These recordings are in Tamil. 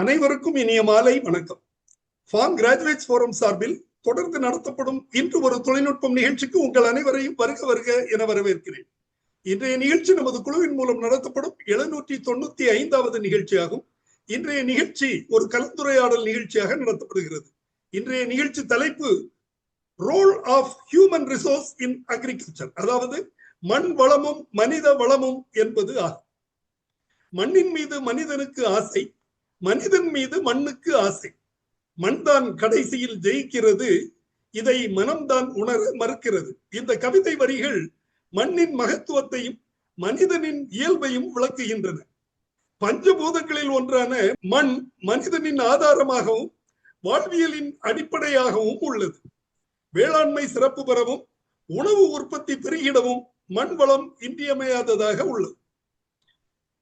அனைவருக்கும் இனிய மாலை வணக்கம். ஃபார்ம் கிராஜுவேட்ஸ் ஃபோரம் சார்பில் தொடர்ந்து நடத்தப்படும் இன்று ஒரு தொழில்நுட்பம் நிகழ்ச்சிக்கு உங்கள் அனைவரையும் வருக வருக என வரவேற்கிறேன். இன்றைய நிகழ்ச்சி நமது குழுவின் மூலம் நடத்தப்படும் 795வது நிகழ்ச்சியாகும். இன்றைய நிகழ்ச்சி ஒரு கலந்துரையாடல் நிகழ்ச்சியாக நடத்தப்படுகிறது. இன்றைய நிகழ்ச்சி தலைப்பு role of human resource in agriculture, அதாவது மண் வளமும் மனித வளமும் என்பது ஆகும். மண்ணின் மீது மனிதனுக்கு ஆசை, மனிதன் மீது மண்ணுக்கு ஆசை. மண் தான் கடைசியில் ஜெயிக்கிறது, இதை மனம்தான் உணர மறுக்கிறது. இந்த கவிதை வரிகள் மண்ணின் மகத்துவத்தையும் மனிதனின் இயல்பையும் விளக்குகின்றன. பஞ்சபூதங்களில் ஒன்றான மண் மனிதனின் ஆதாரமாகவும் வாழ்வியலின் அடிப்படையாகவும் உள்ளது. வேளாண்மை சிறப்பு பெறவும் உணவு உற்பத்தி பெருகிடவும் மண் வளம் இன்றியமையாததாக உள்ளது.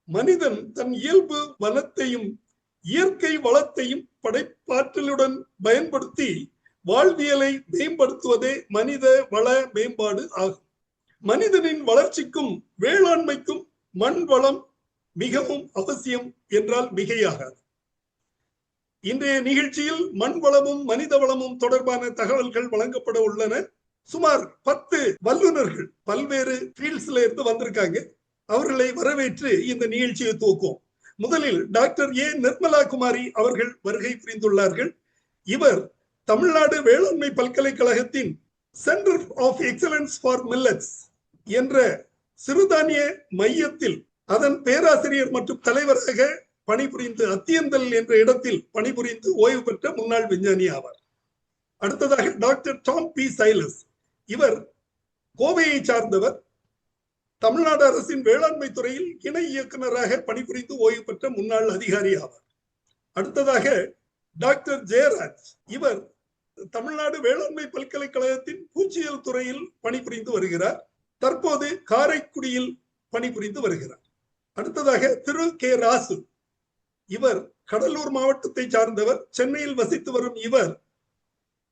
மனிதன் தன் இயல்பு வளத்தையும் இயற்கை வளத்தையும் படைப்பாற்றலுடன் பயன்படுத்தி வாழ்வியலை மேம்படுத்துவதே மனித வள மேம்பாடு ஆகும். மனிதனின் வளர்ச்சிக்கும் வேளாண்மைக்கும் மண் வளம் மிகவும் அவசியம் என்றால் மிகையாகாது. இன்றைய நிகழ்ச்சியில் மண் வளமும் மனித வளமும் தொடர்பான தகவல்கள் வழங்கப்பட உள்ளன. சுமார் 10 வல்லுநர்கள் பல்வேறு ஃபீல்ட்ஸ்ல இருந்து வந்திருக்காங்க. அவர்களை வரவேற்று இந்த நிகழ்ச்சியை துவக்குவோம். முதலில் டாக்டர் ஏ நிர்மலா குமாரி அவர்கள் வருகை புரிந்துள்ளார்கள். இவர் தமிழ்நாடு வேளாண்மை பல்கலைக்கழகத்தின் centre of excellence for millets என்ற சிறுதானிய மையத்தில் அதன் பேராசிரியர் மற்றும் தலைவராக பணிபுரிந்து அத்தியந்தல் என்ற இடத்தில் பணிபுரிந்து ஓய்வு பெற்ற முன்னாள் விஞ்ஞானி ஆவார். அடுத்ததாக டாக்டர் டாம் பி சைலஸ், இவர் கோவையை சார்ந்தவர். தமிழ்நாடு அரசின் வேளாண்மை துறையில் இணை இயக்குநராக பணிபுரிந்து ஓய்வு பெற்ற முன்னாள் அதிகாரி ஆவார். அடுத்ததாக டாக்டர் ஜெயராஜ், இவர் தமிழ்நாடு வேளாண்மை பல்கலைக்கழகத்தின் பூச்சியியல் துறையில் பணிபுரிந்து வருகிறார். தற்போது காரைக்குடியில் பணிபுரிந்து வருகிறார். அடுத்ததாக திரு கே ராசு, இவர் கடலூர் மாவட்டத்தை சார்ந்தவர். சென்னையில் வசித்து வரும் இவர்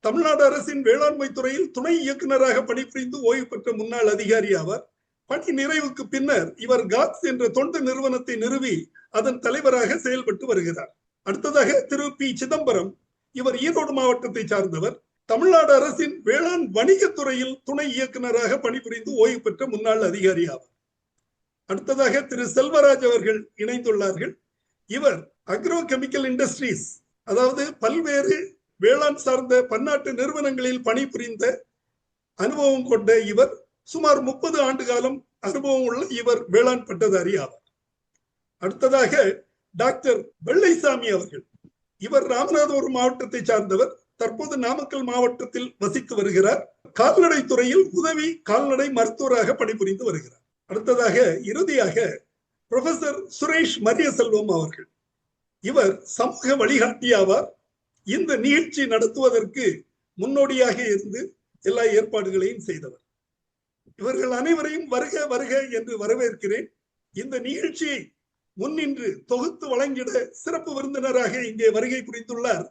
தமிழ்நாடு அரசின் வேளாண்மை துறையில் துணை இயக்குநராக பணிபுரிந்து ஓய்வு பெற்ற முன்னாள் அதிகாரி ஆவார். பணி நிறைவுக்கு பின்னர் இவர் காட்ஸ் என்ற தொண்டு நிறுவனத்தை நிறுவி அதன் தலைவராக செயல்பட்டு வருகிறார். அடுத்ததாக திரு பி சிதம்பரம், இவர் ஈரோடு மாவட்டத்தை சார்ந்தவர். தமிழ்நாடு அரசின் வேளாண் வணிகத்துறையில் துணை இயக்குநராக பணிபுரிந்து ஓய்வு பெற்ற முன்னாள் அதிகாரி ஆவார். அடுத்ததாக திரு செல்வராஜ் அவர்கள் இணைந்துள்ளார்கள். இவர் அக்ரோ கெமிக்கல் இண்டஸ்ட்ரீஸ், அதாவது பல்வேறு வேளாண் சார்ந்த பன்னாட்டு நிறுவனங்களில் பணிபுரிந்த அனுபவம் கொண்ட இவர் சுமார் 30 ஆண்டு காலம் அனுபவம் உள்ள இவர் வேளாண் பட்டதாரி ஆவார். அடுத்ததாக டாக்டர் வெள்ளைசாமி அவர்கள், இவர் ராமநாதபுரம் மாவட்டத்தை சார்ந்தவர். தற்போது நாமக்கல் மாவட்டத்தில் வசித்து வருகிறார். கால்நடை துறையில் உதவி கால்நடை மருத்துவராக பணிபுரிந்து வருகிறார். அடுத்ததாக இறுதியாக புரொஃபசர் சுரேஷ் மரிய செல்வம் அவர்கள், இவர் சமூக வழிகாட்டி ஆவார். இந்த நிகழ்ச்சி நடத்துவதற்கு முன்னோடியாக இருந்து எல்லா ஏற்பாடுகளையும் செய்தவர். இவர்கள் அனைவரையும் வருக வருக என்று வரவேற்கிறேன். இந்த நிகழ்ச்சியை முன்னின்று தொகுத்து வழங்கிட சிறப்பு விருந்தினராக இங்கே வருகை புரிந்துள்ளார்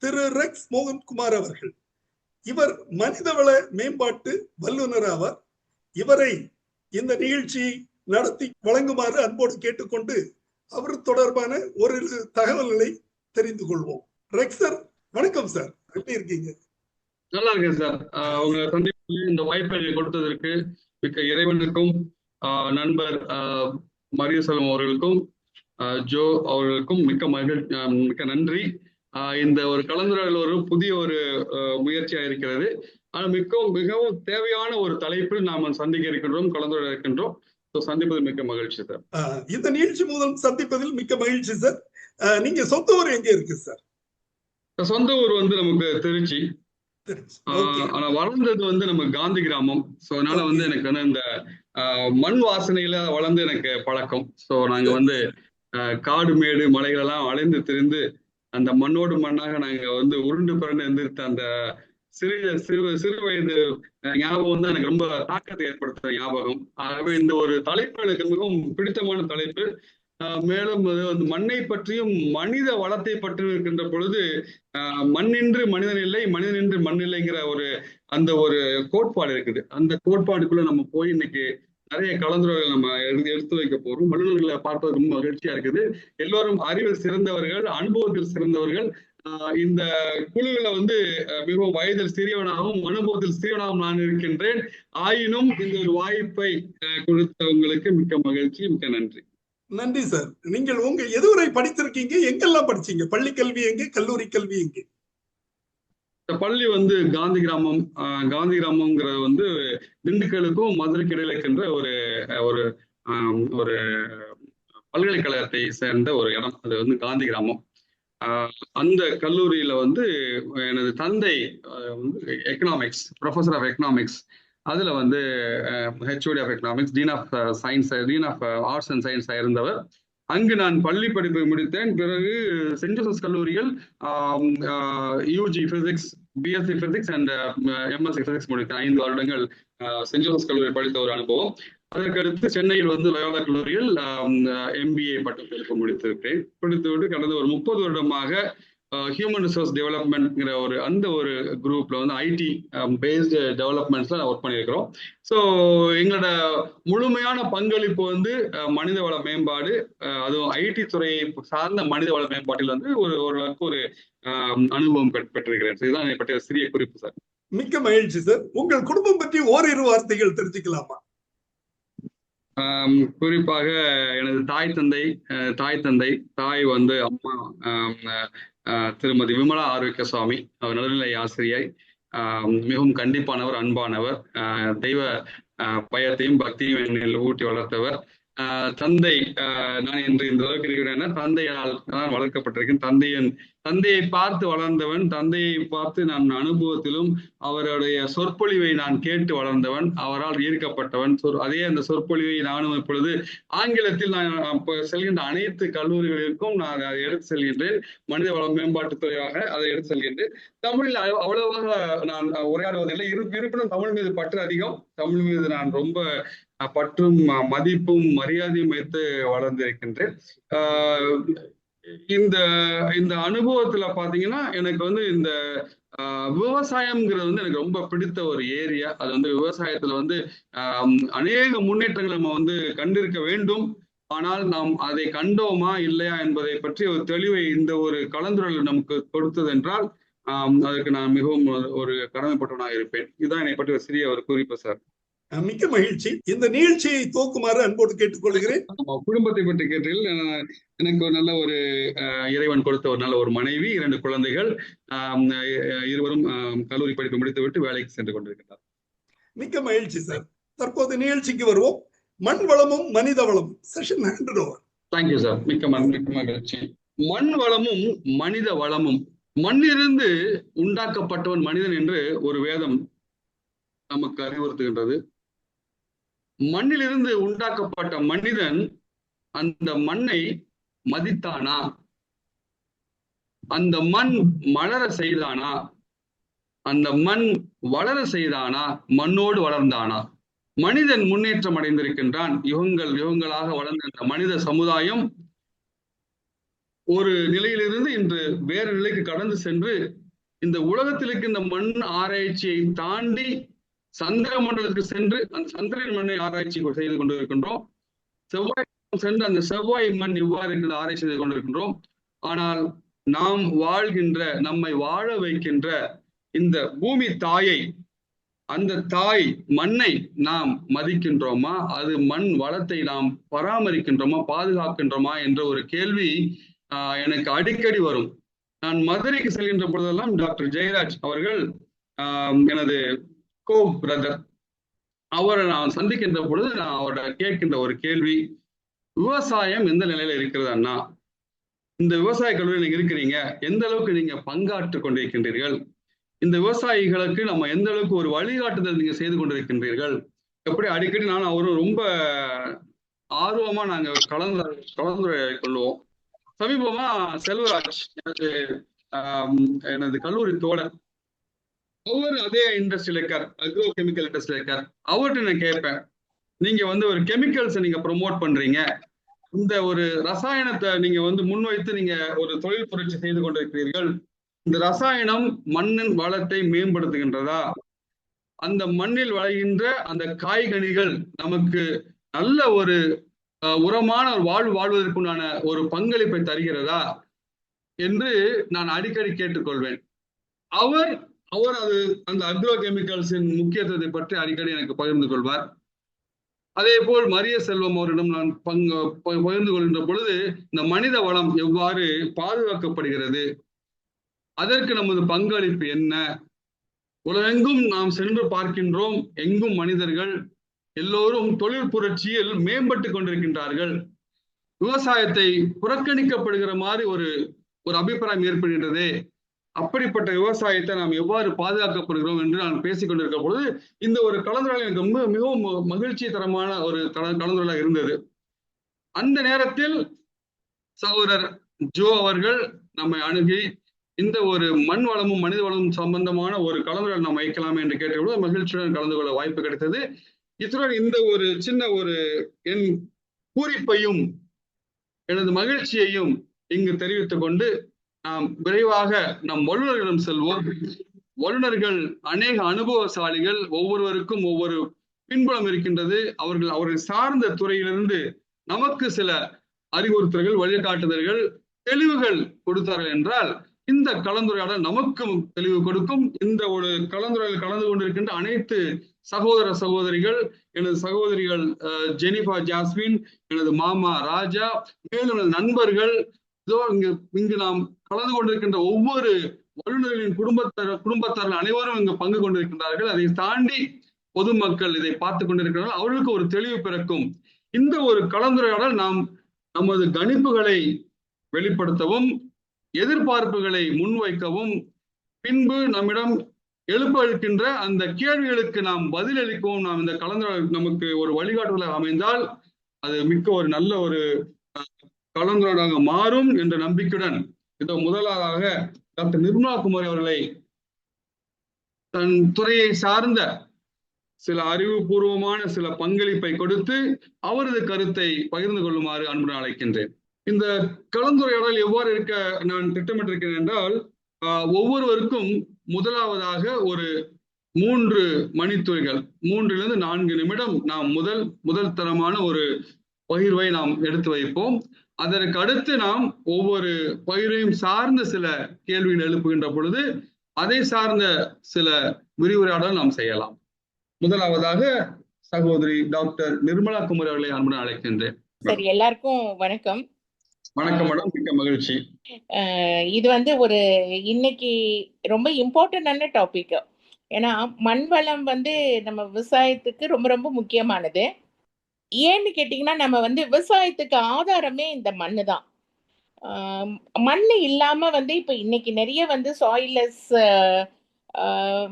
திரு ரெக்ஸ் மோகன்குமார் அவர்கள். இவர் மனிதவள மேம்பாட்டு வல்லுநர் ஆவார். இவரை இந்த நிகழ்ச்சியை நடத்தி வழங்குமாறு அன்போடு கேட்டுக்கொண்டு அவர் தொடர்பான ஒரு தகவல்களை தெரிந்து கொள்வோம். ரெக்ஸ் சார், வணக்கம் சார், எப்படி இருக்கீங்க? நல்லா இருக்கேன் சார். உங்க சந்திப்பு இந்த வாய்ப்பை கொடுத்ததற்கு மிக்க இறைவனுக்கும் நண்பர் மரியசெல்வம் அவர்களுக்கும் ஜோ அவர்களுக்கும் மிக்க நன்றி. இந்த ஒரு கலந்துரையாடல் ஒரு புதிய ஒரு முயற்சியாக இருக்கிறது. ஆனால் மிகவும் தேவையான ஒரு தலைப்பில் நாம் சந்திக்க இருக்கின்றோம், கலந்துரையாட இருக்கின்றோம். சந்திப்பதில் மிக்க மகிழ்ச்சி சார். இந்த நிகழ்ச்சி மூலம் சந்திப்பதில் மிக்க மகிழ்ச்சி சார். நீங்க சொந்த ஊர் எங்க இருக்கு சார்? சொந்த ஊர் நமக்கு திருச்சி. ஆனா வளர்ந்தது நம்ம காந்தி கிராமம். சோ அதனால எனக்கு இந்த மண் வாசனையில வளர்ந்து எனக்கு பழக்கம். சோ நாங்க காடு மேடு மலைகள் எல்லாம் அலைந்து திரிந்து அந்த மண்ணோடு மண்ணாக நாங்க உருண்டு பிறண்டு எந்திரித்த அந்த சிறு வயது ஞாபகம் தான் எனக்கு ரொம்ப தாக்கத்தை ஏற்படுத்துற ஞாபகம். ஆகவே இந்த ஒரு தலைப்பு எனக்கு மிகவும் பிடித்தமான தலைப்பு. மேலும் மண்ணை பற்றியும் மனித வளத்தை பற்றியும் இருக்கின்ற பொழுது மண்ணின்று மனிதன் இல்லை, மனிதனின்று மண் இல்லைங்கிற அந்த ஒரு கோட்பாடு இருக்குது. அந்த கோட்பாடுக்குள்ள நம்ம போய் இன்னைக்கு நிறைய கலந்துரையாடல் நம்ம எடுத்து வைக்க போறோம். வல்லுநர்களை பார்ப்பது ரொம்ப மகிழ்ச்சியா இருக்குது. எல்லோரும் அறிவில் சிறந்தவர்கள், அனுபவத்தில் சிறந்தவர்கள். இந்த குழுவில வந்து மிகவும் வயதில் சிறியவனாகவும் அனுபவத்தில் சிறியவனாகவும் நான் இருக்கின்றேன். ஆயினும் இந்த ஒரு வாய்ப்பை கொடுத்தவங்களுக்கு மிக்க மகிழ்ச்சி, மிக்க நன்றி. நன்றி சார். நீங்கள் உங்க எதுவரை படித்திருக்கீங்க? எங்கெல்லாம் படிச்சீங்க? பள்ளி கல்வி எங்கே, கல்லூரி கல்வி எங்கே? இந்த பள்ளி வந்து காந்தி கிராமம். காந்தி கிராமம்ங்கிறது வந்து திண்டுக்கலுக்கும் மதுரைக்கு இடையில இருக்கின்ற ஒரு ஒரு ஒரு பல்கலைக்கழகத்தை சேர்ந்த ஒரு இடம். அது வந்து காந்தி கிராமம். அந்த கல்லூரியில வந்து எனது தந்தை வந்து எக்கனாமிக்ஸ், ப்ரொஃபஸர் ஆஃப் எக்கனாமிக்ஸ். அதுல வந்து HOD of economics, dean of science, dean of arts and science இருந்தவர். அங்கு நான் பள்ளி படிப்பை முடித்தேன். பிறகு சென்ட் ஜோசப்ஸ் கல்லூரியில் UG physics, BSc physics and MSc physics முடித்தேன். 5 வருடங்கள் சென்ட் ஜோசப்ஸ் கல்லூரியில் படித்த ஒரு அனுபவம். அதற்கடுத்து சென்னையில் வந்து லயோலா கல்லூரியில் எம்பிஏ பட்டப்படிப்பு முடித்திருக்கேன். படித்துவிட்டு கடந்த ஒரு 30 வருடமாக ஹியூமன் ரிசோர்ஸ் டெவலப்மெண்ட்ங்கிற அந்த ஒரு குரூப்ல வந்து ஐடி பேஸ்டு டெவலப்மெண்ட்ஸ்ல ஒர்க் பண்ணியிருக்கிறோம். ஸோ எங்களோட முழுமையான பங்களிப்பு வந்து மனித வள மேம்பாடு, அதுவும் ஐடி துறையை சார்ந்த மனித வள மேம்பாட்டில் வந்து ஓரளவுக்கு ஒரு அனுபவம் பெற்றிருக்கிறேன். இதுதான் என்னை பற்றிய சிறிய குறிப்பு சார். மிக்க மகிழ்ச்சி சார். உங்கள் குடும்பம் பற்றி ஓரிரு வார்த்தைகள் தெரிஞ்சுக்கலாமா? குறிப்பாக எனது தாய் தந்தை தாய் வந்து அம்மா திருமதி விமலா ஆரோக்கியசுவாமி. அவர் நடுநிலை ஆசிரியை, மிகவும் கண்டிப்பானவர், அன்பானவர், தெய்வ பயத்தையும் பக்தியும் என்னில் ஊட்டி வளர்த்தவர். தந்தை நான் இன்று இந்த அளவுக்கு இருக்கிறேன் தந்தையால் நான் வளர்க்கப்பட்டிருக்கேன். தந்தையை பார்த்து வளர்ந்தவன், தந்தையை பார்த்து நான் அனுபவத்திலும் அவருடைய சொற்பொழிவை நான் கேட்டு வளர்ந்தவன், அவரால் ஈர்க்கப்பட்டவன். அதே அந்த சொற்பொழிவை நானும் இப்பொழுது ஆங்கிலத்தில் நான் செல்கின்ற அனைத்து கல்லூரிகளிற்கும் நான் அதை எடுத்து செல்கின்றேன். மனித வள மேம்பாட்டுத்துறையாக அதை எடுத்து செல்கின்றேன். தமிழில் அவ்வளவாக நான் உரையாடுவதில்லை. இருப்பினும் தமிழ் மீது பற்று அதிகம். தமிழ் மீது நான் ரொம்ப பற்றும் மதிப்பும் மரியாதையும் வைத்து வளர்ந்திருக்கின்றேன். இந்த அனுபவத்துல பாத்தீங்கன்னா எனக்கு வந்து இந்த விவசாயம்ங்கிறது வந்து எனக்கு ரொம்ப பிடித்த ஒரு ஏரியா. அது வந்து விவசாயத்துல வந்து அநேக முன்னேற்றங்களை நம்ம வந்து கண்டிருக்க வேண்டும். ஆனால் நாம் அதை கண்டோமா இல்லையா என்பதை பற்றி ஒரு தெளிவை இந்த ஒரு கலந்துரையாடல் நமக்கு கொடுத்தது என்றால் அதற்கு நான் மிகவும் ஒரு கடமைப்பட்டவனாக இருப்பேன். இதுதான் என்னை பற்றி ஒரு சிறிய ஒரு குறிப்பு சார். மிக்க மகிழ்ச்சி. இந்த நிகழ்ச்சியை தோக்குமாறு அன்போடு கேட்டுக்கொள்கிறேன். குடும்பத்தை பற்றி கேட்டீர்கள். எனக்கு ஒரு நல்ல ஒரு இறைவன் கொடுத்த ஒரு நல்ல ஒரு மனைவி, 2 குழந்தைகள், இருவரும் கல்லூரி படிப்பு முடித்துவிட்டு வேலைக்கு சென்று கொண்டிருக்கிறார். மிக்க மகிழ்ச்சி சார். தற்போது நிகழ்ச்சிக்கு வருவோம். மண் வளமும் மனித வளமும். Session handed over. Thank you sir. மிக்க மகிழ்ச்சி. மண் வளமும் மனித வளமும். மண்ணிலிருந்து உண்டாக்கப்பட்டவன் மனிதன் என்று ஒரு வேதம் நமக்கு அறிவுறுத்துகின்றது. மண்ணிலிருந்து உண்டாக்கப்பட்ட மனிதன் அந்த மண்ணை மதித்தானா? அந்த மண் மலர செய்தானா? அந்த மண் வளர செய்தானா? மண்ணோடு வளர்ந்தானா? மனிதன் முன்னேற்றம் அடைந்திருக்கின்றான். யுகங்களாக வளர்ந்த அந்த மனித சமுதாயம் ஒரு நிலையிலிருந்து இன்று வேறு நிலைக்கு கடந்து சென்று இந்த உலகத்தில் இருக்கின்ற மண் ஆராய்ச்சியை தாண்டி சந்திர மண்டலத்துக்கு சென்று அந்த சந்திரன் மண்ணை ஆராய்ச்சி செய்து கொண்டிருக்கின்றோம். செவ்வாய் சென்று அந்த செவ்வாய் மண் இவ்வாறு இருக்கிற ஆராய்ச்சி செய்து கொண்டிருக்கின்றோம். ஆனால் நாம் வாழ்கின்ற, நம்மை வாழ வைக்கின்ற இந்த பூமி தாயை, அந்த தாய் மண்ணை நாம் மதிக்கின்றோமா? அது மண் வளத்தை நாம் பராமரிக்கின்றோமா, பாதுகாக்கின்றோமா என்ற ஒரு கேள்வி எனக்கு அடிக்கடி வரும். நான் மதுரைக்கு செல்கின்ற பொழுதெல்லாம் டாக்டர் ஜெயராஜ் அவர்கள் எனது கோ பிரதர், அவரை நான் சந்திக்கின்ற பொழுது நான் அவரை கேட்கின்ற ஒரு கேள்வி, விவசாயம் எந்த நிலையில இருக்கிறது அண்ணா? இந்த விவசாய கல்லூரியில் நீங்க இருக்கிறீங்க, எந்த அளவுக்கு நீங்க பங்காற்று கொண்டிருக்கின்றீர்கள்? இந்த விவசாயிகளுக்கு நம்ம எந்த அளவுக்கு ஒரு வழிகாட்டுதல் நீங்க செய்து கொண்டிருக்கின்றீர்கள்? எப்படி அடிக்கடி நான் அவரும் ரொம்ப ஆர்வமா நாங்க கலந்துரையாடி கொள்வோம். சமீபமா செல்வராஜ் எனது கல்லூரி தோழர், அவர் அதே இண்டஸ்ட்ரியில் இருக்கார், அக்ரோ கெமிக்கல் இண்டஸ்ட்ரியில் இருக்கார். அவர்கிட்ட நான் கேட்பேன், நீங்க வந்து ஒரு கெமிக்கல்ஸை நீங்க ப்ரொமோட் பண்றீங்க, இந்த ஒரு ரசாயனத்தை நீங்க வந்து முன்வைத்து நீங்க ஒரு தொழில் புரட்சி செய்து கொண்டிருக்கிறீர்கள். இந்த ரசாயனம் மண்ணின் வளத்தை மேம்படுத்துகின்றதா? அந்த மண்ணில் விளைகின்ற அந்த காய்கனிகள் நமக்கு நல்ல ஒரு உரமான வாழ்வதற்குண்டான ஒரு பங்களிப்பை தருகிறதா என்று நான் அடிக்கடி கேட்டுக்கொள்வேன். அவர் அது அந்த அக்ரோ கெமிக்கல்ஸின் முக்கியத்துவத்தை பற்றி அடிக்கடி எனக்கு பகிர்ந்து கொள்வார். அதே போல் மரிய செல்வம் அவரிடம் நான் பகிர்ந்து கொள்கின்ற பொழுது இந்த மனித வளம் எவ்வாறு பாதுகாக்கப்படுகிறது, அதற்கு நமது பங்களிப்பு என்ன, உலகெங்கும் நாம் சென்று பார்க்கின்றோம், எங்கும் மனிதர்கள் எல்லோரும் தொழில் புரட்சியில் மேம்பட்டு கொண்டிருக்கின்றார்கள், விவசாயத்தை புறக்கணிக்கப்படுகிற மாதிரி ஒரு அபிப்பிராயம் ஏற்படுகின்றதே, அப்படிப்பட்ட விவசாயத்தை நாம் எவ்வாறு பாதுகாக்கப்படுகிறோம் என்று நான் பேசிக் கொண்டிருக்க பொழுது இந்த ஒரு கலந்துரையாடல் எனக்கு மிகவும் மகிழ்ச்சி தரமான ஒரு கலந்துரையாடல் இருந்தது. அந்த நேரத்தில் சகோதரர் ஜோ அவர்கள் நம்மை அணுகி இந்த ஒரு மண் வளமும் மனித வளமும் சம்பந்தமான ஒரு கலந்துரையாடல் நாம் வைக்கலாமே என்று கேட்டபொழுது மகிழ்ச்சியுடன் கலந்து கொள்ள வாய்ப்பு கிடைத்தது. இத்துடன் இந்த ஒரு சின்ன ஒரு என் பூரிப்பையும் எனது மகிழ்ச்சியையும் இங்கு தெரிவித்துக் கொண்டு நாம் விரைவாக நம் வல்லுநர்களிடம் செல்வோம். வல்லுநர்கள் அநேக அனுபவசாலிகள், ஒவ்வொருவருக்கும் ஒவ்வொரு பின்புலம் இருக்கின்றது. அவர்கள் சார்ந்த துறையிலிருந்து நமக்கு சில அறிவுறுத்தல்கள், வழிகாட்டுதல்கள், தெளிவுகள் கொடுத்தார்கள் என்றால் இந்த கலந்துரையாடல் நமக்கும் தெளிவு கொடுக்கும். இந்த ஒரு கலந்துரையாடல் கலந்து கொண்டிருக்கின்ற அனைத்து சகோதர சகோதரிகள், எனது சகோதரிகள் ஜெனிஃபா ஜாஸ்மின், எனது மாமா ராஜா, மேலும் எனது நண்பர்கள், இங்கு நாம் கலந்து கொண்டிருக்கின்ற ஒவ்வொரு வல்லுநர்களின் குடும்பத்தார்கள் அனைவரும் இங்கு பங்கு கொண்டிருக்கின்றார்கள். அதை தாண்டி பொதுமக்கள் இதை பார்த்து கொண்டிருக்கிறார்கள். அவர்களுக்கு ஒரு தெளிவு பிறக்கும். இந்த ஒரு கலந்துரையாடல் நாம் நமது கணிப்புகளை வெளிப்படுத்தவும், எதிர்பார்ப்புகளை முன்வைக்கவும், பின்பு நம்மிடம் எழுப்ப இருக்கின்ற அந்த கேள்விகளுக்கு நாம் பதிலளிக்கவும் நாம் இந்த கலந்துரையாடல் நமக்கு ஒரு வழிகாட்டுதலாக அமைந்தால் அது மிக்க ஒரு நல்ல ஒரு கலந்துரையாடலாக மாறும் என்ற நம்பிக்கையுடன் இதோ முதலாவதாக டாக்டர் நிர்மலா குமாரி அவர்களை தன் துறையை சார்ந்த சில அறிவுபூர்வமான சில பங்களிப்பை கொடுத்து அவரது கருத்தை பகிர்ந்து கொள்ளுமாறு அன்புடன் அழைக்கின்றேன். இந்த கலந்துரையாடல் எவ்வாறு இருக்க நான் திட்டமிட்டிருக்கிறேன் என்றால், ஒவ்வொருவருக்கும் முதலாவதாக ஒரு 3 மணித்துறைகள், 3 to 4 நிமிடம் நாம் முதல் தரமான ஒரு பகிர்வை நாம் எடுத்து வைப்போம். அதற்கு அடுத்து நாம் ஒவ்வொரு பகிர்வையும் சார்ந்த சில கேள்விகள் எழுப்புகின்ற பொழுது அதை சார்ந்த சில விரிவுரையாடல் நாம் செய்யலாம். முதலாவதாக சகோதரி டாக்டர் நிர்மலா குமாரி அவர்களை அன்புடன் அழைக்கின்றேன். சரி, எல்லாருக்கும் வணக்கம். வணக்கம் மேடம், மிக்க மகிழ்ச்சி. இது ஒரு இன்னைக்கு ரொம்ப இம்பார்ட்டன்டான டாபிக். ஏன்னா மண் வளம் நம்ம விவசாயத்துக்கு ரொம்ப ரொம்ப முக்கியமானது. ஏன்னு கேட்டீங்கன்னா நம்ம விவசாயத்துக்கு ஆதாரமே இந்த மண்ணு தான். மண் இல்லாம இப்ப இன்னைக்கு நிறைய சாயில்லெஸ்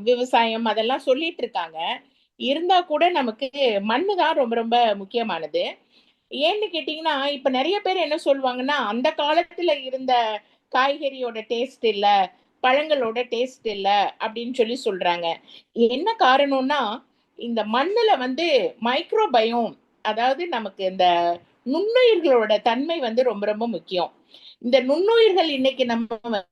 விவசாயம் அதெல்லாம் சொல்லிட்டு இருக்காங்க. இருந்தா கூட நமக்கு மண்ணு தான் ரொம்ப ரொம்ப முக்கியமானது. ஏன்னு கேட்டீங்கன்னா இப்ப நிறைய பேர் என்ன சொல்லுவாங்கன்னா, அந்த காலத்துல இருந்த காய்கறியோட டேஸ்ட் இல்ல, பழங்களோட டேஸ்ட் இல்ல அப்படின்னு சொல்றாங்க. என்ன காரணம்னா, இந்த மண்ணுல மைக்ரோபயோம், அதாவது நமக்கு இந்த நுண்ணுயிர்களோட தன்மை ரொம்ப ரொம்ப முக்கியம். இந்த நுண்ணுயிர்கள் இன்னைக்கு நம்ம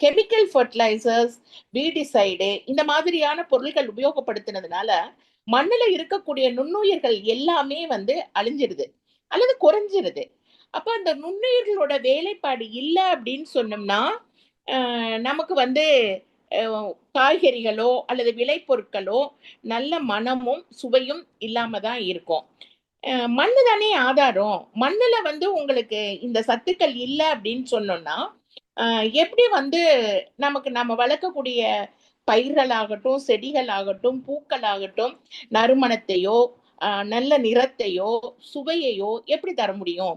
கெமிக்கல் ஃபர்டிலைசர்ஸ், வீடிசைடு இந்த மாதிரியான பொருட்கள் உபயோகப்படுத்தினதுனால மண்ணுல இருக்கக்கூடிய நுண்ணுயிர்கள் எல்லாமே அழிஞ்சிருது அல்லது குறைஞ்சிருது. அப்ப அந்த நுண்ணுயிர்களோட வேலைப்பாடு இல்லை அப்படின்னு சொன்னோம்னா நமக்கு காய்கறிகளோ அல்லது விளைபொருட்களோ நல்ல மனமும் சுவையும் இல்லாம தான் இருக்கும். மண்ணு தானே ஆதாரம். மண்ணுல உங்களுக்கு இந்த சத்துக்கள் இல்லை அப்படின்னு சொன்னோம்னா எப்படி நமக்கு நம்ம வளர்க்கக்கூடிய பயிர்களாகட்டும், செடிகளாகட்டும், பூக்களாகட்டும் நறுமணத்தையோ நல்ல நிறத்தையோ சுவையையோ எப்படி தர முடியும்?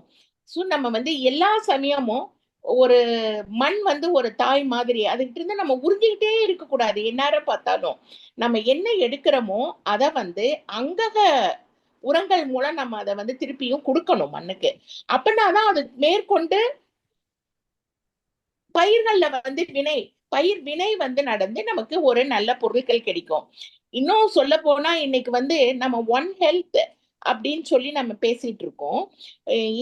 ஸோ நம்ம எல்லா சமயமும் ஒரு மண் ஒரு தாய் மாதிரி அதுகிட்ட இருந்து நம்ம உறிஞ்சிக்கிட்டே இருக்கக்கூடாது. எந்நேரம் பார்த்தாலும் நம்ம என்ன எடுக்கிறோமோ அதை அங்கக உரங்கள் மூலம் நம்ம அதை திருப்பியும் கொடுக்கணும் மண்ணுக்கு. அப்படின்னாதான் அது மேற்கொண்டு பயிர்கள்ல பயிர் வினை நடந்து நமக்கு ஒரு நல்ல பொருட்கள் கிடைக்கும். இன்னும் சொல்ல போனா இன்னைக்கு நம்ம ஒன் ஹெல்த் அப்படின்னு சொல்லி நம்ம பேசிட்டு இருக்கோம்.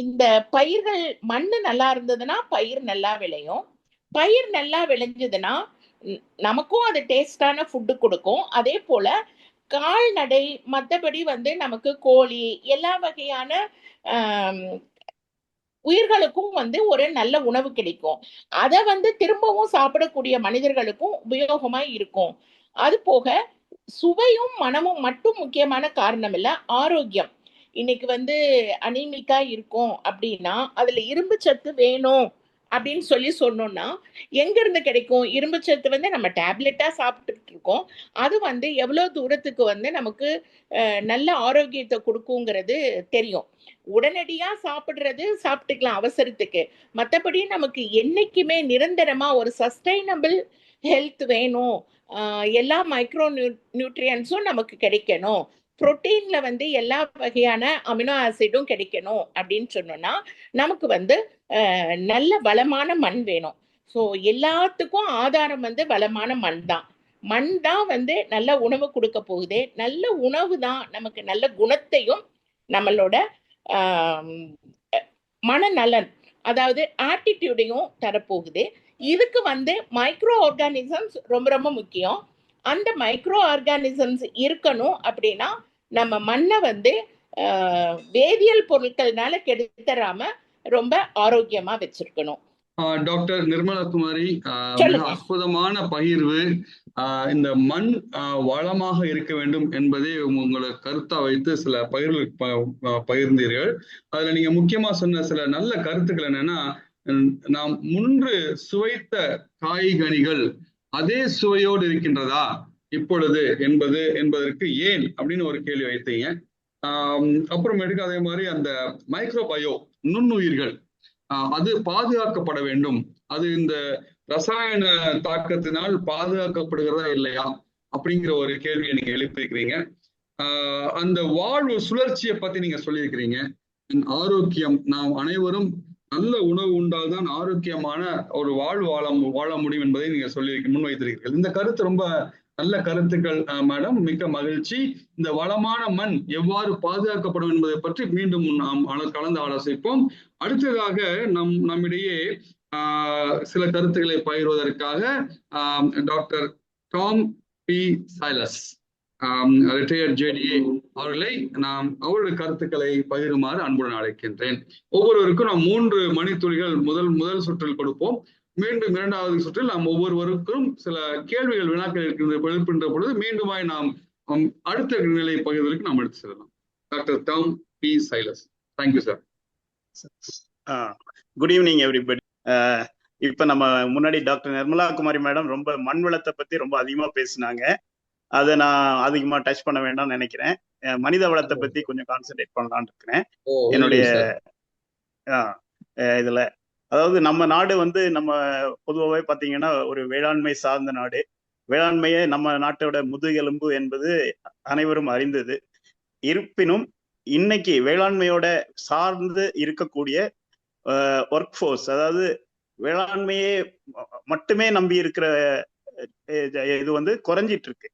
இந்த பயிர்கள் மண்ணு நல்லா இருந்ததுன்னா பயிர் நல்லா விளையும். பயிர் நல்லா விளைஞ்சதுன்னா நமக்கும் அது டேஸ்டான ஃபுட்டு கொடுக்கும். அதே போல கால்நடை, மற்றபடி நமக்கு கோழி, எல்லா வகையான உயிர்களுக்கும் ஒரு நல்ல உணவு கிடைக்கும். அதை திரும்பவும் சாப்பிடக்கூடிய மனிதர்களுக்கும் உபயோகமா இருக்கும். அது போக சுவையும் மனமும் மட்டும் முக்கியமான காரணம் இல்ல, ஆரோக்கியம். இன்னைக்கு அனீமிக்கா இருக்கும் அப்படின்னா அதுல இரும்பு சத்து வேணும் அப்படின்னு சொன்னோம்னா எங்க இருந்து கிடைக்கும்? இரும்பு சத்து நம்ம டேப்லெட்டா சாப்பிட்டுட்டு இருக்கோம். அது எவ்வளவு தூரத்துக்கு நமக்கு நல்ல ஆரோக்கியத்தை கொடுக்குங்கிறது தெரியும். உடனடியா சாப்பிட்டுக்கலாம் அவசரத்துக்கு. மற்றபடி நமக்கு என்னைக்குமே நிரந்தரமா ஒரு சஸ்டைனபிள் ஹெல்த் வேணும், எல்லா மைக்ரோ நியூட்ரியன்ஸும் நமக்கு கிடைக்கணும், புரோட்டீன்ல எல்லா வகையான அமினோ ஆசிடும் கிடைக்கணும் அப்படின்னு சொன்னோம்னா நமக்கு நல்ல வளமான மண் வேணும். ஸோ எல்லாத்துக்கும் ஆதாரம் வளமான மண் தான். மண் தான் நல்ல உணவு கொடுக்க போகுது. நல்ல உணவு தான் நமக்கு நல்ல குணத்தையும் நம்மளோட மனநலன், அதாவது ஆட்டிடியூடையும் தரப்போகுது. இதுக்கு மைக்ரோ ஆர்கானிசம்ஸ் ரொம்ப ரொம்ப முக்கியம். அந்த மைக்ரோ ஆர்கானிசம்ஸ் இருக்கணும் அப்படின்னா நம்ம மண்ணை வேதியியல் பொருட்கள்னால கெடுத்துறாம ரொம்ப ஆரோக்கியமா வச்சிருக்கணும். டாக்டர் நிர்மலா குமாரி, அற்புதமான பகிர்வு. இந்த மண் வளமாக இருக்க வேண்டும் என்பதே உங்களை கருத்தா வைத்து சில பகிர்ந்தீர்கள். அதுல நீங்க முக்கியமா சொன்ன சில நல்ல கருத்துக்கள் என்னன்னா, நாம் முன்பு சுவைத்த காய்கனிகள் அதே சுவையோடு இருக்கின்றதா இப்பொழுது என்பதற்கு ஏன் அப்படின்னு ஒரு கேள்வி வைத்தீங்க. அப்புறமேட்டுக்கு அதே மாதிரி அந்த மைக்ரோபயோ நுண்ணுயிர்கள் அது பாதுகாக்கப்பட வேண்டும், அது இந்த ரசாயன தாக்கத்தினால் பாதுகாக்கப்படுகிறதா இல்லையா அப்படிங்கிற ஒரு கேள்வியை நீங்க எழுப்பியிருக்கிறீங்க. அந்த வாழ்வு சுழற்சியை பத்தி நீங்க சொல்லியிருக்கிறீங்க. ஆரோக்கியம், நாம் அனைவரும் நல்ல உணவு உண்டால்தான் ஆரோக்கியமான ஒரு வாழ்வு வாழ முடியும் என்பதை நீங்க முன்வைத்திருக்கிறீர்கள். இந்த கருத்து ரொம்ப நல்ல கருத்துக்கள் மேடம், மிக்க மகிழ்ச்சி. இந்த வளமான மண் எவ்வாறு பாதுகாக்கப்படும் என்பதை பற்றி மீண்டும் நாம் கலந்து ஆலோசிப்போம். அடுத்ததாக நம்மிடையே சில கருத்துக்களை பகிர்வதற்காக doctor Tom P Silas, retired JDA அவர்களை நாம் அவருடைய கருத்துக்களை பகிருமாறு அன்புடன் அழைக்கின்றேன். ஒவ்வொருவருக்கும் நாம் 3 மணித்துளிகள் முதல் சுற்றில் கொடுப்போம். மீண்டும் 2வது சுற்றில் நாம் ஒவ்வொருவருக்கும் சில கேள்விகள் வினாக்கள் எழுப்பின்ற பொழுது மீண்டுமாய் நாம் அடுத்த நிலை பகிர்வதற்கு நாம் எடுத்து செல்லலாம். Doctor Tom P Silas. Thank you sir. Good evening everybody. இப்ப நம்ம முன்னாடி டாக்டர் நிர்மலா குமாரி மேடம் ரொம்ப மண் வளத்தை பத்தி ரொம்ப அதிகமா பேசினாங்க. அதை நான் அதிகமா டச் பண்ண வேண்டாம்னு நினைக்கிறேன். மனித வளத்தை பத்தி கொஞ்சம் கான்சென்ட்ரேட் பண்ணலான்னு இருக்கிறேன் என்னுடைய இதுல. அதாவது நம்ம நாடு நம்ம பொதுவாகவே பார்த்தீங்கன்னா ஒரு வேளாண்மை சார்ந்த நாடு. வேளாண்மையே நம்ம நாட்டோட முதுகெலும்பு என்பது அனைவரும் அறிந்தது. இருப்பினும் இன்னைக்கு வேளாண்மையோட சார்ந்து இருக்கக்கூடிய ஒர்க் ஃபோர்ஸ், அதாவது வேளாண்மையே மட்டுமே நம்பி இருக்கிற இது குறைஞ்சிட்டு இருக்கு.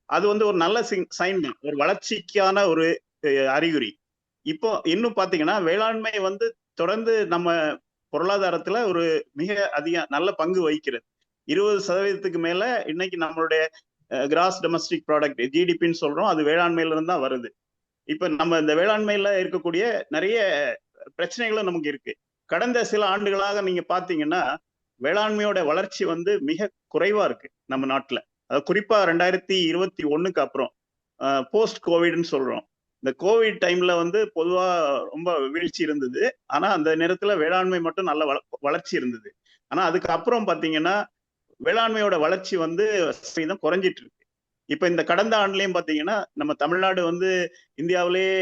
அது ஒரு நல்ல சைன் தான், ஒரு வளர்ச்சிக்கான ஒரு அறிகுறி. இப்போ இன்னும் பாத்தீங்கன்னா வேளாண்மை தொடர்ந்து நம்ம பொருளாதாரத்துல ஒரு மிக நல்ல பங்கு வகிக்கிறது. 20% மேல இன்னைக்கு நம்மளுடைய கிராஸ் டொமஸ்டிக் ப்ராடக்ட் GDPன்னு சொல்றோம், அது வேளாண்மையில இருந்து தான் வருது. இப்ப நம்ம இந்த வேளாண்மையில இருக்கக்கூடிய நிறைய பிரச்சனைகளும் நமக்கு இருக்கு. கடந்த சில ஆண்டுகளாக நீங்க பாத்தீங்கன்னா வேளாண்மையோட வளர்ச்சி மிக குறைவா இருக்கு நம்ம நாட்டுல. குறிப்பா 2021க்கு அப்புறம் போஸ்ட் கோவிட்னு சொல்றோம். இந்த கோவிட் டைம்ல பொதுவா ரொம்ப வீழ்ச்சி இருந்தது. ஆனா அந்த நேரத்துல வேளாண்மை மட்டும் நல்ல வளர்ச்சி இருந்தது. ஆனா அதுக்கு அப்புறம் பாத்தீங்கன்னா வேளாண்மையோட வளர்ச்சி குறைஞ்சிட்டு இருக்கு. இப்ப இந்த கடந்த ஆண்டுலயும் பாத்தீங்கன்னா நம்ம தமிழ்நாடு இந்தியாவிலேயே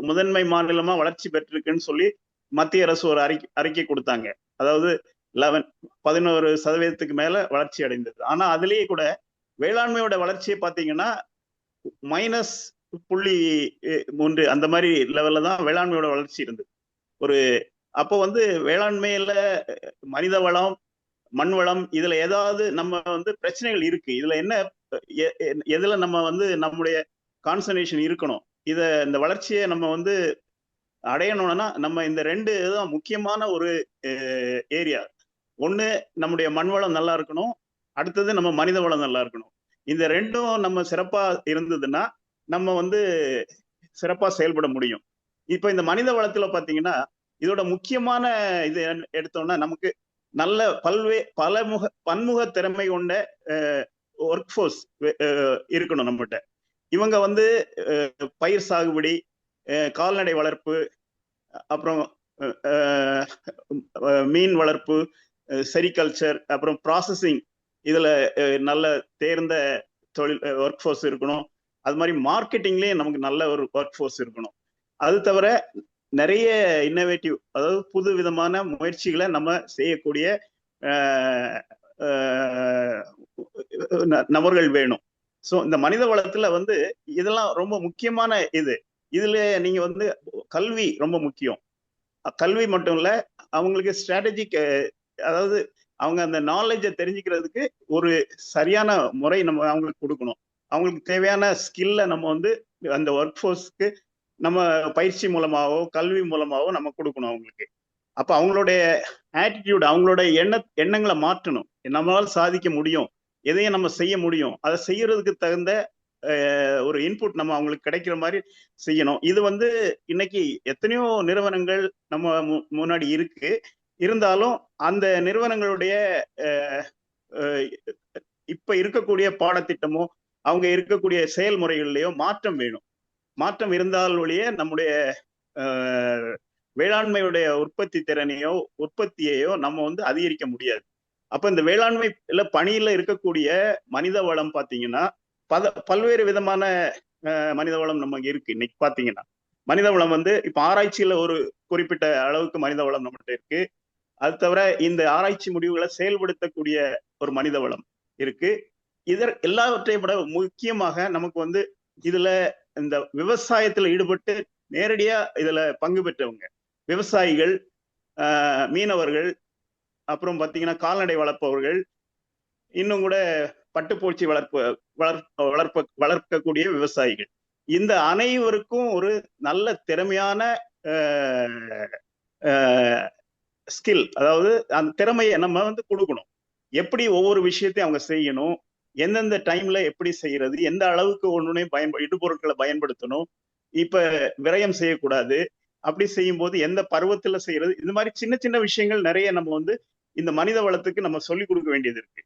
முதன்மை மாநிலமா வளர்ச்சி பெற்றிருக்குன்னு சொல்லி மத்திய அரசு ஒரு அறிக்கை கொடுத்தாங்க. அதாவது 11% மேல வளர்ச்சி அடைந்தது. ஆனா அதுலயே கூட வேளாண்மையோட வளர்ச்சியை பாத்தீங்கன்னா -0.3 அந்த மாதிரி லெவல்ல தான் வேளாண்மையோட வளர்ச்சி இருந்தது. அப்போ வேளாண்மையில மனித வளம், மண் வளம், இதுல ஏதாவது நம்ம பிரச்சனைகள் இருக்கு. இதுல எதுல நம்ம நம்முடைய கான்சன்ட்ரேஷன் இருக்கணும். இந்த வளர்ச்சியை நம்ம அடையணும்னா நம்ம இந்த 2 தான் முக்கியமான ஒரு ஏரியா. ஒண்ணு, நம்முடைய மண் வளம் நல்லா இருக்கணும். அடுத்தது நம்ம மனித வளம் நல்லா இருக்கணும். இந்த ரெண்டும் நம்ம சிறப்பா இருந்ததுன்னா நம்ம வந்து சிறப்பா செயல்பட முடியும். இப்ப இந்த மனித வளத்துல பாத்தீங்கன்னா இதோட முக்கியமான இது எடுத்தோம்னா நமக்கு நல்ல பன்முக திறமை கொண்ட ஒர்க் ஃபோர்ஸ் இருக்கணும் நம்மகிட்ட. இவங்க வந்து பயிர் சாகுபடி, கால்நடை வளர்ப்பு, அப்புறம் மீன் வளர்ப்பு, செரிகல்ச்சர், அப்புறம் ப்ராசஸிங், இதுல நல்ல தேர்ந்த தொழில் ஒர்க் ஃபோர்ஸ் இருக்கணும். அது மாதிரி மார்க்கெட்டிங்லயே நமக்கு நல்ல ஒரு ஒர்க் ஃபோர்ஸ் இருக்கணும். அது தவிர நிறைய இன்னோவேட்டிவ், அதாவது புது விதமான முயற்சிகளை நம்ம செய்யக்கூடிய நபர்கள் வேணும். ஸோ இந்த மனித வளத்துல வந்து இதெல்லாம் ரொம்ப முக்கியமான இதுல நீங்க வந்து கல்வி ரொம்ப முக்கியம். கல்வி மட்டும் இல்ல, அவங்களுக்கு ஸ்ட்ராட்டஜிக், அதாவது அவங்க அந்த நாலேஜை தெரிஞ்சுக்கிறதுக்கு ஒரு சரியான முறை நம்ம அவங்களுக்கு கொடுக்கணும். அவங்களுக்கு தேவையான ஸ்கில்லை நம்ம வந்து அந்த ஒர்க் ஃபோர்ஸ்க்கு நம்ம பயிற்சி மூலமாவோ கல்வி மூலமாவோ நம்ம கொடுக்கணும் அவங்களுக்கு. அப்ப அவங்களுடைய ஆட்டிடியூட், அவங்களோட எண்ணங்களை மாற்றணும். நம்மளால சாதிக்க முடியும், எதையும் நம்ம செய்ய முடியும், அதை செய்யறதுக்கு தகுந்த ஒரு இன்புட் நம்ம அவங்களுக்கு கிடைக்கிற மாதிரி செய்யணும். இது வந்து இன்னைக்கு எத்தனையோ நிறுவனங்கள் நம்ம முன்னாடி இருக்கு. இருந்தாலும் அந்த நிறுவனங்களுடைய இப்ப இருக்கக்கூடிய பாடத்திட்டமோ அவங்க இருக்கக்கூடிய செயல்முறைகள்லயோ மாற்றம் வேணும். மாற்றம் இருந்தால் ஒழிய நம்முடைய வேளாண்மையுடைய உற்பத்தி திறனையோ உற்பத்தியையோ நம்ம வந்து அதிகரிக்க முடியாது. அப்ப இந்த வேளாண்மை பணியில இருக்கக்கூடிய மனித வளம் பாத்தீங்கன்னா பல்வேறு விதமான மனித வளம் நமக்கு இருக்கு. இன்னைக்கு பாத்தீங்கன்னா மனித வளம் வந்து இப்ப ஆராய்ச்சியில ஒரு குறிப்பிட்ட அளவுக்கு மனித வளம் நம்மகிட்ட இருக்கு. அது தவிர இந்த ஆராய்ச்சி முடிவுகளை செயல்படுத்தக்கூடிய ஒரு மனித வளம் இருக்கு. எல்லாவற்றையும் விட முக்கியமாக நமக்கு வந்து இதுல இந்த விவசாயத்துல ஈடுபட்டு நேரடியா இதுல பங்கு பெற்றவங்க, விவசாயிகள், மீனவர்கள், அப்புறம் பாத்தீங்கன்னா கால்நடை வளர்ப்பவர்கள், இன்னும் கூட பட்டுப்பூச்சி வளர்க்கக்கூடிய விவசாயிகள், இந்த அனைவருக்கும் ஒரு நல்ல திறமையான ஸ்கில், அதாவது அந்த திறமையை நம்ம வந்து கொடுக்கணும். எப்படி ஒவ்வொரு விஷயத்தையும் அவங்க செய்யணும், எந்தெந்த டைம்ல எப்படி செய்யறது, எந்த அளவுக்கு ஒண்ணுனையும் இடுபொருட்களை பயன்படுத்தணும், இப்ப விரயம் செய்யக்கூடாது, அப்படி செய்யும் போது எந்த பருவத்துல செய்யறது, இந்த மாதிரி சின்ன சின்ன விஷயங்கள் நிறைய நம்ம வந்து இந்த மனித வளத்துக்கு நம்ம சொல்லிக் கொடுக்க வேண்டியது இருக்கு.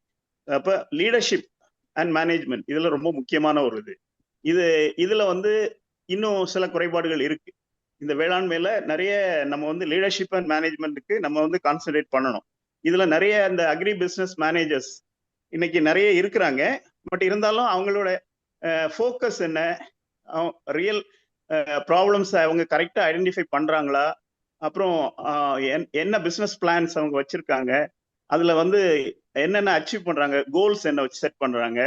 அப்ப லீடர்ஷிப் அண்ட் மேனேஜ்மெண்ட் இதுல ரொம்ப முக்கியமான ஒரு இதுல வந்து இன்னும் சில குறைபாடுகள் இருக்கு. இந்த வேளாண்மையில நிறைய நம்ம வந்து லீடர்ஷிப் அண்ட் மேனேஜ்மெண்ட்டுக்கு நம்ம வந்து கான்சென்ட்ரேட் பண்ணணும். இதுல நிறைய இந்த அக்ரி பிசினஸ் மேனேஜர்ஸ் இன்னைக்கு நிறைய இருக்கிறாங்க. பட் இருந்தாலும் அவங்களோட ஃபோக்கஸ் என்ன, ரியல் ப்ராப்ளம்ஸ் அவங்க கரெக்டா ஐடென்டிஃபை பண்றாங்களா, அப்புறம் என்ன பிசினஸ் பிளான்ஸ் அவங்க வச்சிருக்காங்க, அதுல வந்து என்னென்ன அச்சீவ் பண்றாங்க, கோல்ஸ் என்ன வச்சு செட் பண்றாங்க,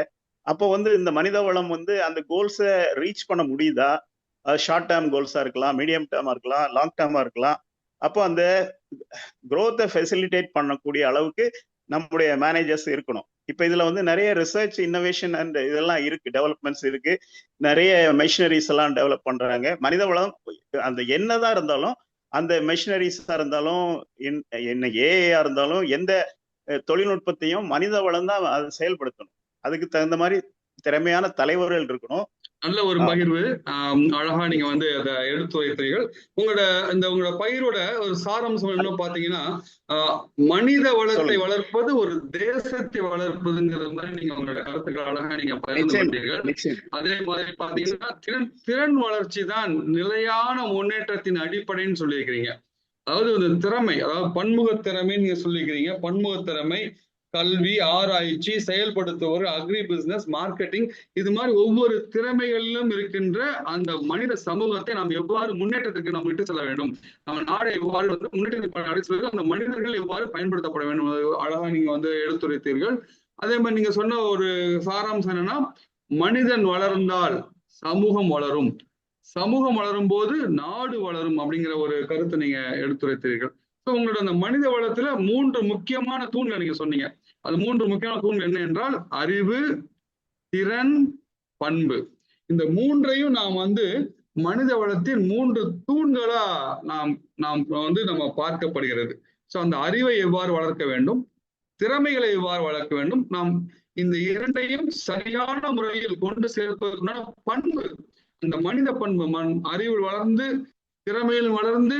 அப்போ வந்து இந்த மனித வளம் வந்து அந்த கோல்ஸை ரீச் பண்ண முடியுதா, ஷார்ட் டேர்ம் கோல்ஸா இருக்கலாம், மீடியம் டேர்மா இருக்கலாம், லாங் டேர்மா இருக்கலாம். அப்போ அந்த growth-ஐ ஃபெசிலிட்டேட் பண்ணக்கூடிய அளவுக்கு நம்முடைய மேனேஜர்ஸ் இருக்கணும். இப்ப இதுல வந்து நிறைய ரிசர்ச், இன்னோவேஷன் அண்ட் இதெல்லாம் இருக்கு, டெவலப்மெண்ட்ஸ் இருக்கு, நிறைய மெஷினரிஸ் எல்லாம் டெவலப் பண்றாங்க. மனித வளம் அந்த என்னதான் இருந்தாலும், அந்த மெஷினரிஸா இருந்தாலும், என்ன ஏஐயா இருந்தாலும், எந்த தொழில்நுட்பத்தையும் மனித வளம் தான் அதை செயல்படுத்தணும். அதுக்கு தகுந்த மாதிரி திறமையான தலைவர்கள் இருக்கணும். நல்ல ஒரு பகிர்வு, அழகா நீங்க வந்து அதை எடுத்துரைத்தீர்கள். உங்களோட பயிரோட ஒரு சாராம்சம் என்ன பாத்தீங்கன்னா, மனித வளத்தை வளர்ப்பது ஒரு தேசத்தை வளர்ப்பதுங்கிற மாதிரி நீங்க உங்களோட கருத்துக்கள் அழகா நீங்க பகிர்ந்து கொண்டீர்கள். அதே மாதிரி பாத்தீங்கன்னா திறன் வளர்ச்சி தான் நிலையான முன்னேற்றத்தின் அடிப்படைன்னு சொல்லியிருக்கிறீங்க. அதாவது ஒரு திறமை, அதாவது பன்முக திறமை நீங்க சொல்லிக்கிறீங்க. பன்முக திறமை, கல்வி, ஆராய்ச்சி, செயல்படுத்துவோர், அக்ரி பிசினஸ், மார்க்கெட்டிங், இது மாதிரி ஒவ்வொரு திறமைகளிலும் இருக்கின்ற அந்த மனித சமூகத்தை நாம் எவ்வாறு முன்னேற்றத்திற்கு நாம் விட்டு செல்ல வேண்டும், நம்ம நாடு எவ்வாறு வந்து முன்னேற்றத்தை அடிச்சு அந்த மனிதர்கள் எவ்வாறு பயன்படுத்தப்பட வேண்டும், அழகா நீங்க வந்து எடுத்துரைத்தீர்கள். அதே மாதிரி நீங்க சொன்ன ஒரு சாராம்சம் என்னன்னா, மனிதன் வளர்ந்தால் சமூகம் வளரும், சமூகம் வளரும் போது நாடு வளரும் அப்படிங்கிற ஒரு கருத்தை நீங்க எடுத்துரைத்தீர்கள். உங்களோட அந்த மனித வளத்துல 3 முக்கியமான தூண்கள் நீங்க சொன்னீங்க. அது 3 முக்கியமான தூண்கள் என்ன என்றால் அறிவு, திறன், பண்பு. இந்த 3ஐயும் நாம் வந்து மனித வளத்தின் 3 தூண்களா நாம் வந்து நம்ம பார்க்கப்படுகிறது. ஸோ அந்த அறிவை எவ்வாறு வளர்க்க வேண்டும், திறமைகளை எவ்வாறு வளர்க்க வேண்டும், நாம் இந்த இரண்டையும் சரியான முறையில் கொண்டு சேர்ப்பதற்கான பண்பு, இந்த மனித பண்பு, அறிவு வளர்ந்து திறமையில் வளர்ந்து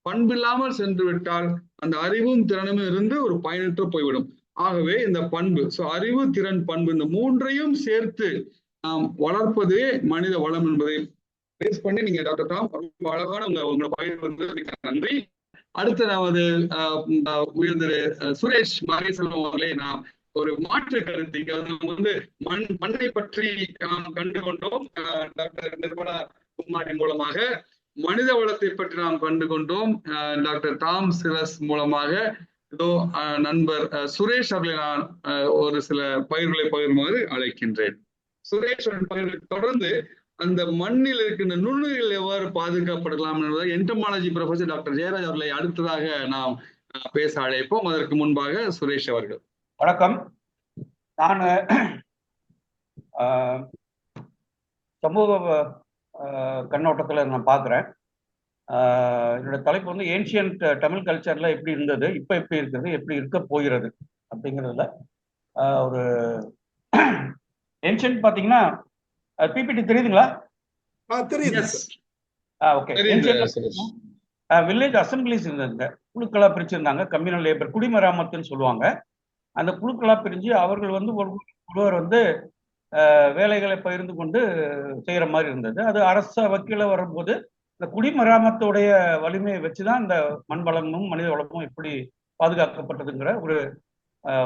பண்பில்லாமல் சென்று விட்டால் அந்த அறிவும் திறனும் இருந்து ஒரு பயனற்று போய்விடும். ஆகவே இந்த பண்பு, அறிவு, திறன், பண்பு, இந்த மூன்றையும் சேர்த்து நாம் வளர்ப்பதே மனித வளம் என்பதை பேஸ் பண்ணி நீங்க டாக்டர் டாம் ரொம்ப அழகான உங்களை பகிர்வு வந்து நன்றி. அடுத்து நமது உயர்திரு சுரேஷ் மகேசெல்வம் அவர்களே, நாம் ஒரு மாற்று கருத்து இங்க வந்து மண்ணை பற்றி நாம் கண்டு கொண்டோம். டாக்டர் நிர்மலா குமாரின் மூலமாக மனித வளத்தை பற்றி நாம் கண்டு கொண்டோம். டாக்டர் டாம் சிலஸ் மூலமாக இதோ நண்பர் சுரேஷ் அவர்களை நான் ஒரு சில பயிர்களை பகிர்மாறு அழைக்கின்றேன். சுரேஷ் பகிர்வை தொடர்ந்து அந்த மண்ணில் இருக்கின்ற நுண்ணுயிர்கள் எவ்வாறு பாதுகாக்கப்படலாம் என்பதை என்டமாலஜி ப்ரொஃபசர் டாக்டர் ஜெயராஜ் அவர்களை அடுத்ததாக நாம் பேச அழைப்போம். அதற்கு முன்பாக சுரேஷ் அவர்கள். வணக்கம். நான் சமூக கண்ணோட்டத்தில் நான் பார்க்குறேன். என்னோட தலைப்பு வந்து ஏன்ஷியன்ட் தமிழ் கல்ச்சர்ல எப்படி இருந்தது, இப்போ எப்படி இருக்குது, எப்படி இருக்க போகிறது அப்படிங்கிறதுல ஒரு ஏன்ஷியன்ட் பார்த்தீங்கன்னா பிபிடி தெரியுதுங்களா? ஓகே. வில்லேஜ் அசம்பிளிஸ் இருந்ததுங்க, குழுக்களா பிரிச்சிருந்தாங்க. கம்யூனல் லேபர், குடிமராமத்துன்னு சொல்லுவாங்க. அந்த குழுக்களா பிரிஞ்சு அவர்கள் வந்து ஒருவர் வந்து வேலைகளை பகிர்ந்து கொண்டு செய்யற மாதிரி இருந்தது. அது அரச வக்கீல வரும்போது இந்த குடிமராமத்துடைய வலிமையை வச்சுதான் இந்த மண் வளமும் மனித வளமும் எப்படி பாதுகாக்கப்பட்டதுங்கிற ஒரு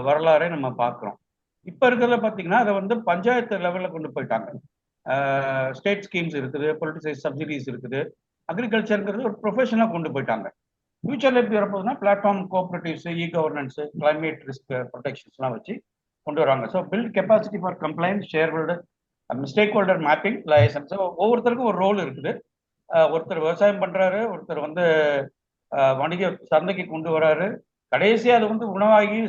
வரலாறை நம்ம பார்க்கிறோம். இப்ப இருக்கிறத பார்த்தீங்கன்னா அதை வந்து பஞ்சாயத்து லெவலில் கொண்டு போயிட்டாங்க. ஸ்டேட் ஸ்கீம்ஸ் இருக்குது, பொலிட்டிசைஸ் சப்சிடிஸ் இருக்குது. அக்ரிகல்ச்சருங்கிறது ஒரு ப்ரொஃபஷனாக கொண்டு போயிட்டாங்க. ஃபியூச்சர்ல எப்படி வரப்போகுதுன்னா platform cooperatives, e governance, climate risk ப்ரொடெக்ஷன்ஸ்லாம் வச்சு கொண்டு வராங்க. So build capacity for complaint, share holder, stake holder mapping, licence. ஒவ்வொருத்தருக்கும் ஒரு ரோல் இருக்குது. ஒருத்தர் விவசாயம் பண்றாரு, ஒருத்தர் வந்து வணிக சந்தைக்கு கொண்டு வராரு, கடைசியாக அது வந்து உணவாகி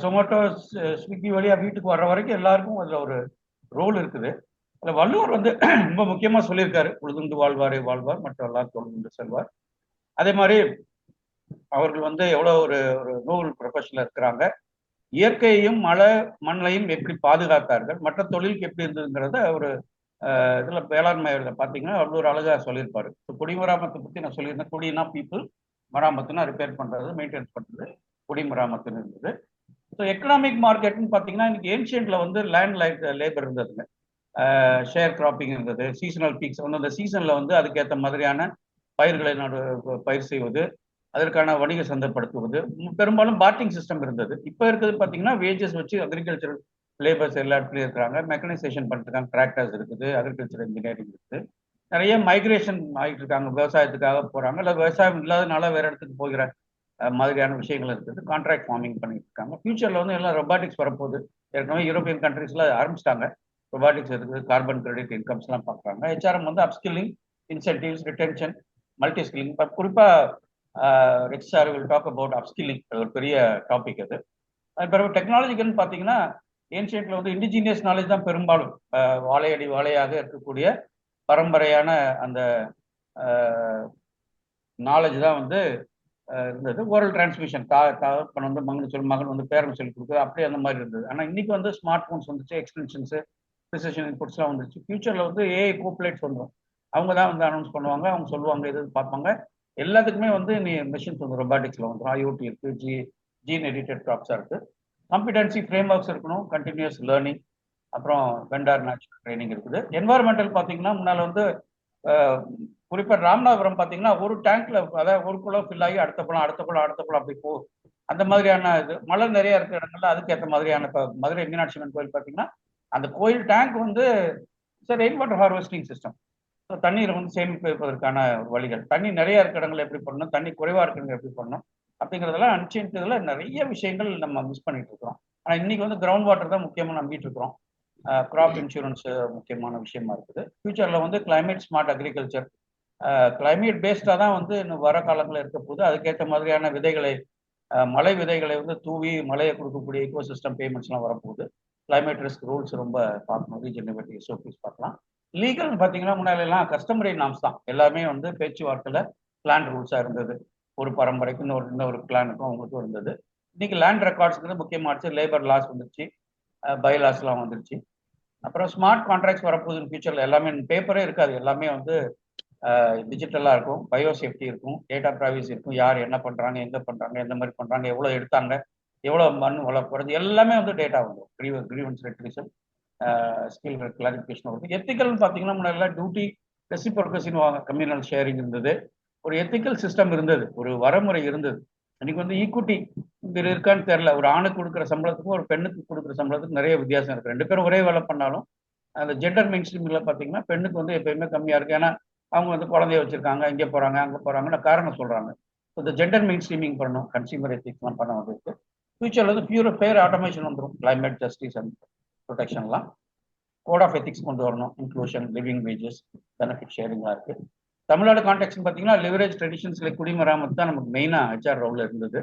சொமேட்டோ ஸ்விக்கி வழியாக வீட்டுக்கு வர்ற வரைக்கும் எல்லாருக்கும் அதில் ஒரு ரோல் இருக்குது. அதில் வள்ளுவர் வந்து ரொம்ப முக்கியமாக சொல்லியிருக்காரு, உழுதுண்டு வாழ்வாரே வாழ்வார் மற்றும் எல்லாரும் தொழுதுண்டு செல்வார். அதே மாதிரி அவர்கள் வந்து எவ்வளோ ஒரு நோபல் ப்ரொஃபஷனில் இருக்கிறாங்க. இயற்கையையும் மண்ணையும் எப்படி பாதுகாத்தார்கள், மற்ற தொழிலுக்கு எப்படி இருந்ததுங்கிறத ஒரு இதில் வேளாண்மை பார்த்தீங்கன்னா அவ்வளோ அழகாக சொல்லியிருப்பாரு. குடிமராமத்தை பற்றி நான் சொல்லியிருந்தேன். குடினா பீப்புள், மராமத்துனா ரிப்பேர் பண்ணுறது, மெயின்டைன்ஸ் பண்ணுறது, குடிமராமத்துன்னு இருந்தது. ஸோ எக்கனாமிக் மார்க்கெட்னு பார்த்தீங்கன்னா இன்னைக்கு ஏன்ஷியன்ட்ல வந்து லேண்ட் லேபர் இருந்ததுங்க, ஷேர் கிராப்பிங் இருந்தது, சீசனல் பீக்ஸ் வந்து அந்த சீசனில் வந்து அதுக்கேற்ற மாதிரியான பயிர்களை பயிர் செய்வது, அதற்கான வணிக சந்தைப்படுத்துவது, பெரும்பாலும் பார்ட்டிங் சிஸ்டம் இருந்தது. இப்போ இருக்கிறது பார்த்தீங்கன்னா வேஜஸ் வச்சு அக்ரிகல்ச்சரல் லேபர்ஸ் எல்லா இடத்துலையும் இருக்கிறாங்க. மெக்கனைசேஷன் பண்ணிருக்காங்க, டிராக்டர்ஸ் இருக்குது, அக்ரிகல்ச்சர் இன்ஜினியரிங் இருக்குது. நிறைய மைக்ரேஷன் ஆகிட்டு இருக்காங்க, விவசாயத்துக்காக போகிறாங்க, இல்லை விவசாயம் இல்லாதனால வேற இடத்துக்கு போகிற மாதிரியான விஷயங்கள் இருக்குது. கான்ட்ராக்ட் ஃபார்மிங் பண்ணிட்டு இருக்காங்க. ஃபியூச்சரில் வந்து எல்லாம் ரொபாட்டிக்ஸ் வரப்போகுது. ஏற்கனவே யூரோப்பியன் கண்ட்ரீஸ்ல ஆரம்பிச்சிட்டாங்க. ரொபாட்டிக்ஸ் இருக்குது, கார்பன் கிரெடிட் இன்கம்ஸ்லாம் பார்க்குறாங்க. ஹெச்ஆர்எம் வந்து upskilling, incentives, retention, multi skilling. இப்போ குறிப்பாக Rich sir will talk about upskilling, ஒரு பெரிய டாபிக் அது. அது பிறகு டெக்னாலஜிக்கல்னு பார்த்தீங்கன்னா ஏன்ஷியன்ட்ல வந்து இண்டிஜினியஸ் நாலேஜ் தான் பெரும்பாலும், வாழையடி வாழையாக இருக்கக்கூடிய பரம்பரையான அந்த நாலேஜ் தான் வந்து இருந்தது. ஓரல் டிரான்ஸ்மிஷன், தகப்பன் வந்து மகன் சொல்லி, மகன் வந்து பேரன் சொல்லி கொடுக்குறது, அப்படியே அந்த மாதிரி இருந்தது. ஆனால் இன்னைக்கு வந்து ஸ்மார்ட் ஃபோன்ஸ் வந்துச்சு, எக்ஸ்டென்ஷன்ஸு, ப்ரிசிஷன் இன்புட்ஸ்லாம் வந்துச்சு. ஃபியூச்சரில் வந்து ஏஐ கோப்லேட்ஸ் வந்துடும். அவங்க தான் வந்து அனௌன்ஸ் பண்ணுவாங்க, அவங்க சொல்லுவாங்க, எது பார்ப்பாங்க. எல்லாத்துக்குமே வந்து நீ மெஷின்ஸ் வந்து ரொபாட்டிக்ஸில் வந்துடும். ஐஓடி இருக்குது, ஜீன் எடிட்டட் கிராப்ஸாக இருக்குது. காம்பிடன்சி ஃப்ரேம் ஒர்க்ஸ் இருக்கணும், கண்டினியூஸ் லேர்னிங், அப்புறம் வெண்டார் நேச்சுரல் ட்ரைனிங் இருக்குது. என்வாயர்மெண்டல் பார்த்தீங்கன்னா முன்னால் வந்து குறிப்பாக ராமநாதபுரம் பார்த்தீங்கன்னா ஒரு டேங்க்ல, அதாவது ஒரு குளம் ஃபில் ஆகி அடுத்த குளம் அப்படி போகும். அந்த மாதிரியான இது மழை நிறைய இருக்கிற இடங்கள்ல அதுக்கேற்ற மாதிரியான. இப்போ மதுரை மீனாட்சி அம்மன் கோயில் பார்த்தீங்கன்னா அந்த கோயில் டேங்க் வந்து rain water harvesting system. So தண்ணீரை வந்து சேமிப்பதற்கான வழிகள், தண்ணி நிறைய இருக்கிற இடங்கள் எப்படி பண்ணணும், தண்ணி குறைவாக இருக்கிறவங்க எப்படி பண்ணணும் அப்படிங்கிறதெல்லாம் அன்சியன்ட்ல நிறைய விஷயங்கள் நம்ம மிஸ் பண்ணிட்டு இருக்கிறோம். ஆனால் இன்னைக்கு வந்து கிரவுண்ட் வாட்டர் தான் முக்கியமாக நம்பிட்டு இருக்கிறோம். கிராப் இன்சூரன்ஸ் முக்கியமான விஷயமா இருக்குது. ஃபியூச்சரில் வந்து கிளைமேட் ஸ்மார்ட் அக்ரிகல்ச்சர், கிளைமேட் பேஸ்டாக தான் வந்து இன்னும் வர காலங்களில் இருக்க போது. அதுக்கேற்ற மாதிரியான விதைகளை, மழை விதைகளை வந்து தூவி மழையை கொடுக்கக்கூடிய ஈகோசிஸ்டம் பேமெண்ட்ஸ்லாம் வரப்போகுது. கிளைமேட் ரிஸ்க் ரூல்ஸ் ரொம்ப பார்க்கணும், ரீஜெனரேட்டிவ் எஸ்ஓபிஸ் பார்க்கலாம். லீகல்னு பார்த்தீங்கன்னா முன்னாடிலாம் கஸ்டமரி நாம்ஸ் தான் எல்லாமே வந்து பேச்சுவார்த்தையில் பிளான் ரூல்ஸாக இருந்தது. ஒரு பரம்பரைக்கு இன்னொரு கிளானுக்கும் அவங்களுக்கும் இருந்தது. இன்னைக்கு லேண்ட் ரெக்கார்ட்ஸ்ங்கிறது முக்கியமாச்சு. லேபர் லாஸ் வந்துருச்சு, பைலாஸ்லாம் வந்துருச்சு. அப்புறம் ஸ்மார்ட் கான்ட்ராக்ட்ஸ் வரப்போகுது ஃபியூச்சரில். எல்லாமே பேப்பரே இருக்காது, எல்லாமே வந்து டிஜிட்டலாக இருக்கும். பயோசேஃப்டி இருக்கும், டேட்டா ப்ரைவசி இருக்கும், யார் என்ன பண்ணுறாங்க, எங்கே பண்ணுறாங்க, எந்த மாதிரி பண்ணுறாங்க, எவ்வளோ எடுத்தாங்க, எவ்வளோ மண் வளர்க்குறது, எல்லாமே வந்து டேட்டா வந்துடும். கிரீவன்ஸ் ரெட்ரிஷன், ஸ்கில் கிளாரிஃபிகேஷன் வருது. எத்திக்கல்னு பார்த்தீங்கன்னா முன்னாடி டியூட்டி ரெசிப்ரோகசின்னு வாங்க, கம்யூனல் ஷேரிங் இருந்தது, ஒரு எத்திக்கல் சிஸ்டம் இருந்தது, ஒரு வரமுறை இருந்தது. இன்னைக்கு வந்து ஈக்குவிட்டி இது இருக்கான்னு தெரியல. ஒரு ஆணுக்கு கொடுக்குற சம்பளத்துக்கும் ஒரு பெண்ணுக்கு கொடுக்குற சம்பளத்துக்கும் நிறைய வித்தியாசம் இருக்கு. 2 பேரும் ஒரே வேலை பண்ணாலும் அந்த ஜெண்டர் மெயின் ஸ்ட்ரீமில் பார்த்தீங்கன்னா பெண்ணுக்கு வந்து எப்பயுமே கம்மியாக இருக்கு. ஏன்னா அவங்க வந்து குழந்தைய வச்சிருக்காங்க, இங்கே போறாங்க அங்கே போறாங்கன்னு காரணம் சொல்றாங்க. இந்த ஜெண்டர் மெயின் ஸ்ட்ரீமிங் பண்ணணும், கன்சியூமர் எத்திக்ஸ்லாம் பண்ண வந்திருக்கு. ஃபியூச்சர்ல வந்து ஃபேர் ஆட்டோமேஷன் வந்துடும். கிளைமேட் ஜஸ்டிஸ் அண்ட் ப்ரொடெக்ஷன்லாம் கோட் ஆஃப் எத்திக்ஸ் கொண்டு வரணும். இன்க்ளூஷன், லிவிங் வேஜஸ், பெனிஃபிட் ஷேரிங்லாம் இருக்கு. தமிழ்நாடு கான்டெக்ட் பார்த்தீங்கன்னா லிவரேஜ் ட்ரெடிஷன்ஸ்ல குடிமராமத்து தான் நமக்கு மெயினாக ஹெச்ஆர் ரோல் இருந்தது.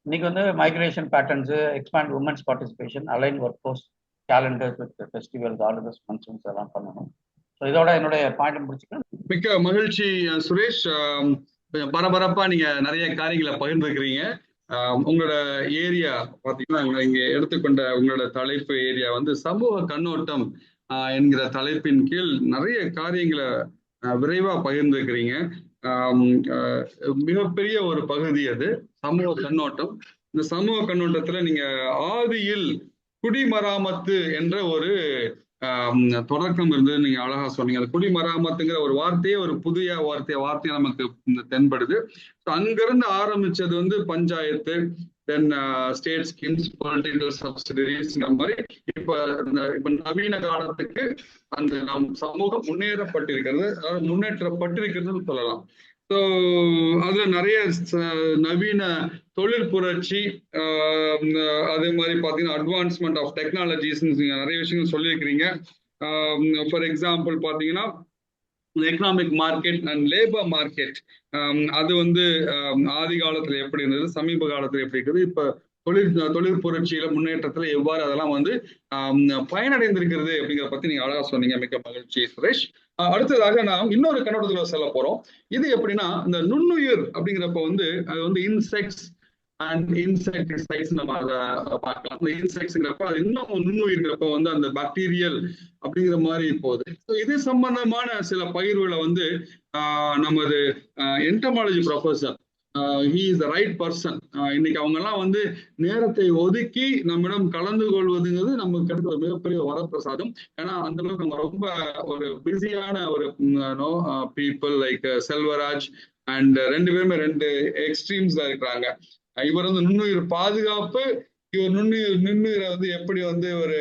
இன்னைக்கு வந்து migration patterns, expand women's participation, align work force, calendars with festivals, holidays, functions எல்லாம் பண்ணணும். ஸோ இதோட என்னுடைய பாயிண்ட் முடிச்சுக்கிறேன். மிக்க மகிழ்ச்சி சுரேஷ். கொஞ்சம் பரபரப்பா நீங்க நிறைய காரியங்களை பகிர்ந்துக்கிறீங்க. உங்களோட ஏரியா பாத்தீங்கன்னா இங்க எடுத்துக்கொண்ட உங்களோட தலைப்பு ஏரியா வந்து சமூக கண்ணோட்டம் என்கிற தலைப்பின் கீழ் நிறைய காரியங்களை விரைவா பகிர்ந்துக்கிறீங்க. மிகப்பெரிய ஒரு பகுதி அது சமூக கண்ணோட்டம். இந்த சமூக கண்ணோட்டத்துல நீங்க ஆதியில் குடிமராமத்து என்ற ஒரு தொடக்கம் இருந்தது, நீங்க அழகா சொன்னீங்க. அந்த குடிமராமத்துங்கிற ஒரு வார்த்தையே ஒரு புதிய வார்த்தை நமக்கு நம்படுது. அங்கிருந்து ஆரம்பிச்சது வந்து பஞ்சாயத்து, தென் ஸ்டேட் ஸ்கீம்ஸ், பொலிட்டிக்கல் சப்சிடரிஸ், இந்த மாதிரி இப்ப நவீன காலத்துக்கு அந்த நம் சமூகம் முன்னேற்றப்பட்டிருக்கிறதுன்னு சொல்லலாம். ஸோ அதுல நிறைய நவீன தொழில் புரட்சி, அதே மாதிரி பாத்தீங்கன்னா அட்வான்ஸ்மெண்ட் ஆஃப் டெக்னாலஜிஸ் நிறைய விஷயங்கள் சொல்லியிருக்கிறீங்க. ஃபார் எக்ஸாம்பிள் பாத்தீங்கன்னா economic market and labour market, அது வந்து ஆதி காலத்துல எப்படி இருந்தது, சமீப காலத்துல எப்படி இருக்குது, இப்ப தொழில் புரட்சியில முன்னேற்றத்துல எவ்வாறு அதெல்லாம் வந்து பயனடைந்திருக்கிறது அப்படிங்கிற பத்தி நீங்க அழகா சொன்னீங்க. மிக்க மகிழ்ச்சி சுரேஷ். அடுத்ததாக நாம் இன்னொரு கண்ணோட்டத்துல செல்ல போறோம். இது எப்படின்னா இந்த நுண்ணுயிர் அப்படிங்கிறப்ப வந்து அது வந்து இன்செக்ட்ஸ் அண்ட் இன்செக்டிசைட்ஸ் நம்ம அதை பார்க்கலாம். இந்த இன்செக்ட்ஸ்ங்கிறப்ப அது இன்னும் நுண்ணுயிர்ங்கிறப்ப வந்து அந்த பாக்டீரியல் அப்படிங்கிற மாதிரி போகுது. ஸோ இது சம்பந்தமான சில பகிர்வுகளை வந்து நமது entomology professor, he is the right person. இன்னைக்கு அவங்க எல்லாம் வந்து நேரத்தை ஒதுக்கி நம்மிடம் கலந்து கொள்வதுங்கிறது நமக்கு கிடைத்த ஒரு மிகப்பெரிய வரப்பிரசாதம். ஏன்னா அந்த அளவுக்கு நம்ம ரொம்ப ஒரு பிஸியான ஒரு பீப்புள் லைக் செல்வராஜ் அண்ட் 2 பேருமே 2 எக்ஸ்ட்ரீம்ஸ்ல இருக்கிறாங்க. இவர் வந்து நுண்ணுயிர் பாதுகாப்பு, இவர் நுண்ணுயிரை வந்து எப்படி வந்து ஒரு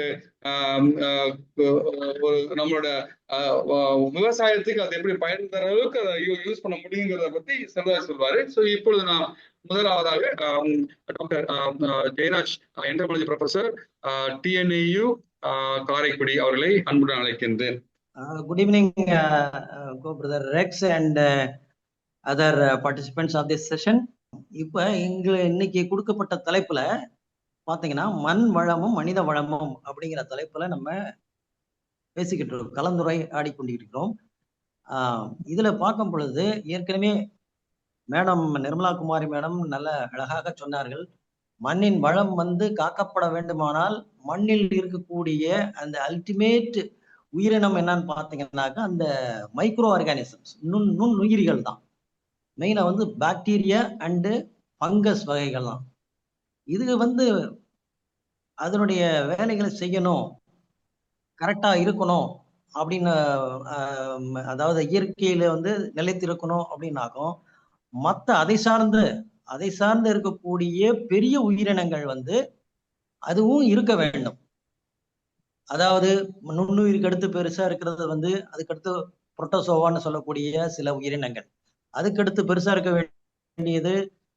நம்மளோட விவசாயத்துக்கு அது எப்படி பயன் தர அளவுக்கு அதை யூஸ் பண்ண முடியுங்கிறத பத்தி செல்வராஜ் சொல்வாரு. ஸோ இப்பொழுது நான் முதலாவதாக doctor Jayaraj, entomology professor, TNAU Karaikudi அவர்களை அன்புடன் அழைக்கின்றேன். Good evening brother Rex and other participants of this session. இப்ப இன்னைக்கு கொடுக்கப்பட்ட தலைப்புல பாத்தீங்கன்னா மண் வளமும் மனித வளமும் அப்படிங்கிற தலைப்புல நம்ம பேசிக்கிட்டு இருக்கோம், கலந்துரை ஆடிக்கொண்டிருக்கிறோம். இதுல பார்க்கும் பொழுது ஏற்கனவே மேடம் நிர்மலா குமாரி மேடம் நல்ல அழகாக சொன்னார்கள். மண்ணின் வளம் வந்து காக்கப்பட வேண்டுமானால் மண்ணில் இருக்கக்கூடிய அந்த அல்டிமேட் உயிரினம் என்னன்னு பார்த்தீங்கன்னாக்கா அந்த மைக்ரோ ஆர்கானிசம்ஸ், நுண்ணுயிரிகள் தான். மெயினா வந்து பாக்டீரியா அண்டு ஃபங்கஸ் வகைகள் தான். இது வந்து அதனுடைய வேலைகளை செய்யணும், கரெக்டா இருக்கணும் அப்படின்னு, அதாவது இயற்கையில வந்து நிலைத்திருக்கணும் அப்படின்னாக்கும் மற்ற அதை சார்ந்து இருக்கக்கூடிய பெரிய உயிரினங்கள் வந்து அதுவும் இருக்க வேண்டும். அதாவது நுண்ணுயிருக்கு அடுத்து பெருசா இருக்கிறது வந்து அதுக்கடுத்து புரோட்டோசோவான்னு சொல்லக்கூடிய சில உயிரினங்கள், அதுக்கடுத்து பெருசா இருக்க வேண்டியது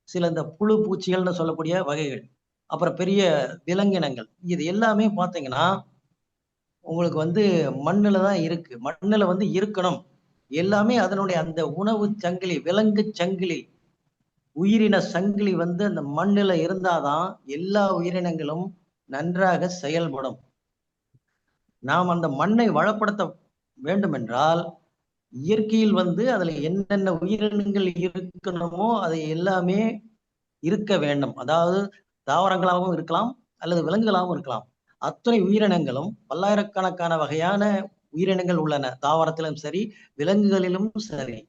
சில இந்த புழு பூச்சிகள்னு சொல்லக்கூடிய வகைகள், அப்புறம் பெரிய விலங்கினங்கள். இது எல்லாமே பார்த்தீங்கன்னா உங்களுக்கு வந்து மண்ணுல தான் இருக்கு, மண்ணுல வந்து இருக்கணும். எல்லாமே அதனுடைய அந்த உணவு சங்கிலி, விலங்கு சங்கிலி, உயிரின சங்கிலி வந்து அந்த மண்ணுல இருந்தாதான் எல்லா உயிரினங்களும் நன்றாக செயல்படும். நாம் அந்த மண்ணை வளப்படுத்த வேண்டும் என்றால் இயற்கையில் வந்து அதுல என்னென்ன உயிரினங்கள் இருக்கணுமோ அது எல்லாமே இருக்க வேண்டும். அதாவது தாவரங்களாகவும் இருக்கலாம் அல்லது விலங்குகளாகவும் இருக்கலாம். அத்தனை உயிரினங்களும் பல்லாயிரக்கணக்கான வகையான உயிரினங்கள் உள்ளன, தாவரத்திலும் சரி விலங்குகளிலும் சரி.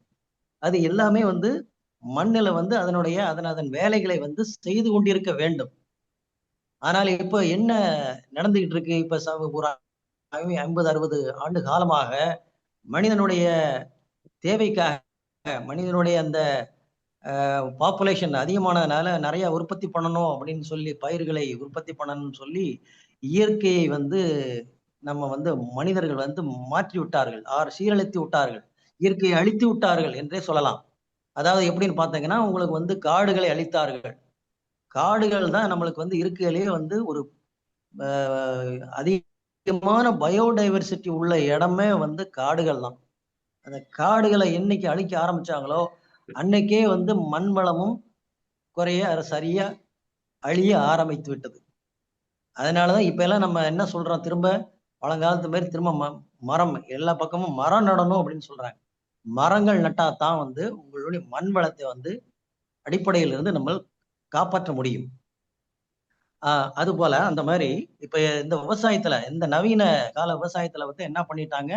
அது எல்லாமே வந்து மண்ணில் வந்து அதன் வேலைகளை வந்து செய்து கொண்டிருக்க வேண்டும். ஆனால் இப்ப என்ன நடந்துகிட்டு இருக்கு? இப்ப ஒரு 50-60 ஆண்டு காலமாக மனிதனுடைய தேவைக்காக, மனிதனுடைய அந்த பாப்புலேஷன் அதிகமானதுனால நிறைய உற்பத்தி பண்ணணும் அப்படின்னு சொல்லி, பயிர்களை உற்பத்தி பண்ணணும்னு சொல்லி இயற்கையை வந்து நம்ம வந்து மனிதர்கள் வந்து மாற்றி விட்டார்கள், சீரழித்து விட்டார்கள், இயற்கையை அழித்து விட்டார்கள் என்றே சொல்லலாம். அதாவது எப்படின்னு பார்த்தீங்கன்னா, உங்களுக்கு வந்து காடுகளை அழித்தார்கள். காடுகள் தான் நம்மளுக்கு வந்து இருக்கையிலேயே வந்து ஒரு அதிகமான பயோடைவர்சிட்டி உள்ள இடமே வந்து காடுகள் தான். அந்த காடுகளை என்னைக்கு அழிக்க ஆரம்பிச்சாங்களோ அன்னைக்கே வந்து மண் வளமும் குறைய சரியா அழிய ஆரம்பித்து விட்டது. அதனாலதான் இப்ப எல்லாம் நம்ம என்ன சொல்றோம், திரும்ப பழங்காலத்து மாதிரி திரும்ப மரம் எல்லா பக்கமும் மரம் நடணும் அப்படின்னு சொல்றாங்க. மரங்கள் நட்டாதான் வந்து உங்களுடைய மண் வளத்தை வந்து அடிப்படையில இருந்து நம்ம காப்பாற்ற முடியும். அது போல அந்த மாதிரி இப்ப இந்த விவசாயத்துல, இந்த நவீன கால விவசாயத்துல வந்து என்ன பண்ணிட்டாங்க,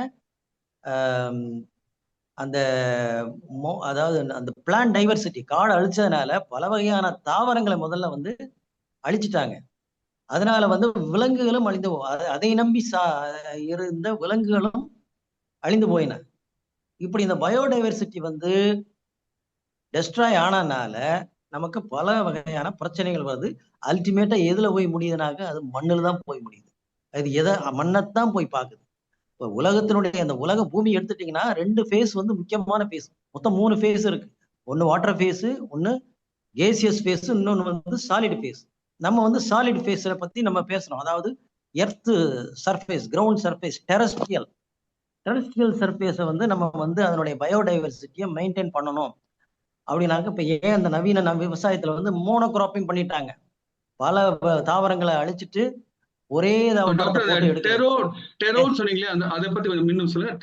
அந்த அதாவது அந்த பிளான்ட் டைவர்சிட்டி, காடு அழிச்சதுனால பல வகையான தாவரங்களை முதல்ல வந்து அழிச்சிட்டாங்க. அதனால வந்து விலங்குகளும் அழிந்து அதை நம்பி இருந்த விலங்குகளும் அழிந்து போயின. இப்படி இந்த பயோடைவர்சிட்டி வந்து டெஸ்ட்ராய் ஆனதுனால நமக்கு பல வகையான பிரச்சனைகள் வருது. அல்டிமேட்டா எதுல போய் முடியுதுனாக்க அது மண்ணில் தான் போய் முடியுது. அது மண்ணைத்தான் போய் பார்க்குது. இப்போ உலகத்தினுடைய அந்த உலக பூமி எடுத்துட்டீங்கன்னா 2 ஃபேஸ் வந்து முக்கியமான ஃபேஸ். மொத்தம் 3 ஃபேஸ் இருக்கு. ஒன்னு வாட்டர் ஃபேஸ், ஒன்னு கேசியஸ் ஃபேஸ், இன்னொன்னு வந்து சாலிட் ஃபேஸ். நம்ம வந்து சாலிட் ஃபேஸை பத்தி நம்ம பேசுறோம். அதாவது earth surface, ground surface, terrestrial சர்ஃபேஸை வந்து நம்ம வந்து அதனுடைய பயோடைவர்சிட்டியை மெயின்டைன் பண்ணணும் அப்படின்னாக்க இப்ப ஏன் அந்த நவீன விவசாயத்துல வந்து மோனோகிராப்பிங் பண்ணிட்டாங்க. பல தாவரங்களை அழிச்சிட்டு ஒரே சொன்னீங்களே, அதை பத்தி கொஞ்சம் இன்னும் சொல்லுங்க.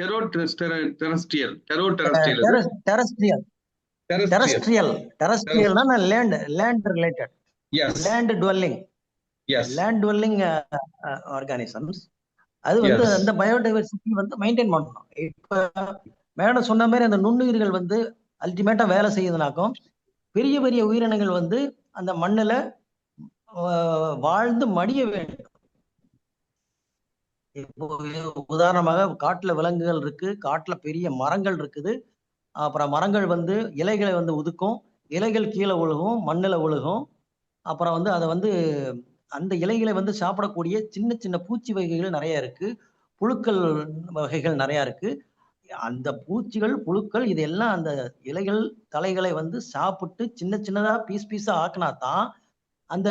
டெரஸ்ட்ரியல்னா land related, land dwelling organisms. அது வந்து அந்த பயோடைவர்சிட்டி வந்து மெயின்டைன் பண்ணணும். இப்ப மேடம் சொன்ன மாதிரி அந்த நுண்ணுயிர்கள் வந்து அல்டிமேட்டா வேலை செய்யுதுனாக்கும் பெரிய பெரிய உயிரினங்கள் வந்து அந்த மண்ணுல வாழ்ந்து மடிய வேண்டும். இப்போ உதாரணமாக காட்டுல விலங்குகள் இருக்கு, காட்டுல பெரிய மரங்கள் இருக்குது. அப்புறம் மரங்கள் வந்து இலைகளை வந்து உதுக்கும், இலைகள் கீழே விழுகும், மண்ணுல விழுகும். அப்புறம் வந்து அதை வந்து அந்த இலைகளை வந்து சாப்பிடக்கூடிய சின்ன சின்ன பூச்சி வகைகள் நிறைய இருக்கு, புழுக்கள் வகைகள் நிறைய இருக்கு. அந்த பூச்சிகள், புழுக்கள் இதெல்லாம் அந்த இலைகள் தலைகளை வந்து சாப்பிட்டு சின்ன சின்னதா பீஸா ஆக்கினா தான் அந்த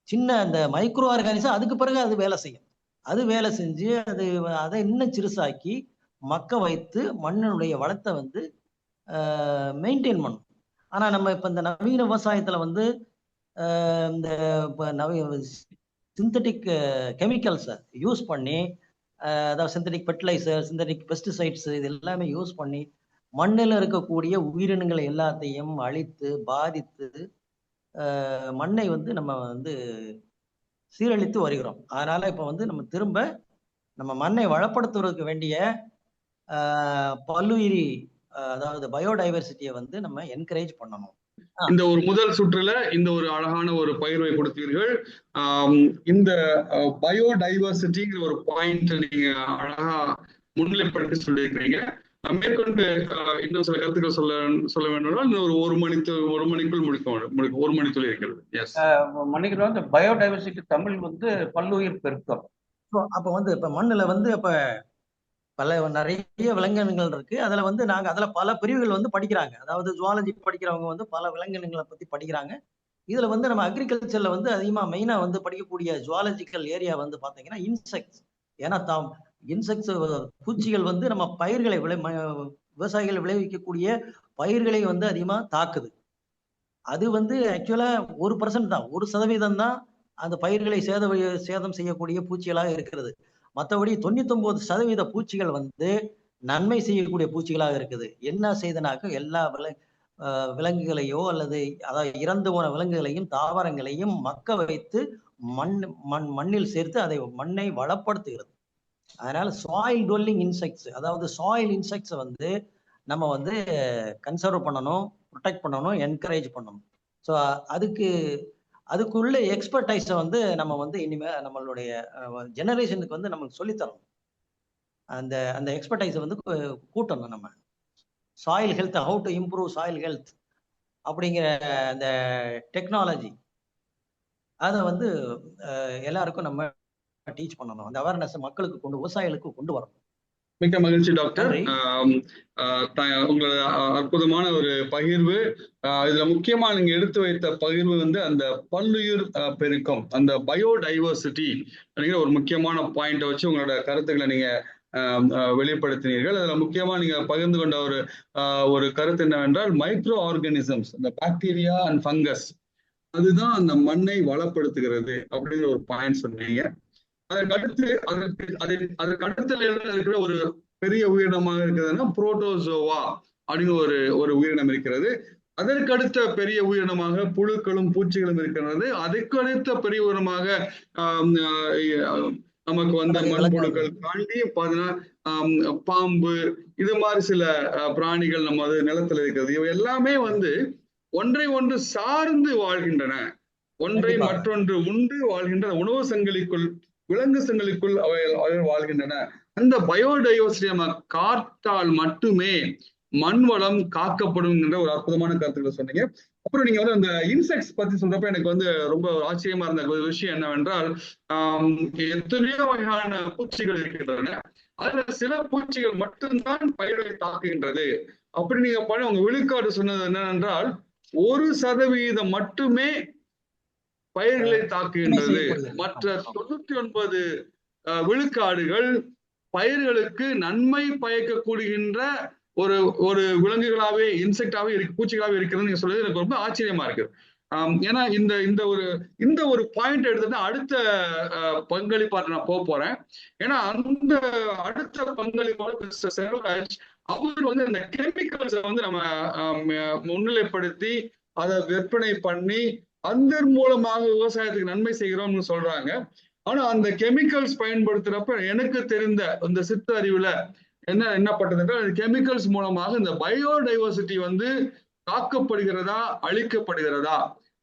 சின்ன அந்த மைக்ரோ ஆர்கானிசம் அதுக்கு பிறகு அது வேலை செய்யும். அது வேலை செஞ்சு அதை இன்னும் சிறுசாக்கி மக்க வைத்து மண்ணினுடைய வளத்தை வந்து மெயின்டைன் பண்ணும். ஆனா நம்ம இப்ப இந்த நவீன விவசாயத்துல வந்து இந்த சிந்தட்டிக் கெமிக்கல்ஸை யூஸ் பண்ணி, அதாவது சிந்தட்டிக் ஃபெர்டிலைசர், சிந்தட்டிக் பெஸ்டிசைட்ஸ் இது எல்லாமே யூஸ் பண்ணி மண்ணில் இருக்கக்கூடிய உயிரினங்களை எல்லாத்தையும் அழித்து பாதித்து மண்ணை வந்து நம்ம வந்து சீரழித்து வருகிறோம். அதனால இப்ப வந்து நம்ம திரும்ப நம்ம மண்ணை வளப்படுத்துவதற்கு வேண்டிய பல்லுயிரி, அதாவது பயோடைவர்சிட்டியை வந்து நம்ம என்கரேஜ் பண்ணணும். இந்த ஒரு முதல் சுற்றுல இந்த ஒரு அழகான ஒரு பயிர்வை கொடுத்தீர்கள். இந்த பயோடைவர்சிட்டிங்கிற ஒரு பாயிண்ட் நீங்க அழகா முன்னிலைப்படுத்தி சொல்லியிருக்கிறீங்க. மேற்கொண்டு இன்னும் சில கருத்துக்கள் சொல்ல வேண்டும். ஒரு மணிக்குள் முடிக்க 1 மணி துளி இருக்கிறது. மணிக்கிறோம். இந்த பயோடைவர்சிட்டி தமிழ் வந்து பல்லுயிர் பெருக்கம். அப்ப வந்து இப்ப மண்ணுல வந்து அப்ப நிறைய விலங்கினங்கள் இருக்கு. அதுல வந்து அதுல பல பிரிவுகள் வந்து படிக்கிறாங்க. அதாவது ஜுவாலஜி படிக்கிறவங்க வந்து பல விலங்கினங்களை பத்தி படிக்கிறாங்க. இதுல வந்து நம்ம அக்ரிகல்ச்சர்ல வந்து அதிகமா மெயினா வந்து படிக்கக்கூடிய ஜுவாலஜிக்கல் ஏரியா வந்து பாத்தீங்கன்னா இன்செக்ட்ஸ். ஏன்னா இன்செக்ட்ஸ், பூச்சிகள் வந்து நம்ம பயிர்களை விவசாயிகள் விளைவிக்கக்கூடிய பயிர்களை வந்து அதிகமா தாக்குது. அது வந்து ஆக்சுவலா 1% தான், 1% தான் அந்த பயிர்களை சேதம் செய்யக்கூடிய பூச்சிகளாக இருக்கிறது. மற்றபடி 99% பூச்சிகள் வந்து நன்மை செய்யக்கூடிய பூச்சிகளாக இருக்குது. என்ன செய்தனாக்க எல்லா விலங்குகளையோ அல்லது அதாவது இறந்து போன விலங்குகளையும் தாவரங்களையும் மக்க வைத்து மண்ணில் சேர்த்து அதை மண்ணை வளப்படுத்துகிறது. அதனால சாயில் டுவெல்லிங் இன்செக்ட்ஸ், அதாவது சாயில் இன்செக்ட்ஸை வந்து நம்ம வந்து கன்சர்வ் பண்ணணும், ப்ரொடெக்ட் பண்ணணும், என்கரேஜ் பண்ணணும். ஸோ அதுக்குள்ள எக்ஸ்பர்டைஸை வந்து நம்ம வந்து இனிமேல் நம்மளுடைய ஜெனரேஷனுக்கு வந்து நமக்கு சொல்லித்தரணும். அந்த அந்த எக்ஸ்பர்டைஸை வந்து கூட்டணும். நம்ம soil health, how to improve soil health அப்படிங்கிற அந்த டெக்னாலஜி அதை வந்து எல்லாருக்கும் நம்ம டீச் பண்ணணும். அந்த அவேர்னஸ் மக்களுக்கு விவசாயிகளுக்கு கொண்டு வரணும். மிக்க மகிழ்ச்சி டாக்டர். உங்களோட அற்புதமான ஒரு பகிர்வு. இதுல முக்கியமா நீங்க எடுத்து வைத்த பகிர்வு வந்து அந்த பல்லுயிர் பெருக்கம், அந்த பயோடைவர்சிட்டி அப்படிங்கிற ஒரு முக்கியமான பாயிண்டை வச்சு உங்களோட கருத்துக்களை நீங்க வெளிப்படுத்தினீர்கள். அதுல முக்கியமா நீங்க பகிர்ந்து கொண்ட ஒரு கருத்து என்னவென்றால், மைக்ரோ ஆர்கானிசம்ஸ், இந்த பாக்டீரியா அண்ட் ஃபங்கஸ், அதுதான் அந்த மண்ணை வளப்படுத்துகிறது அப்படிங்கிற ஒரு பாயிண்ட் சொன்னீங்க. அதற்கு அடுத்த இருக்கிற ஒரு பெரிய உயிரினமாக இருக்கிறதுனா புரோட்டோசோவா அப்படிங்கிற ஒரு உயிரினம் இருக்கிறது. அதற்கு அடுத்த பெரிய உயிரினமாக புழுக்களும் பூச்சிகளும் இருக்கிறது. அதற்கு அடுத்த பெரிய உயிரினமாக நமக்கு வந்து மண்புழுக்கள் தாண்டி பாத்தீங்கன்னா பாம்பு, இது மாதிரி சில பிராணிகள் நம்ம நிலத்துல இருக்கிறது. இவை எல்லாமே வந்து ஒன்றை ஒன்று சார்ந்து வாழ்கின்றன, ஒன்றை மற்றொன்று உண்டு வாழ்கின்ற உணவு சங்கிலிக்குள், விலங்கு சங்கிலிக்குள் அவை வாழ்கின்றன. அந்த பயோடைவர்சிட்டி நம்ம காத்தால் மட்டுமே மண் வளம் காக்கப்படும் என்ற ஒரு அற்புதமான கருத்துக்களை சொன்னீங்க. அப்புறம் நீங்க வந்து அந்த இன்செக்ட்ஸ் பத்தி சொல்றப்ப எனக்கு வந்து ரொம்ப ஆச்சரியமா இருந்த ஒரு விஷயம் என்னவென்றால், எத்தனையோ வகையான பூச்சிகள் இருக்கின்றன, அதுல சில பூச்சிகள் மட்டும்தான் பயிர்களை தாக்குகின்றது அப்படி நீங்க உங்க விழுக்காடு சொன்னது என்னவென்றால் 1% மட்டுமே பயிர்களை தாக்குகின்றது. மற்ற 99 விழுக்காடுகள் பயிர்களுக்கு நன்மை பயக்கக்கூடிகின்ற ஒரு விலங்குகளாவே, இன்செக்டாவே பூச்சிகளாவே இருக்கிறது நீங்க சொல்றது எனக்கு ரொம்ப ஆச்சரியமா இருக்கு. ஏன்னா இந்த ஒரு பாயிண்ட் எடுத்துட்டு அடுத்த பங்களிப்பாட்டு நான் போறேன். ஏன்னா அந்த அடுத்த பங்களிப்பாளர் செல்வராஜ் அவர் வந்து இந்த கெமிக்கல்ஸை வந்து நம்ம முன்னிலைப்படுத்தி அதை விற்பனை பண்ணி அதன் மூலமாக விவசாயத்துக்கு நன்மை செய்கிறோம்னு சொல்றாங்க. ஆனா அந்த கெமிக்கல்ஸ் பயன்படுத்துறப்ப எனக்கு தெரிந்த இந்த சித்த அறிவுல என்னப்பட்டது என்றால், கெமிக்கல்ஸ் மூலமாக இந்த பயோடைவர்சிட்டி வந்து காக்கப்படுகிறதா அழிக்கப்படுகிறதா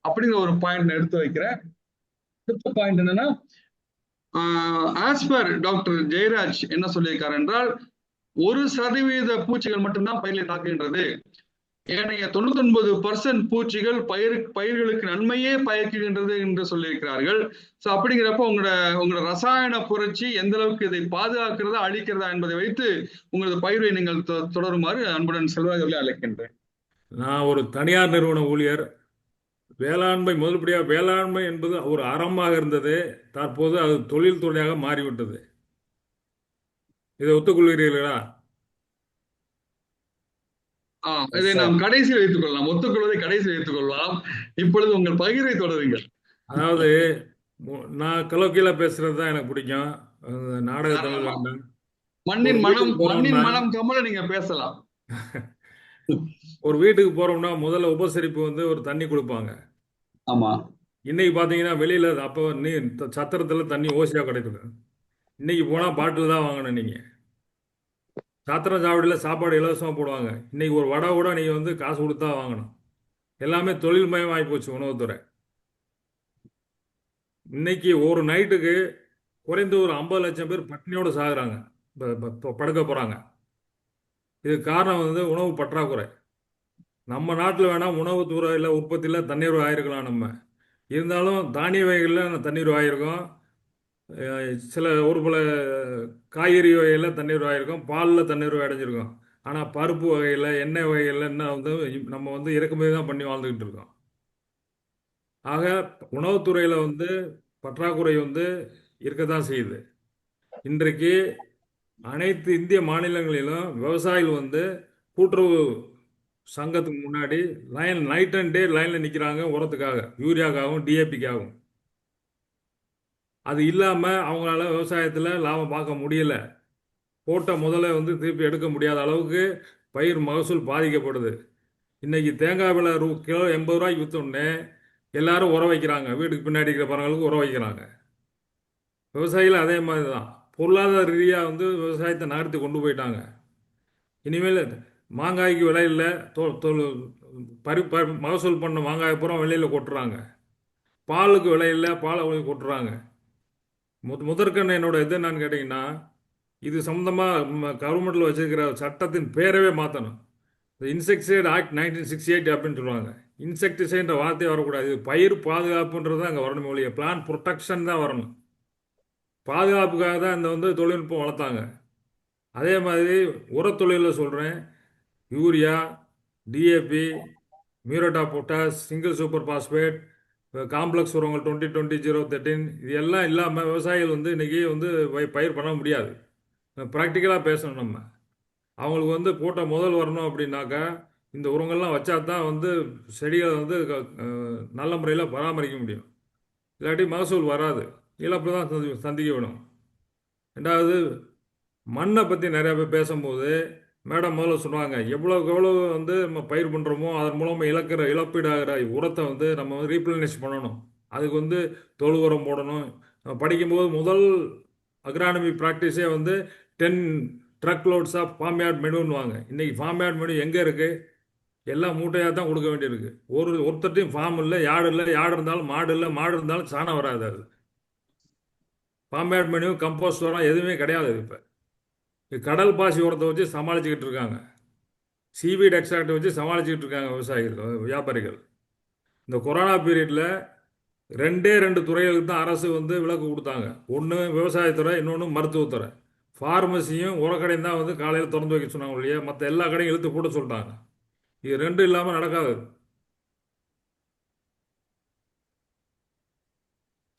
அப்படிங்கிற ஒரு பாயிண்ட் எடுத்து வைக்கிறேன். அடுத்த பாயிண்ட் என்னன்னா, ஆஸ் பர் டாக்டர் ஜெயராஜ் என்ன சொல்லியிருக்காரு என்றால், 1% பூச்சிகள் மட்டும்தான் பயிர்களை தாக்குகின்றது, ஏனைய 99% பூச்சிகள் பயிர்களுக்கு நன்மையே பயக்குகின்றது என்று சொல்லியிருக்கிறார்கள். சோ அப்படிங்கிறப்ப உங்களோட ரசாயன புரட்சி எந்த அளவுக்கு இதை பாதுகாக்கிறதா அழிக்கிறதா என்பதை வைத்து உங்களது பயிரை நீங்கள் தொடருமாறு அன்புடன் செல்வராஜ் அழைக்கின்றேன். நான் ஒரு தனியார் நிறுவன ஊழியர். வேளாண்மை என்பது ஒரு அறமாக இருந்தது, தற்போது அது தொழில் துறையாக மாறிவிட்டது. இதை ஒத்துக்கொள்கிறீர்களா? இதை நாம் கடைசியில் வைத்துக் கொள்ளலாம், ஒத்துக்கொள்வதை கடைசியில் வைத்துக் கொள்ளலாம். இப்பொழுது உங்கள் பகிர்வை தொடருங்கள். அதாவது நான் கலோக்கியலா பேசுறது தான் எனக்கு பிடிக்கும். நாடக தமிழ் வேண்டாம். மண்ணின் மனம் கமல நீங்க பேசலாம். ஒரு வீட்டுக்கு போறோம்னா முதல்ல உபசரிப்பு வந்து ஒரு தண்ணி கொடுப்பாங்க. ஆமா. இன்னைக்கு பாத்தீங்கன்னா வெளியில அப்போ சத்திரத்துல தண்ணி ஓசியா கிடைக்குது. இன்னைக்கு போனா பாட்டில் தான் வாங்கணும். நீங்க சாத்திரம் சாவடியில் சாப்பாடு இலவசமாக போடுவாங்க. இன்னைக்கு ஒரு வடை கூட நீங்கள் வந்து காசு கொடுத்தா வாங்கணும். எல்லாமே தொழில்மயம் ஆகி போச்சு உணவுத்துறை. இன்னைக்கு ஒரு நைட்டுக்கு குறைந்து ஒரு 50 லட்சம் பேர் பட்டினியோடு சாகுறாங்க, படுக்க போகிறாங்க. இதுக்கு காரணம் வந்து உணவு பற்றாக்குறை. நம்ம நாட்டில் வேணால் உணவுத்துறையில் உற்பத்தியில் தண்ணீர் ஆயிருக்கலாம், நம்ம இருந்தாலும் தானிய வகைகளில் தண்ணீர் ஆயிருக்கும், சில ஒரு பல காய்கறி வகையில் தண்ணீர் ஆகிருக்கும், பாலில் தண்ணீர் அடைஞ்சிருக்கும். ஆனால் பருப்பு வகையில், எண்ணெய் வகையில் என்ன வந்து நம்ம வந்து இறக்குமதி தான் பண்ணி வாழ்ந்துக்கிட்டு இருக்கோம். ஆக உணவுத்துறையில் வந்து பற்றாக்குறை வந்து இருக்க தான் செய்யுது. இன்றைக்கு அனைத்து இந்திய மாநிலங்களிலும் விவசாயிகள் வந்து கூட்டுறவு சங்கத்துக்கு முன்னாடி நைட் அண்ட் டே லைனில் நிற்கிறாங்க, உரத்துக்காக, யூரியாக்காகவும் டிஏபிக்காகவும். அது இல்லாமல் அவங்களால விவசாயத்தில் லாபம் பார்க்க முடியல. போட்ட முதல்ல வந்து திருப்பி எடுக்க முடியாத அளவுக்கு பயிர் மகசூல் பாதிக்கப்படுது. இன்னைக்கு தேங்காய் விலை கிலோ 80 ரூபாய்க்கு விற்றோடனே எல்லாரும் உரம் வைக்கிறாங்க, வீட்டுக்கு பின்னாடி இருக்கிற பறவைகளுக்கு உரம் வைக்கிறாங்க. விவசாயிகள் அதே மாதிரி தான் பொருளாதார ரீதியாக வந்து விவசாயத்தை நகர்த்தி கொண்டு போயிட்டாங்க. இனிமேல் மாங்காய்க்கு விலை இல்லை, மகசூல் பண்ண மாங்காய் பூரா வெளியில் கொட்டுறாங்க. பாலுக்கு விலை இல்லை, பாலை கொட்டுறாங்க. முதற்கண்ணு என்னோட இது என்னன்னு கேட்டிங்கன்னா, இது சம்மந்தமாக கவர்மெண்ட்டில் வச்சுருக்கிற சட்டத்தின் பேரவே மாற்றணும். இன்செக்டிசைட் ஆக்ட் 1968 அப்படின்னு சொல்லுவாங்க. இன்செக்டிசைட்ன்ற வார்த்தையே வரக்கூடாது. இது பயிர் பாதுகாப்புன்றது தான் அங்கே வரணும், ஒழிய பிளான் ப்ரொடெக்ஷன் தான் வரணும். பாதுகாப்புக்காக தான் இந்த வந்து தொழில்நுட்பம் வளர்த்தாங்க. அதே மாதிரி உரத்தொழிலில் சொல்கிறேன், urea, DAP, muriate of potash, single super phosphate, complex உரங்கள் 20-20-0-13 இது எல்லாம் இல்லாமல் விவசாயிகள் வந்து இன்றைக்கி வந்து பயிர் பண்ண முடியாது. ப்ராக்டிக்கலாக பேசணும். நம்ம அவங்களுக்கு வந்து போட்ட முதல் வரணும் அப்படின்னாக்கா இந்த உரங்கள்லாம் வச்சா தான் வந்து செடிகளை வந்து நல்ல முறையில் பராமரிக்க முடியும். இல்லாட்டி மகசூல் வராது, இழப்பு தான் சந்திக்க வேணும். ரெண்டாவது, மண்ணை பற்றி நிறையா பேர் பேசும்போது மேடம் முதல்ல சொன்னாங்க, எவ்வளோக்கு எவ்வளோ வந்து நம்ம பயிர் பண்ணுறோமோ அதன் மூலமாக இழப்பீடாகிற உரத்தை வந்து நம்ம வந்து ரீப்ளனிஷ் பண்ணணும். அதுக்கு வந்து தொழு உரம் போடணும். படிக்கும்போது முதல் அக்ரானமி ப்ராக்டிஸே வந்து 10 truck loads of farm yard மெனுன்னுவாங்க. இன்றைக்கி ஃபார்ம் யார்ட் மெனு எங்கே இருக்குது? எல்லாம் மூட்டையாக தான் கொடுக்க வேண்டியிருக்கு. ஒருத்தட்டையும் ஃபார்ம் இல்லை, யார்டு இல்லை, யார்டு இருந்தாலும் மாடு இல்லை, மாடு இருந்தாலும் சாணம் வராது. அது ஃபார்ம் யார்ட் மெனு, கம்போஸ்ட் உரம் எதுவுமே கிடையாது. இப்போ கடல் பாசி உரத்தை வச்சு சமாளிச்சுக்கிட்டு இருக்காங்க, சீவீட் எக்ஸ்ட்ராக்டை வச்சு சமாளிச்சுக்கிட்டு இருக்காங்க விவசாயிகள், வியாபாரிகள். இந்த கொரோனா பீரியடில் 2 துறைகளுக்கு தான் அரசு வந்து விலக்கு கொடுத்தாங்க. ஒன்று விவசாயத்துறை, இன்னொன்று மருத்துவத்துறை. ஃபார்மசியும் உரக்கடையும் தான் வந்து காலையில் திறந்து வைக்க சொன்னாங்க இல்லையா, மற்ற எல்லா கடையும் இழுத்து போட சொல்லிட்டாங்க. இது 2 இல்லாமல் நடக்காது.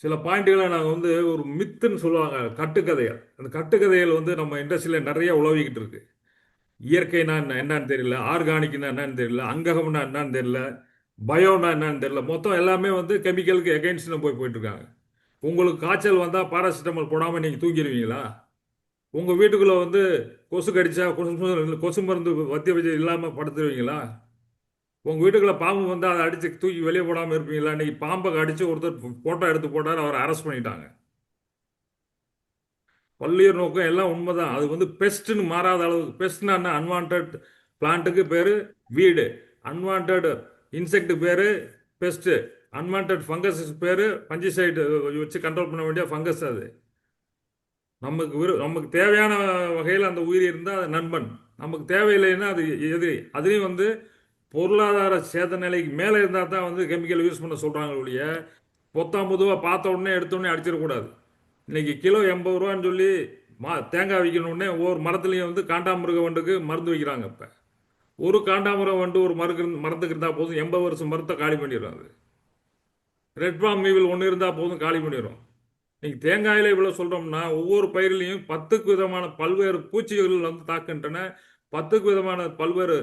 சில பாயிண்ட்டுகளை நாங்கள் வந்து ஒரு மித்துன்னு சொல்லுவாங்க, கட்டுக்கதைகள். அந்த கட்டுக்கதைகள் வந்து நம்ம இண்டஸ்ட்ரியில் நிறைய உழவிக்கிட்டு இருக்கு. இயற்கைனா என்னன்னு தெரியல, ஆர்கானிக்னா என்னன்னு தெரியல, அங்ககம்னா என்னன்னு தெரியல, பயோனா என்னன்னு தெரியல. மொத்தம் எல்லாமே வந்து கெமிக்கலுக்கு எகெயின்ஸ்ட் போயிட்டு இருக்காங்க. உங்களுக்கு காய்ச்சல் வந்தால் பாராசிட்டமால் போடாமல் நீங்கள் தூங்கிடுவீங்களா? உங்கள் வீட்டுக்குள்ளே வந்து கொசு கடிச்சா கொசு மருந்து வத்திய வச்சு இல்லாமல் படுத்துருவீங்களா? உங்கள் வீட்டுக்குள்ளே பாம்பு வந்தால் அதை அடித்து தூக்கி வெளியே போடாமல் இருப்பீங்களா? இன்றைக்கி பாம்பை அடித்து ஒருத்தர் ஃபோட்டோ எடுத்து போட்டார், அவரை அரெஸ்ட் பண்ணிட்டாங்க. பல்லுயிர் நோக்கம் எல்லாம் உண்மைதான். அது வந்து பெஸ்ட்டுன்னு மாறாத அளவுக்கு. பெஸ்ட்னா என்ன? அன்வான்ட் பிளான்ட்டுக்கு பேர் வீடு, அன்வான்ட் இன்செக்ட் பேர் பெஸ்ட்டு, அன்வான்ட் ஃபங்கஸ் பேர் பஞ்சிசைடு வச்சு கண்ட்ரோல் பண்ண வேண்டிய ஃபங்கஸ். அது நமக்கு தேவையான வகையில் அந்த உயிர் இருந்தால் அது நண்பன், நமக்கு தேவையில்லைன்னா அது எதிரி. அதுலேயும் வந்து பொருளாதார சேத நிலைக்கு மேலே இருந்தால் தான் வந்து கெமிக்கல் யூஸ் பண்ண சொல்கிறாங்க ஒழிய பொதுவாக பார்த்த உடனே எடுத்தோடனே அடிச்சிடக்கூடாது. இன்றைக்கி கிலோ 80 ரூபான்னு சொல்லி தேங்காய் விற்கணுன்னே ஒவ்வொரு மரத்துலேயும் வந்து காண்டாமிருக வண்டுக்கு மருந்து வைக்கிறாங்க. இப்போ ஒரு காண்டாமிருக வண்டு ஒரு மரத்துக்கு இருந்தால் போதும், 80 வருஷம் மரத்தை காலி பண்ணிடுறாங்க. ரெட் பாம் மீவில் ஒன்று இருந்தால் போதும், காலி பண்ணிடும். இன்னைக்கு தேங்காயில் இவ்வளோ சொல்கிறோம்னா ஒவ்வொரு பயிரிலையும் 10க்கு விதமான பல்வேறு பூச்சிகள் வந்து தாக்குகின்றன. 10க்கு விதமான பல்வேறு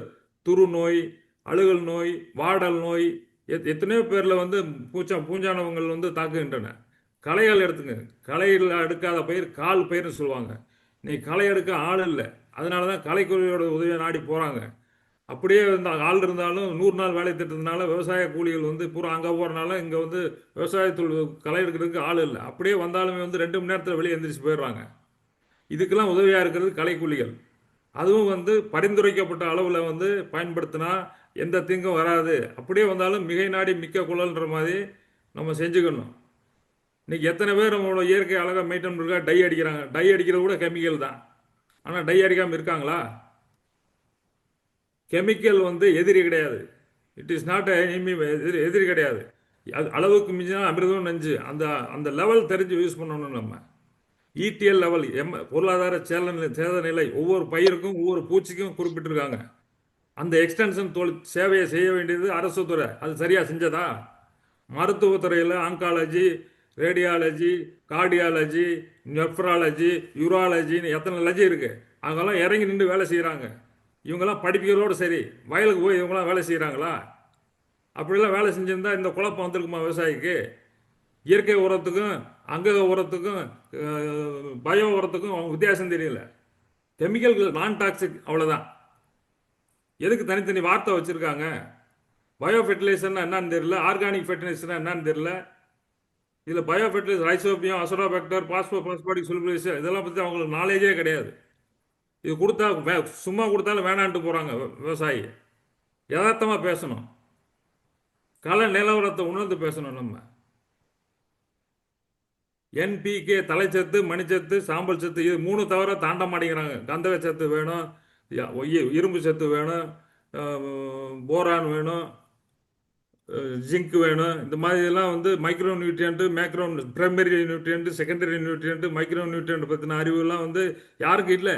துரு நோய், அழுகல் நோய், வாடல் நோய், எத்தனையோ பேரில் வந்து பூஞ்சானவங்கள் வந்து தாக்குகின்றன. களைகள் எடுத்துங்க, களையில் எடுக்காத பயிர் கால் பயிர்னு சொல்லுவாங்க. இன்னைக்கு களை எடுக்க ஆள் இல்லை, அதனால தான் களைக்குறையோட உதவியை நாடி போகிறாங்க. அப்படியே ஆள் இருந்தாலும் 100 நாள் வேலை திட்டத்தினால விவசாய கூலிகள் வந்து பூரா அங்கே போகிறனால இங்கே வந்து விவசாயத்தில் களை எடுக்கிறதுக்கு ஆள் இல்லை. அப்படியே வந்தாலுமே வந்து 2 மணி நேரத்தில் வெளியே எந்திரிச்சு போயிடுறாங்க. இதுக்கெல்லாம் உதவியாக இருக்கிறது களைக்கூலிகள். அதுவும் வந்து பரிந்துரைக்கப்பட்ட அளவில் வந்து பயன்படுத்தினா எந்த தீங்கும் வராது. அப்படியே வந்தாலும் மிகை நாடி மிக்க குழல்ன்ற மாதிரி நம்ம செஞ்சுக்கணும். இன்றைக்கி எத்தனை பேர் நம்மளோட இயற்கை அழகாக மெயின்டைன் இருக்கா? டை அடிக்கிறாங்க. டை அடிக்கிறது கூட கெமிக்கல் தான். ஆனால் டை அடிக்காமல் இருக்காங்களா? கெமிக்கல் வந்து எதிரி கிடையாது. It is not enemy. எதிரி கிடையாது. அது அளவுக்கு மிஞ்சினா அமிர்தம் நஞ்சு. அந்த லெவல் தெரிஞ்சு யூஸ் பண்ணணும். நம்ம ETL லெவல், பொருளாதார சேத நிலை ஒவ்வொரு பயிருக்கும் ஒவ்வொரு பூச்சிக்கும் குறிப்பிட்டிருக்காங்க. அந்த எக்ஸ்டென்ஷன் சேவையை செய்ய வேண்டியது அரசு துறை. அது சரியாக செஞ்சதா? மருத்துவத்துறையில் ஆங்காலஜி, ரேடியாலஜி, கார்டியாலஜி, நெஃப்ராலஜி, யூராலஜின்னு எத்தனை லஜி இருக்குது. அங்கெல்லாம் இறங்கி நின்று வேலை செய்கிறாங்க. இவங்கெல்லாம் படிப்புகளோடு சரி, வயலுக்கு போய் இவங்களாம் வேலை செய்கிறாங்களா? அப்படிலாம் வேலை செஞ்சுருந்தா இந்த குழப்பம் வந்திருக்குமா விவசாயிக்கு? இயற்கை உரத்துக்கும் அங்கக உரத்துக்கும் பயோ உரத்துக்கும் அவங்க வித்தியாசம் தெரியல. கெமிக்கல்கள் நான் டாக்ஸிக், அவ்வளோதான். எதுக்கு தனித்தனி வார்த்தை வச்சுருக்காங்க? பயோ ஃபெர்டிலைசர்னா என்னன்னு தெரியல, ஆர்கானிக் ஃபெர்டிலைசர்னா என்னன்னு தெரியல. இதில் பயோ ஃபெர்டிலைசர் ரைசோபியம், அசோடாபாக்டர், பாஸ்போபாஸ்பாடிக் சொல்யூபிளைசர் இதெல்லாம் பற்றி அவங்களுக்கு நாலேஜே கிடையாது. இது கொடுத்தா சும்மா கொடுத்தாலும் வேணான்ட்டு போகிறாங்க விவசாயி. யதார்த்தமாக பேசணும், கலை நிலவரத்தை உணர்ந்து பேசணும். நம்ம என்பிகே தலைச்சத்து, மணிச்சத்து, சாம்பல் சத்து இது 3 தவிர தாண்ட மாட்டேங்கிறாங்க. கந்தக சத்து வேணும், இரும்பு சத்து வேணும், போரான் வேணும், ஜிங்க் வேணும். இந்த மாதிரி எல்லாம் வந்து micro nutrient, macro primary nutrient, secondary nutrient, micro nutrient பற்றின அறிவுலாம் வந்து யாருக்கும் இல்லை.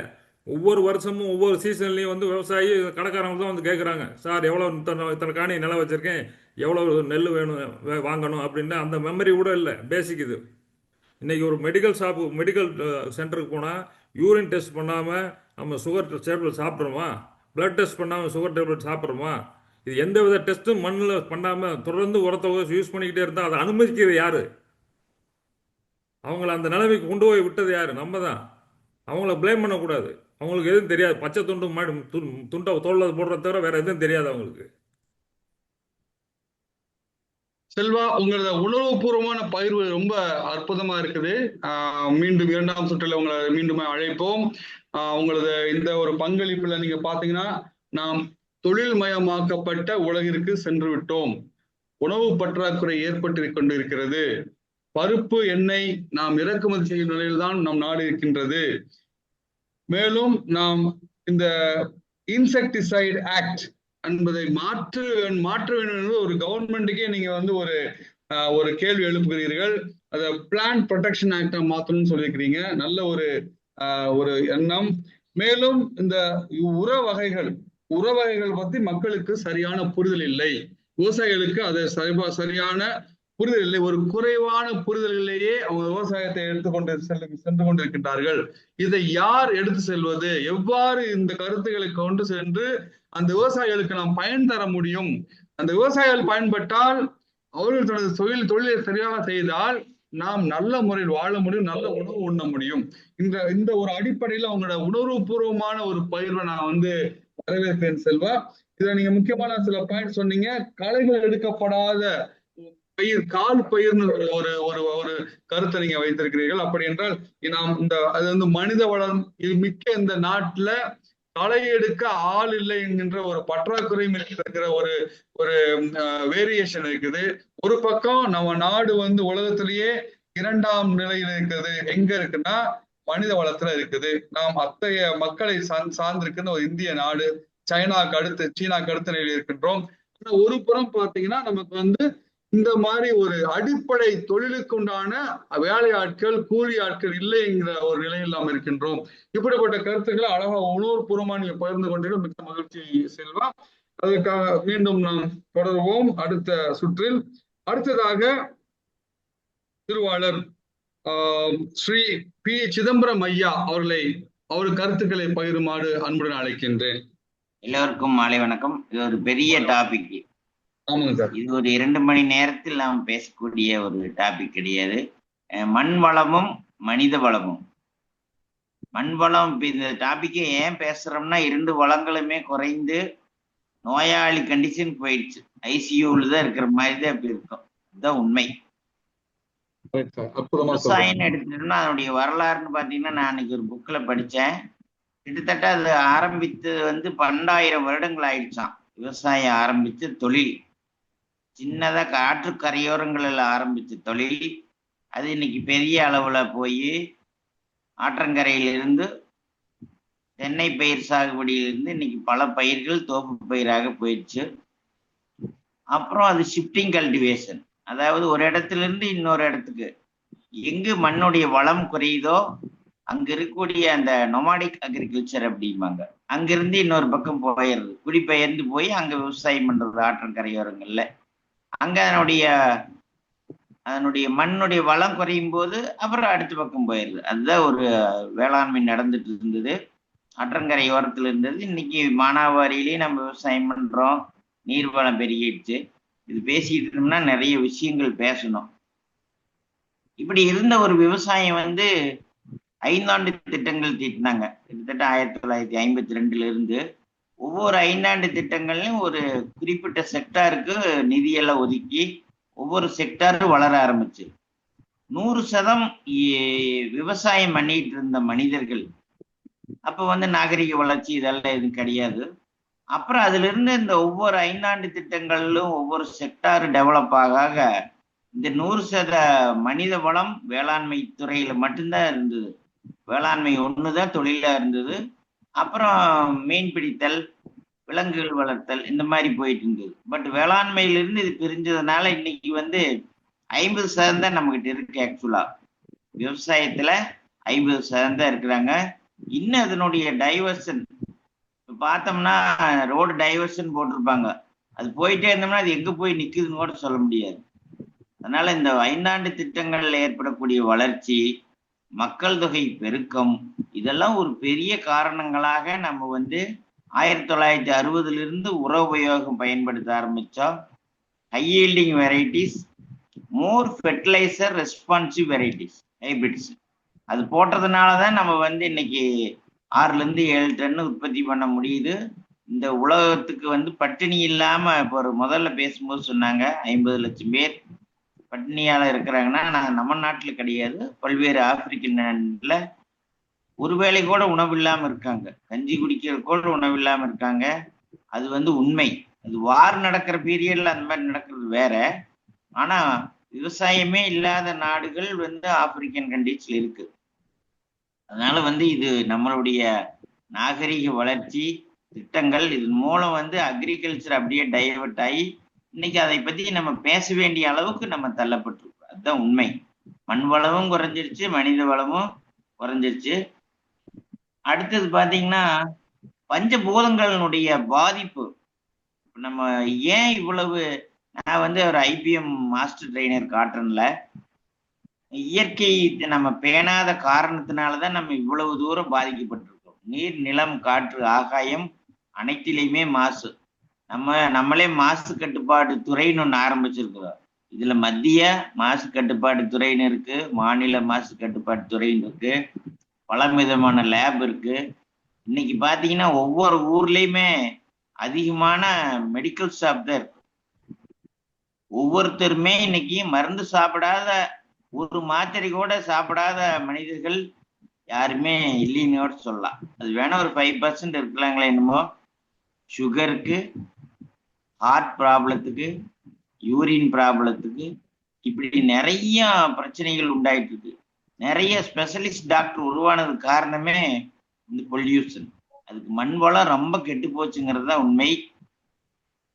ஒவ்வொரு வருஷமும் ஒவ்வொரு சீசன்லேயும் வந்து விவசாயி கடைக்காரங்க தான் வந்து கேட்குறாங்க, சார் எவ்வளோ இத்தனை காணி நிலம் வச்சுருக்கேன், எவ்வளோ நெல் வேணும் வாங்கணும் அப்படின்னு. அந்த மெமரி கூட இல்லை, பேசிக் இது. இன்றைக்கி ஒரு மெடிக்கல் சென்டருக்கு போனால் யூரின் டெஸ்ட் பண்ணாமல் நம்ம சுகர் டேப்லெட் சாப்பிட்றோமா? பிளட் டெஸ்ட் பண்ணாமல் சுகர் டேப்லெட் சாப்பிட்றோமா? இது எந்த வித டெஸ்ட்டும் மண்ணில் பண்ணாமல் தொடர்ந்து உரத்தை யூஸ் பண்ணிக்கிட்டே இருந்தால் அதை அனுமதிக்கிறது யார்? அவங்கள அந்த நிலைமைக்கு கொண்டு போய் விட்டது யார்? நம்ம தான். அவங்கள ப்ளேம் பண்ணக்கூடாது. அவங்களுக்கு எதுவும் தெரியாது. பச்சை துண்டை தோல்ல போடுறத தவிர வேற எதுவும் தெரியாது அவங்களுக்கு. செல்வா, உங்களோட உணர்வுபூர்வமான பகிர்வு ரொம்ப அற்புதமா இருக்குது. மீண்டும் 2ஆம் சுற்றில் உங்களை மீண்டும் அழைப்போம். உங்களது இந்த ஒரு பங்களிப்புல நீங்க பாத்தீங்கன்னா, நாம் தொழில் மயமாக்கப்பட்ட உலகிற்கு சென்று விட்டோம். உணவு பற்றாக்குறை ஏற்பட்டு கொண்டிருக்கிறது. பருப்பு எண்ணெய் நாம் இறக்குமதி செய்யும் நிலையில்தான் நம் நாடு இருக்கின்றது. மேலும் நாம் இந்த இன்செக்டிசைட் ஆக்ட் என்பதை மாற்ற வேண்டும் என்று ஒரு கவர்மெண்ட்டுக்கே நீங்க வந்து ஒரு கேள்வி எழுப்புகிறீர்கள். அதை பிளான்ட் ப்ரொடெக்ஷன் ஆக்டா மாற்றணும்னு சொல்லியிருக்கிறீங்க. நல்ல ஒரு எண்ணம். மேலும் இந்த உர வகைகள் பத்தி மக்களுக்கு சரியான புரிதல் இல்லை. விவசாயிகளுக்கு அது சரியான புரிதல் இல்லை. ஒரு குறைவான புரிதலிலேயே அவங்க விவசாயத்தை சென்று கொண்டிருக்கின்றார்கள். இதை யார் எடுத்து செல்வது? எவ்வாறு இந்த கருத்துக்களை கொண்டு சென்று அந்த விவசாயிகளுக்கு நாம் பயன் தர முடியும்? அந்த விவசாயிகள் பயன்பட்டால், அவர்கள் தனது தொழிலை சரியாக செய்தால் நாம் நல்ல முறையில் வாழ முடியும், நல்ல உணவு உண்ண முடியும். இந்த ஒரு அடிப்படையில் அவங்களோட உணர்வுபூர்வமான ஒரு பயிர்வை நான் வந்து வரவேற்கிறேன் செல்வா. இதுல நீங்க முக்கியமான சில பாயிண்ட் சொன்னீங்க. களைகள் எடுக்கப்படாத கால் பயிர்னு ஒரு கருத்தை நீங்க வைத்திருக்கிறீர்கள். அப்படி என்றால் நாம் அது வந்து மனித வளம் மிக்க இந்த நாட்டுல களை எடுக்க ஆள் இல்லை என்கின்ற ஒரு பற்றாக்குறையும் இருக்கிற ஒரு வேரியேஷன் இருக்குது. ஒரு பக்கம் நம்ம நாடு வந்து உலகத்திலேயே 2ஆம் நிலையில் இருக்குது. எங்க இருக்குன்னா மனித வளத்துல இருக்குது. நாம் அத்தகைய மக்களை சார்ந்திருக்கின்ற ஒரு இந்திய நாடு. சீனாக்கு அடுத்த நிலையில் இருக்கின்றோம். ஒரு புறம் பார்த்தீங்கன்னா நமக்கு வந்து இந்த மாதிரி ஒரு அடிப்படை தொழிலுக்கு உண்டான வேலை ஆட்கள், கூலி ஆட்கள் இல்லைங்கிற ஒரு நிலையில் நாம் இருக்கின்றோம். இப்படிப்பட்ட கருத்துக்களை அழகா உணர்வுபூர்வமா நீங்க பகிர்ந்து கொண்டீர்கள். மிக்க மகிழ்ச்சி செல்வா. அதற்காக மீண்டும் நாம் தொடர்வோம் அடுத்த சுற்றில். அடுத்ததாக திருவாளர் ஸ்ரீ பி. சிதம்பரம் ஐயா அவர் கருத்துக்களை பகிருமாறு அன்புடன் அழைக்கின்றேன். எல்லோருக்கும் மாலை வணக்கம். இது ஒரு பெரிய டாபிக். ஆமாங்க சார். இது ஒரு 2 மணி நேரத்தில் நாம் பேசக்கூடிய ஒரு டாபிக் கிடையாது. மண் வளமும் மனித வளமும். மண் வளம் இந்த டாபிக்கை ஏன் பேசுறோம்னா, 2 வளங்களுமே குறைந்து நோயாளி கண்டிஷன் போயிடுச்சு. ஐசியூல தான் இருக்கிற மாதிரி தான் இப்படி இருக்கும். இதுதான் உண்மை. விவசாயம் எடுத்துட்டோம்னா அதனுடைய வரலாறுன்னு பாத்தீங்கன்னா, நான் அன்னைக்கு ஒரு புக்ல படிச்சேன். கிட்டத்தட்ட அது ஆரம்பித்து வந்து 12,000 வருடங்கள் ஆயிடுச்சான். விவசாயம் ஆரம்பித்து தொழில் சின்னதா காற்று கரையோரங்களில் ஆரம்பிச்ச தொழில் அது இன்னைக்கு பெரிய அளவுல போய் ஆற்றங்கரையிலிருந்து தென்னை பயிர் சாகுபடியிலிருந்து இன்னைக்கு பல பயிர்கள் தோப்பு பயிராக போயிடுச்சு. அப்புறம் அது ஷிஃப்டிங் கல்டிவேஷன், அதாவது ஒரு இடத்துல இருந்து இன்னொரு இடத்துக்கு எங்கு மண்ணுடைய வளம் குறையுதோ அங்க இருக்கக்கூடிய அந்த நொமாடிக் அக்ரிகல்ச்சர் அப்படிம்பாங்க, அங்கிருந்து இன்னொரு பக்கம் போயிடுறது, குடிபெயர்ந்து போய் அங்க விவசாயம் பண்றது ஆற்றங்கரையோரங்கள்ல. அங்க அதனுடைய மண்ணுடைய வளம் குறையும் போது அப்புறம் அடுத்த பக்கம் போயிடுது. அதுதான் ஒரு வேளாண்மை நடந்துட்டு இருந்தது. ஆற்றங்கரையோரத்துல இருந்தது. இன்னைக்கு மானாவாரியிலேயே நம்ம விவசாயம் பண்றோம், நீர்வளம் பெருகிடுச்சு. இது பேசிட்டு இருந்தோம்னா நிறைய விஷயங்கள் பேசணும். இப்படி இருந்த ஒரு விவசாயம் வந்து 5 ஆண்டு திட்டங்கள் தீட்டினாங்க. கிட்டத்தட்ட 1952 இருந்து ஒவ்வொரு 5 ஆண்டு திட்டங்கள்லையும் ஒரு குறிப்பிட்ட செக்டாருக்கு நிதியெல்லாம் ஒதுக்கி ஒவ்வொரு செக்டாரும் வளர ஆரம்பிச்சு 100% விவசாயம் பண்ணிட்டு இருந்த மனிதர்கள் அப்ப வந்து நாகரிக வளர்ச்சி இதெல்லாம் எதுவும் கிடையாது. அப்புறம் அதுல இருந்து இந்த ஒவ்வொரு 5 ஆண்டு திட்டங்களிலும் ஒவ்வொரு செக்டார் டெவலப் ஆக இந்த 100% மனித வளம் வேளாண்மை துறையில மட்டும்தான் இருந்தது. வேளாண்மை ஒண்ணுதான் தொழிலா இருந்தது. அப்புறம் மீன் பிடித்தல், விலங்குகள் வளர்த்தல் இந்த மாதிரி போயிட்டு இருந்தது. பட் வேளாண்மையிலிருந்து இது பிரிஞ்சதுனால இன்னைக்கு வந்து 50% நம்ம கிட்ட இருக்கு. ஆக்சுவலா விவசாயத்துல 50% இருக்கிறாங்க. இன்னும் அதனுடைய டைவர்ஷன் பார்த்தோம்னா ரோடு டைவர்ஷன் போட்டிருப்பாங்க, அது போயிட்டே இருந்தோம்னா அது எங்க போய் நிக்குதுன்னு கூட சொல்ல முடியாது. அதனால இந்த 5 ஆண்டு திட்டங்கள்ல ஏற்படக்கூடிய வளர்ச்சி, மக்கள் தொகை பெருக்கம் இதெல்லாம் ஒரு பெரிய காரணங்களாக நம்ம வந்து 1960 இருந்து உர உபயோகம் பயன்படுத்த ஆரம்பிச்சோம். ஹை ஈல்டிங் வெரைட்டிஸ், மோர் ஃபெர்டிலைசர் ரெஸ்பான்சிவ் வெரைட்டிஸ், ஹைபிரிட்ஸ் அது போட்டதுனாலதான் நம்ம வந்து இன்னைக்கு 6 இருந்து 7 டன் உற்பத்தி பண்ண முடியுது. இந்த உலகத்துக்கு வந்து பட்டினி இல்லாம இப்போ ஒரு முதல்ல பேசும்போது சொன்னாங்க 50 லட்சம் பேர் பட்டினியால இருக்கிறாங்கன்னா, நம்ம நாட்டுல கிடையாது, பல்வேறு ஆப்பிரிக்கன் நாட்டுல ஒருவேளை கூட உணவு இல்லாம இருக்காங்க, கஞ்சி குடிக்கிற கூட உணவு இல்லாம இருக்காங்க. அது வந்து உண்மை. அது வார் நடக்கிற பீரியட்ல அந்த மாதிரி நடக்கிறது வேற. ஆனா விவசாயமே இல்லாத நாடுகள் வந்து ஆப்பிரிக்கன் கண்ட்ரீஸ்ல இருக்கு. அதனால வந்து இது நம்மளுடைய நாகரிக வளர்ச்சி திட்டங்கள், இதன் மூலம் வந்து அக்ரிகல்ச்சர் அப்படியே டைவர்ட் ஆகி இன்னைக்கு அதை பத்தி நம்ம பேச வேண்டிய அளவுக்கு நம்ம தள்ளப்பட்டிருக்கோம். அதுதான் உண்மை. மண் வளமும் குறைஞ்சிருச்சு, மனித வளமும் குறைஞ்சிருச்சு. அடுத்தது பாத்தீங்கன்னா பஞ்சபூதங்களினுடைய பாதிப்பு. நம்ம ஏன் இவ்வளவு, நான் வந்து ஒரு IPM மாஸ்டர் ட்ரெயினர் காட்டுறேன்ல, இயற்கை நம்ம பேணாத காரணத்தினாலதான் நம்ம இவ்வளவு தூரம் பாதிக்கப்பட்டிருக்கோம். நீர், நிலம், காற்று, ஆகாயம் அனைத்திலையுமே மாசு. நம்மளே மாசு கட்டுப்பாடு துறைன்னு ஒண்ணு ஆரம்பிச்சிருக்கிறோம். இதுல மத்திய மாசு கட்டுப்பாடு துறைன்னு இருக்கு, மாநில மாசு கட்டுப்பாடு துறைன்னு இருக்கு, பல விதமான லேப் இருக்கு. இன்னைக்கு பாத்தீங்கன்னா ஒவ்வொரு ஊர்லயுமே அதிகமான மெடிக்கல் ஷாப் தான் இருக்கு. ஒவ்வொருத்தருமே இன்னைக்கு மருந்து சாப்பிடாத, ஒரு மாத்திரை கூட சாப்பிடாத மனிதர்கள் யாருமே இல்லைன்னு கூட சொல்லலாம். அது வேணா ஒரு 5% இருக்கலாங்களே என்னமோ. சுகருக்கு, ஹார்ட் ப்ராப்ளத்துக்கு, யூரின் ப்ராப்ளத்துக்கு, இப்படி நிறைய பிரச்சனைகள் உண்டாயிட்டு இருக்கு. நிறைய ஸ்பெஷலிஸ்ட் டாக்டர் உருவானதுக்கு காரணமே இந்த பொல்யூஷன். அதுக்கு மண் வளம் ரொம்ப கெட்டு போச்சுங்கிறது தான் உண்மை.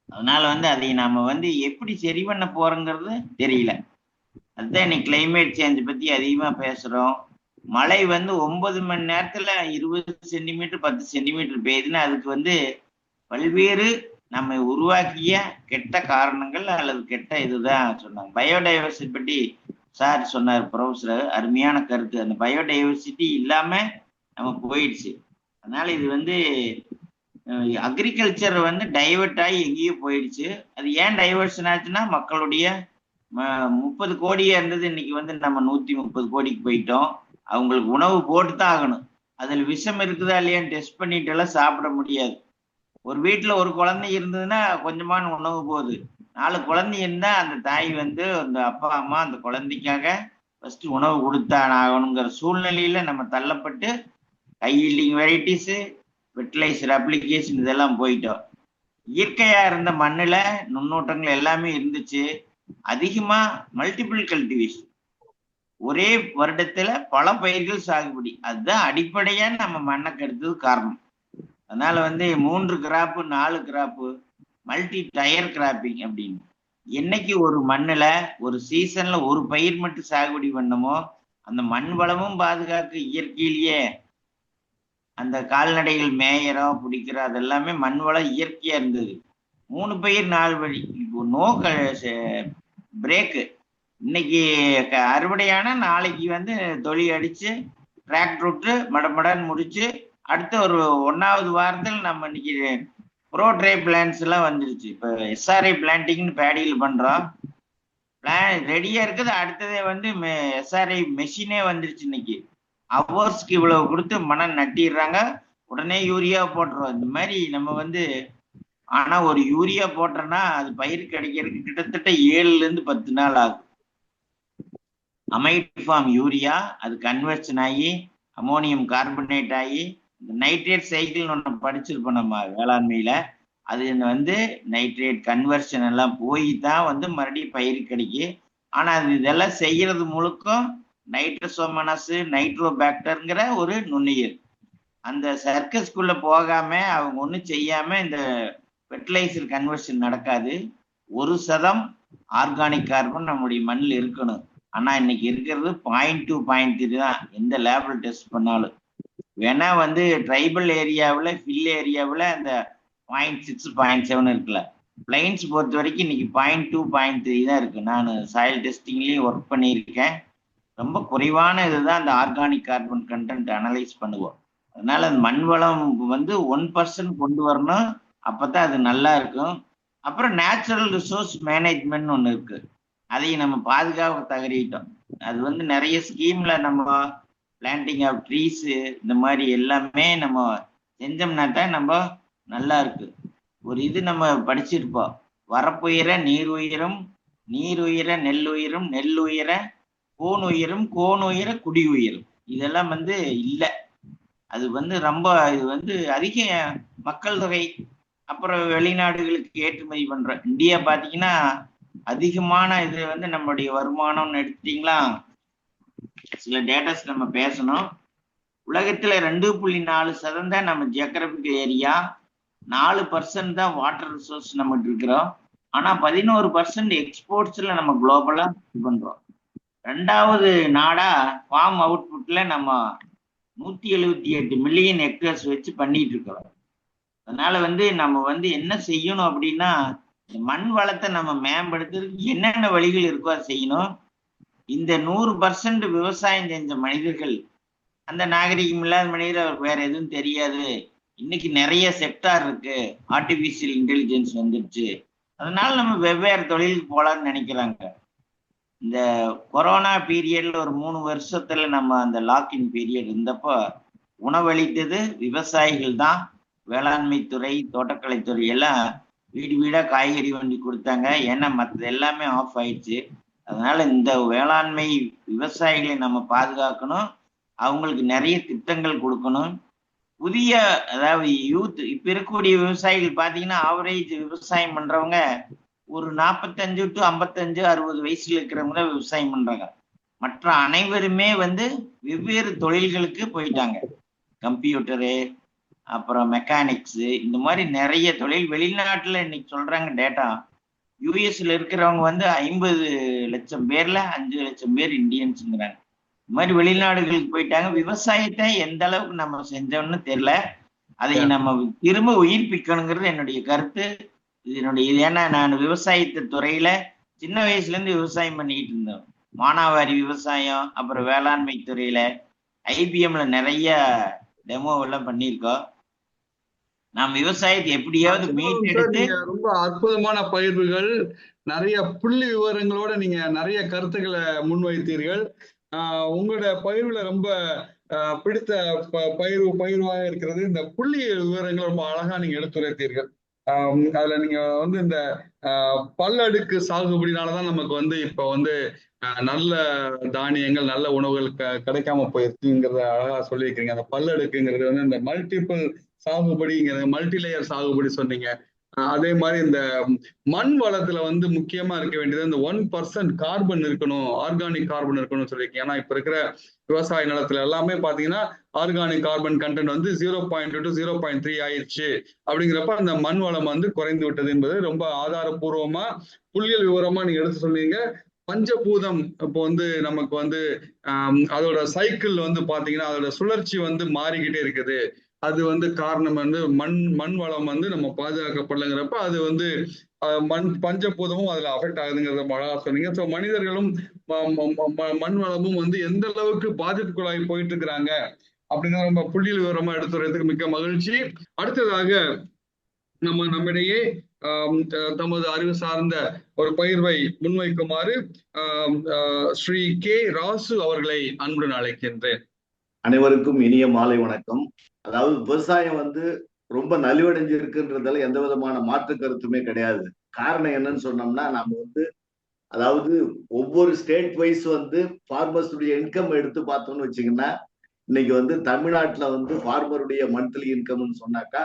அதனால வந்து அதை நாம வந்து எப்படி சரி பண்ண போறோங்கிறது தெரியல. அதுதான் இன்னைக்கு கிளைமேட் சேஞ்ச் பத்தி அதிகமா பேசுறோம். மழை வந்து 9 மணி நேரத்துல 20 சென்டிமீட்டர் 10 சென்டிமீட்டர் பெய்யுதுன்னா அதுக்கு வந்து பல்வேறு நம்ம உருவாக்கிய கெட்ட காரணங்கள் அல்லது கெட்ட இதுதான் சொன்னாங்க. பயோடைவர்சிட்டி பற்றி சார் சொன்னார், ப்ரொஃபஸர், அருமையான கருத்து. அந்த பயோடைவர்சிட்டி இல்லாம நம்ம போயிடுச்சு. அதனால இது வந்து அக்ரிகல்ச்சர் வந்து டைவர்ட் ஆகி எங்கேயோ போயிடுச்சு. அது ஏன் டைவர்ஷன் ஆச்சுன்னா மக்களுடைய 30 கோடியா இருந்தது இன்னைக்கு வந்து நம்ம 130 கோடிக்கு போயிட்டோம். அவங்களுக்கு உணவு போட்டு தான் ஆகணும். அதுல விஷம் இருக்குதா இல்லையான்னு டெஸ்ட் பண்ணிட்டு எல்லாம் சாப்பிட முடியாது. ஒரு வீட்டுல ஒரு குழந்தை இருந்ததுன்னா கொஞ்சமான உணவு போகுது. 4 குழந்தை இருந்தா அந்த தாய் வந்து அந்த அப்பா அம்மா அந்த குழந்தைக்காக ஃபர்ஸ்ட் உணவு கொடுத்தான் ஆகணுங்கிற சூழ்நிலையில நம்ம தள்ளப்பட்டு high yielding varieties, fertiliser application இதெல்லாம் போயிட்டோம். இயற்கையா இருந்த மண்ணுல நுண்ணூட்டங்கள் எல்லாமே இருந்துச்சு. அதிகமா மல்டிபிள் கல்டிவேஷன், ஒரே வருடத்துல பல பயிர்கள் சாகுபடி, அதுதான் அடிப்படையா நம்ம மண்ணை கெடுத்தது காரணம். அதனால வந்து 3 crop 4 crop multi tyre cropping அப்படின்னு. என்னைக்கு ஒரு மண்ணுல ஒரு சீசன்ல ஒரு பயிர் மட்டும் சாகுபடி பண்ணமோ அந்த மண் வளமும் பாதுகாக்க, இயற்கையிலேயே அந்த கால்நடைகள் மேயறோம் பிடிக்கிறோம், அதெல்லாமே மண் வளம் இயற்கையா இருந்தது. 3 பயிர் 4 வழி. இப்போ நோ பிரேக்கு. இன்னைக்கு அறுவடையான நாளைக்கு வந்து தொழி அடிச்சு டிராக்டர் விட்டு மடமடன்னு முடிச்சு அடுத்த ஒரு 1வது வாரத்தில் நம்ம இன்னைக்கு ப்ரோ ட்ரை பிளான்ஸ் எல்லாம் வந்துருச்சு. இப்போ SRI பிளான்டிங்னு பேடியில் பண்றோம், பிளான் ரெடியா இருக்குது. அடுத்ததே வந்து SRI மெஷினே வந்துருச்சு. இன்னைக்கு ஹவர்ஸ்க்கு இவ்வளவு கொடுத்து மணல் நட்டிடுறாங்க. உடனே யூரியா போட்டுறோம். இந்த மாதிரி நம்ம வந்து ஆனா ஒரு யூரியா போட்டோம்னா அது பயிர் கிடைக்கிறதுக்கு கிட்டத்தட்ட 7 to 10 நாள் ஆகும். அமைட் ஃபார்ம் யூரியா அது கன்வர்ஷன் ஆகி அமோனியம் கார்பனேட் ஆகி இந்த நைட்ரேட் சைக்கிள் ஒன்று படிச்சிருப்போம் நம்ம வேளாண்மையில. அது வந்து நைட்ரேட் கன்வர்ஷன் எல்லாம் போய் தான் வந்து மறுபடியும் பயிர் கிடைக்கும். ஆனா அது இதெல்லாம் செய்யறது முழுக்கும் நைட்ரோசோமனஸ் நைட்ரோபாக்டர்ங்கிற ஒரு நுண்ணுயிர். அந்த சர்க்கஸ்குள்ள போகாம அவங்க ஒன்றும் செய்யாம இந்த ஃபெர்டிலைசர் கன்வர்ஷன் நடக்காது. 1% ஆர்கானிக் கார்பன் நம்முடைய மண்ணில் இருக்கணும். ஆனா இன்னைக்கு இருக்கிறது 0.2 0.3 தான் எந்த லேபில் டெஸ்ட் பண்ணாலும். வேணா வந்து ட்ரைபல் ஏரியாவில் ஃபில் ஏரியாவில் அந்த 0.6 0.7 இருக்குல்ல. பிளைன்ஸ் பொறுத்த வரைக்கும் இன்னைக்கு 0.2 0.3 தான் இருக்கு. நான் சாயில் டெஸ்டிங்லயும் ஒர்க் பண்ணியிருக்கேன். ரொம்ப குறைவான இதுதான் அந்த ஆர்கானிக் கார்பன் கண்டென்ட் அனலைஸ் பண்ணுவோம். அதனால அந்த மண் வளம் வந்து 1% கொண்டு வரணும். அப்பதான் அது நல்லா இருக்கும். அப்புறம் நேச்சுரல் ரிசோர்ஸ் மேனேஜ்மெண்ட் ஒன்று இருக்கு. அதையும் நம்ம பாதுகாக்க தவறிட்டோம். அது வந்து நிறைய ஸ்கீம்ல நம்ம பிளான்டிங் ஆஃப் ட்ரீஸ் இந்த மாதிரி எல்லாமே நம்ம செஞ்சோம்னா தான் நம்ம நல்லா இருக்கு. ஒரு இது நம்ம படிச்சிருப்போம், வரப்புயிர நீர் உயிரும், நீர் உயிர நெல் உயிரும், நெல் உயிர கோன் உயிரும், கோன் உயிர குடி உயிரும். இதெல்லாம் வந்து இல்லை. அது வந்து ரொம்ப இது வந்து அதிக மக்கள் தொகை, அப்புறம் வெளிநாடுகளுக்கு ஏற்றுமதி பண்றோம். இந்தியா பாத்தீங்கன்னா அதிகமான இது வந்து நம்மளுடைய வருமானம்னு எடுத்துட்டீங்களா, சில டேட்டாஸ் நம்ம பேசணும். உலகத்துல 2.4% தான் நம்ம ஜியோகிராபிக்கல் ஏரியா, 4% தான் வாட்டர் ரிசோர்ஸ் நம்மகிட்ட இருக்கிறோம். ஆனா 11% எக்ஸ்போர்ட்ஸ்ல நம்ம குளோபலா இது பண்றோம். 2வது நாடா ஃபார்ம் அவுட்புட்ல நம்ம 178 மில்லியன் ஹெக்டேர்ஸ் வச்சு பண்ணிட்டு இருக்கிறோம். அதனால வந்து நம்ம வந்து என்ன செய்யணும் அப்படின்னா, இந்த மண் வளத்தை நம்ம மேம்படுத்துறதுக்கு என்னென்ன வழிகள் இருக்கோ அதை செய்யணும். இந்த 100% விவசாயம் செஞ்ச மனிதர்கள், அந்த நாகரிகம் இல்லாத மனிதர் அவருக்கு வேற எதுவும் தெரியாது. இன்னைக்கு நிறைய செக்டார் இருக்கு, ஆர்டிபிஷியல் இன்டெலிஜென்ஸ் வந்துடுச்சு, அதனால நம்ம வெவ்வேறு தொழிலுக்கு போலான்னு நினைக்கிறாங்க. இந்த கொரோனா பீரியட்ல ஒரு 3 வருஷத்துல நம்ம அந்த லாக்இன் பீரியட் இருந்தப்போ உணவளித்தது விவசாயிகள் தான். வேளாண்மை துறை, தோட்டக்கலைத்துறை எல்லாம் வீடு வீடா காய்கறி வண்டி கொடுத்தாங்க. ஏன்னா மற்றது எல்லாமே ஆஃப் ஆயிடுச்சு. அதனால இந்த வேளாண்மை விவசாயிகளை நம்ம பாதுகாக்கணும், அவங்களுக்கு நிறைய திட்டங்கள் கொடுக்கணும். புதிய அதாவது யூத் இப்ப இருக்கக்கூடிய விவசாயிகள் பாத்தீங்கன்னா ஆவரேஜ் விவசாயம் பண்றவங்க ஒரு 45 to 55 60 வயசுல இருக்கிறவங்க தான் விவசாயம் பண்றாங்க. மற்ற அனைவருமே வந்து வெவ்வேறு தொழில்களுக்கு போயிட்டாங்க. கம்ப்யூட்டரு, அப்புறம் மெக்கானிக்ஸ், இந்த மாதிரி நிறைய தொழில். வெளிநாட்டுல இன்னைக்கு சொல்றாங்க டேட்டா, யூஎஸ்ல இருக்கிறவங்க வந்து 50 லட்சம் பேர்ல 5 லட்சம் பேர் இந்தியன்ஸுங்கிறாங்க. இந்த மாதிரி வெளிநாடுகளுக்கு போயிட்டாங்க. விவசாயத்தை எந்த அளவுக்கு நம்ம செஞ்சோம்னு தெரியல. அதை நம்ம திரும்ப உயிர்ப்பிக்கணுங்கிறது என்னுடைய கருத்து. இது ஏன்னா நான் விவசாயத்து துறையில சின்ன வயசுல இருந்து விவசாயம் பண்ணிக்கிட்டு இருந்தோம். மானாவாரி விவசாயம், அப்புறம் வேளாண்மை துறையில ஐபிஎம்ல நிறைய டெமோ எல்லாம் பண்ணியிருக்கோம். நாம் விவசாயத்தை எப்படியாவது மீட்டெடுத்து ரொம்ப அற்புதமான பயிர்கள், நிறைய புள்ளி விவரங்களோட நீங்க நிறைய கருத்துக்களை முன்வைத்தீர்கள். உங்களோட பயிர்ல ரொம்ப பிடித்த பயிர்வாக இருக்கிறது இந்த புள்ளி விவரங்கள் ரொம்ப அழகா நீங்க எடுத்துரைத்தீர்கள். அதுல நீங்க வந்து இந்த பல்லடுக்கு சாகுபடினாலதான் நமக்கு வந்து இப்ப வந்து நல்ல தானியங்கள், நல்ல உணவுகள் கிடைக்காம போயிருக்குங்கிறத அழகா சொல்லியிருக்கீங்க. அந்த பல்லடுக்குங்கிறது வந்து இந்த மல்டிபிள் சாகுபடிங்கிறது, மல்டி லேயர் சாகுபடி சொன்னீங்க. அதே மாதிரி இந்த மண் வளத்துல வந்து முக்கியமா இருக்க வேண்டியது இந்த 1% கார்பன் இருக்கணும், ஆர்கானிக் கார்பன் இருக்கணும்னு சொல்லியிருக்கீங்க. ஏன்னா இப்ப இருக்கிற விவசாய நிலத்துல எல்லாமே பாத்தீங்கன்னா ஆர்கானிக் கார்பன் கண்டென்ட் வந்து 0.2 to 0.3 ஆயிடுச்சு. அப்படிங்கிறப்ப அந்த மண் வளம் வந்து குறைந்து விட்டது என்பது ரொம்ப ஆதாரபூர்வமா புள்ளியல் விவரமா நீங்க எடுத்து சொன்னீங்க. பஞ்சபூதம் இப்போ வந்து நமக்கு வந்து அதோட சைக்கிள் வந்து பாத்தீங்கன்னா அதோட சுழற்சி வந்து மாறிக்கிட்டே இருக்குது. அது வந்து காரணம் வந்து மண் வளம் வந்து நம்ம பாதுகாக்கப்படலைங்கிறப்ப அது வந்து பஞ்சபூதமும் அதுல அஃபெக்ட் ஆகுதுங்கிறத அழகா சொன்னீங்க. ஸோ மனிதர்களும் மண் வளமும் வந்து எந்த அளவுக்கு பாதிப்புக்குள்ளாகி போயிட்டு இருக்கிறாங்க அப்படிங்கிற நம்ம புள்ளியல் விவரமா எடுத்துறதுக்கு மிக்க மகிழ்ச்சி. அடுத்ததாக நம்மிடையே தமது அறிவு சார்ந்த ஒரு பயிர்வை முன்வைக்குமாறு ஸ்ரீ கே ராசு அவர்களை அன்புடன் அழைக்கின்றேன். அனைவருக்கும் இனிய மாலை வணக்கம். அதாவது விவசாயம் வந்து ரொம்ப நலிவடைஞ்சு இருக்குன்றதால எந்த விதமான மாற்று கருத்துமே கிடையாது. காரணம் என்னன்னு சொன்னோம்னா, நம்ம வந்து அதாவது ஒவ்வொரு ஸ்டேட் வைஸ் வந்து ஃபார்மர்ஸுடைய இன்கம் எடுத்து பார்த்தோம்னு வச்சீங்கன்னா, இன்னைக்கு வந்து தமிழ்நாட்டுல வந்து ஃபார்மருடைய மந்த்லி இன்கம்னு சொன்னாக்கா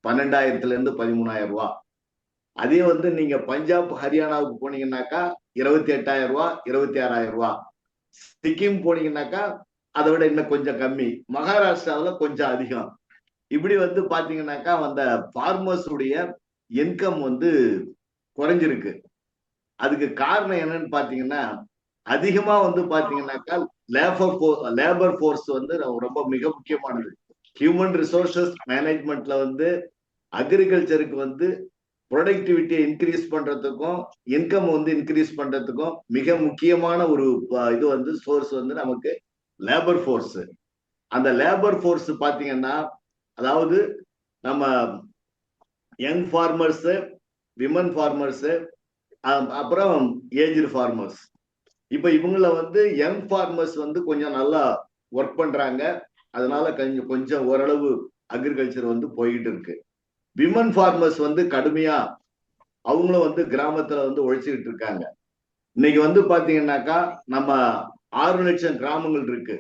12,000 இருந்து 13,000 ரூபாய். அதே வந்து நீங்க பஞ்சாப் ஹரியானாவுக்கு போனீங்கன்னாக்கா 28,000 ரூபாய், 26,000 ரூபாய். சிக்கிம் போனீங்கன்னாக்கா அதை விட இன்னும் கொஞ்சம் கம்மி, மகாராஷ்டிராவில கொஞ்சம் அதிகம். இப்படி வந்து பாத்தீங்கன்னாக்கா அந்த ஃபார்மர்ஸுடைய இன்கம் வந்து குறைஞ்சிருக்கு. அதுக்கு காரணம் என்னன்னு பாத்தீங்கன்னா, அதிகமா வந்து பாத்தீங்கன்னாக்கா லேபர் ஃபோர்ஸ் வந்து ரொம்ப மிக முக்கியமானது. ஹியூமன் ரிசோர்சஸ் மேனேஜ்மெண்ட்ல வந்து அக்ரிகல்ச்சருக்கு வந்து ப்ரொடக்டிவிட்டியை இன்க்ரீஸ் பண்றதுக்கும் இன்கம் வந்து இன்க்ரீஸ் பண்றதுக்கும் மிக முக்கியமான ஒரு இது வந்து சோர்ஸ் வந்து நமக்கு லேபர் ஃபோர்ஸ். அந்த லேபர் ஃபோர்ஸ் பாத்தீங்கன்னா, அதாவது நம்ம யங் ஃபார்மர்ஸ், விமன் ஃபார்மர்ஸ், அப்புறம் ஏஜ்டு ஃபார்மர்ஸ். இப்ப இவங்கள வந்து யங் ஃபார்மர்ஸ் வந்து கொஞ்சம் நல்லா ஒர்க் பண்றாங்க. அதனால கொஞ்சம் ஓரளவு அக்ரிகல்ச்சர் வந்து போய்கிட்டு இருக்கு. விமன் ஃபார்மர்ஸ் வந்து கடுமையா அவங்களும் வந்து கிராமத்துல வந்து உழைச்சிக்கிட்டு இருக்காங்க. இன்னைக்கு வந்து பாத்தீங்கன்னாக்கா நம்ம 6 லட்சம் கிராமங்கள் இருக்கு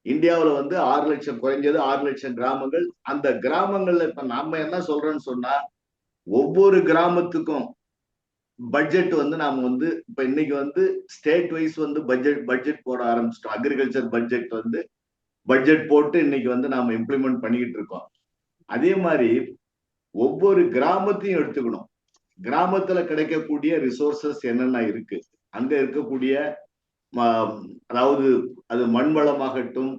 இந்தியாவில். வந்து 6 லட்சம் குறைஞ்சது 6 லட்சம் கிராமங்கள். அந்த கிராமங்கள்ல இப்ப நாம என்ன சொல்றோம்னு சொன்னா, ஒவ்வொரு கிராமத்துக்கும் பட்ஜெட் வந்து நாம வந்து இப்ப இன்னைக்கு வந்து ஸ்டேட் வைஸ் வந்து பட்ஜெட் போட ஆரம்பிச்சிட்டோம். அக்ரிகல்ச்சர் பட்ஜெட் போட்டு இன்னைக்கு வந்து நாம இம்ப்ளிமெண்ட் பண்ணிக்கிட்டு இருக்கோம். அதே மாதிரி ஒவ்வொரு கிராமத்தையும் எடுத்துக்கணும். கிராமத்துல கிடைக்கக்கூடிய ரிசோர்சஸ் என்னென்ன இருக்கு, அங்க இருக்கக்கூடிய அதாவது அது மண் வளமாகட்டும்,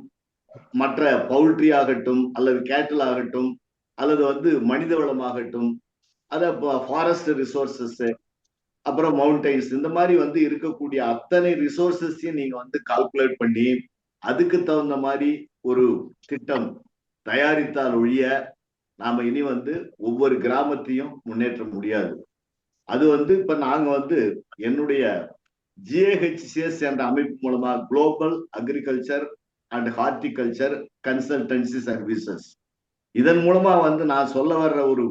மற்ற பவுல்ட்ரி ஆகட்டும், அல்லது கேட்டில் ஆகட்டும், அல்லது வந்து மனித வளமாகட்டும், அத ஃபாரஸ்ட் ரிசோர்சஸ், அப்புறம் மவுண்டைன்ஸ், இந்த மாதிரி வந்து இருக்கக்கூடிய அத்தனை ரிசோர்சஸையும் நீங்க வந்து கால்குலேட் பண்ணி அதுக்கு தகுந்த மாதிரி ஒரு திட்டம் தயாரித்தால் ஒழிய நாம இனி வந்து ஒவ்வொரு கிராமத்தையும் முன்னேற்ற முடியாது. அது வந்து இப்ப நாங்க வந்து என்னுடைய GAHCS என்ற அமைப்பு மூலமா global agriculture and horticulture consultancy services, இதன் மூலமா வந்து நான் சொல்ல வர்ற ஒரு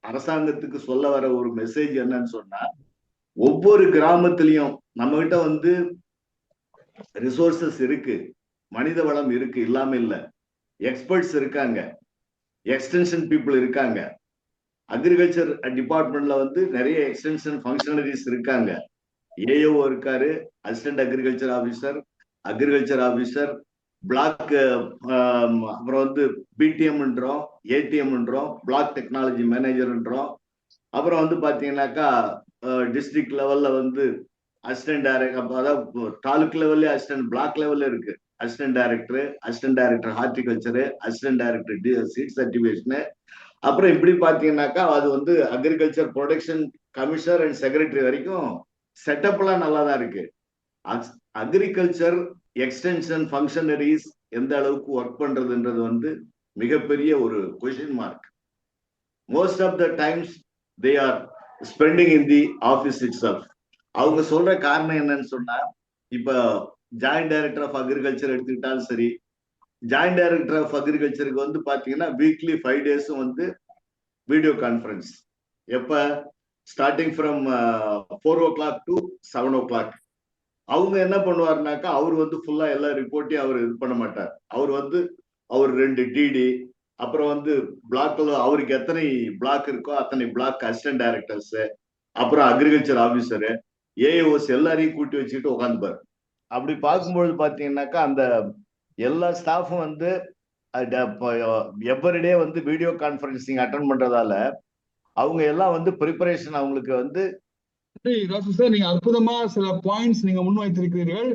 அரசாங்கத்துக்கு சொல்ல வர ஒரு மெசேஜ் என்னன்னு சொன்னா, ஒவ்வொரு கிராமத்திலையும் நம்ம கிட்ட வந்து ரிசோர்சஸ் இருக்கு, மனித வளம் இருக்கு, இல்லாம இல்ல, எக்ஸ்பர்ட்ஸ் இருக்காங்க, எக்ஸ்டென்ஷன் பீப்புள் இருக்காங்க, அக்ரிகல்ச்சர் டிபார்ட்மெண்ட்ல வந்து நிறைய எக்ஸ்டென்ஷன் ஃபங்க்ஷனரிஸ் இருக்காங்க. AO இருக்காரு, அசிஸ்டன்ட் அக்ரிகல்ச்சர் ஆபீசர், பிளாக், அப்புறம் வந்து BTMன்றோம், ATMன்றோம், பிளாக் டெக்னாலஜி மேனேஜர்ன்றோம். அப்புறம் வந்து பாத்தீங்கன்னாக்கா டிஸ்ட்ரிக்ட் லெவல்ல வந்து அசிஸ்டன்ட் டைரக்டர், அதாவது தாலுக் லெவல்ல அசிஸ்டன்ட், பிளாக் லெவல்ல இருக்கு assistant director horticulture, assistant director seed certification. அப்புறம் இப்படி பாத்தீங்கன்னாக்கா அது வந்து agriculture production commissioner and secretary வரைக்கும் செட்டப் எல்லாம் நல்லா தான் இருக்கு. அக்ரிகல்ச்சர் எக்ஸ்டென்ஷன் ஃபங்க்ஷனரிஸ் எந்த அளவுக்கு ஒர்க் பண்றதுன்றது வந்து மிகப்பெரிய ஒரு question mark. Most of the times they are spending in the office itself. அவங்க சொல்ற காரணம் என்னன்னு சொன்னா, இப்ப ஜாயிண்ட் டைரக்டர் ஆஃப் அக்ரிகல்ச்சர் எடுத்துக்கிட்டாலும் சரி, ஜாயிண்ட் டைரக்டர் ஆஃப் அக்ரிகல்ச்சருக்கு வந்து பாத்தீங்கன்னா வீக்லி 5 டேஸும் வந்து வீடியோ கான்ஃபரன்ஸ். எப்ப starting from 4 o'clock to 7 o'clock. அவங்க என்ன பண்ணுவாருனாக்கா, அவர் வந்து ஃபுல்லா எல்லா ரிப்போர்ட்டையும் அவர் இது பண்ண மாட்டார். அவர் 2 DD, அப்புறம் வந்து பிளாக்ல அவருக்கு எத்தனை பிளாக் இருக்கோ அத்தனை பிளாக் அசிஸ்டன்ட் டைரக்டர்ஸ், அப்புறம் அக்ரிகல்ச்சர் ஆபீசர், AOS எல்லாரையும் கூட்டி வச்சுக்கிட்டு உட்காந்துப்பாரு. அப்படி பார்க்கும்பொழுது பாத்தீங்கன்னாக்கா அந்த எல்லா ஸ்டாஃபும் வந்து எவ்ரிடே வந்து வீடியோ கான்ஃபரன்சிங் அட்டென்ட் பண்றதால அவங்க எல்லாம் வந்து ப்ரிப்பரேஷன் அவங்களுக்கு வந்து. சார், நீங்க அற்புதமா சில பாயிண்ட்ஸ் நீங்க முன்வைத்திருக்கிறீர்கள்.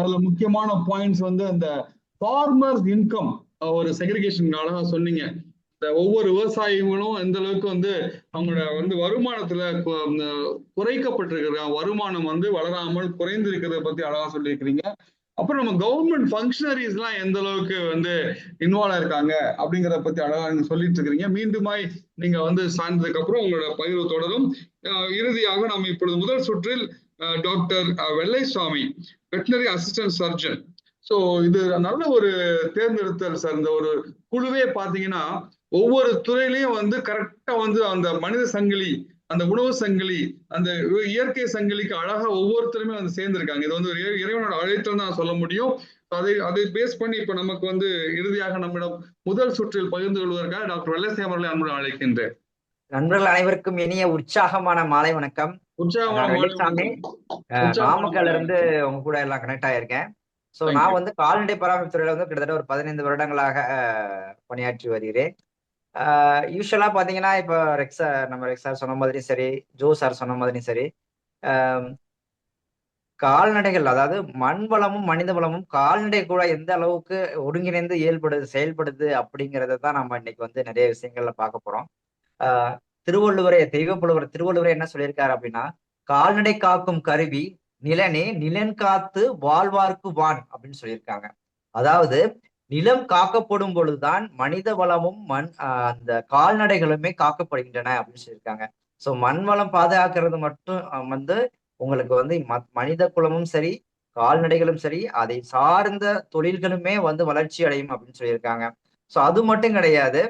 அதுல முக்கியமான பாயிண்ட்ஸ் வந்து அந்த ஃபார்மர்ஸ் இன்கம் ஒரு செக்ரிகேஷன் அழகா சொன்னீங்க. ஒவ்வொரு விவசாயிகளும் எந்த அளவுக்கு வந்து அவங்களோட வந்து வருமானத்துல குறைக்கப்பட்டிருக்கிற வருமானம் வந்து வளராமல் குறைந்து இருக்கிறத பத்தி அழகா சொல்லியிருக்கிறீங்க. அப்புறம் நம்ம கவர்மெண்ட் ஃபங்க்ஷனரிஸ் எல்லாம் எந்த அளவுக்கு வந்து இன்வால்வ் இருக்காங்க அப்படிங்கிறத பத்தி அழகா நீங்க சொல்லிட்டு இருக்கிறீங்க. மீண்டுமாய் நீங்க வந்து சார்ந்ததுக்கு அப்புறம் உங்களோட பகிர்வு தொடரும். இறுதியாக நாம் இப்பொழுது முதல் சுற்றில் doctor Vellaisamy, veterinary assistant surgeon. So இது நல்ல ஒரு தேர்ந்தெடுத்தல் சார். இந்த ஒரு குழுவே பாத்தீங்கன்னா ஒவ்வொரு துறையிலையும் வந்து கரெக்டா வந்து அந்த மனித சங்கிலி, அந்த உணவு சங்கிலி, அந்த இயற்கை சங்கிலிக்கு அழகா ஒவ்வொருத்தருமே வந்து சேர்ந்திருக்காங்க. இது வந்து ஒரு இறைவனோட அழைத்தல் தான் சொல்ல முடியும். அதை பேஸ் பண்ணி இப்ப நமக்கு வந்து இறுதியாக நம்மிடம் முதல் சுற்றில் பகிர்ந்து கொள்வதற்காக டாக்டர் வெள்ளசை அவர்களை அன்புடன் அழைக்கின்றேன். நண்பர்கள் அனைவருக்கும் இனிய உற்சாகமான மாலை வணக்கம். நாமக்கல்ல இருந்து உங்க கூட எல்லாம் கனெக்ட் ஆயிருக்கேன். சோ நான் வந்து கால்நடை பராமரிப்பு துறையில வந்து கிட்டத்தட்ட ஒரு 15 வருடங்களாக பணியாற்றி வருகிறேன். யூஸ்வலா பாத்தீங்கன்னா இப்ப நம்ம ரெக்ஸ் சார் சொன்ன மாதிரியும் சரி, ஜோ சார் சொன்ன மாதிரியும் சரி, கால்நடைகள், அதாவது மண் வளமும் மனித வளமும் கால்நடை கூட எந்த அளவுக்கு ஒருங்கிணைந்து செயல்படுது அப்படிங்கறத தான் நம்ம இன்னைக்கு வந்து நிறைய விஷயங்கள்ல பார்க்க போறோம். தெய்வப்புலவர் திருவள்ளுவரே என்ன சொல்லியிருக்காரு அப்படின்னா, கால்நடை காக்கும் கருவி நிலனே, நிலன் காத்து வாழ்வார்க்கு வான் அப்படின்னு சொல்லியிருக்காங்க. அதாவது நிலம் காக்கப்படும் பொழுதுதான் மனித வளமும் அந்த கால்நடைகளுமே காக்கப்படுகின்றன அப்படின்னு சொல்லியிருக்காங்க. சோ மண் வளம் பாதுகாக்கிறது மட்டும் வந்து உங்களுக்கு வந்து மனித குலமும் சரி, கால்நடைகளும் சரி, அதை சார்ந்த தொழில்களுமே வந்து வளர்ச்சி அடையும் அப்படின்னு சொல்லியிருக்காங்க. சோ அது மட்டும் கிடையாது,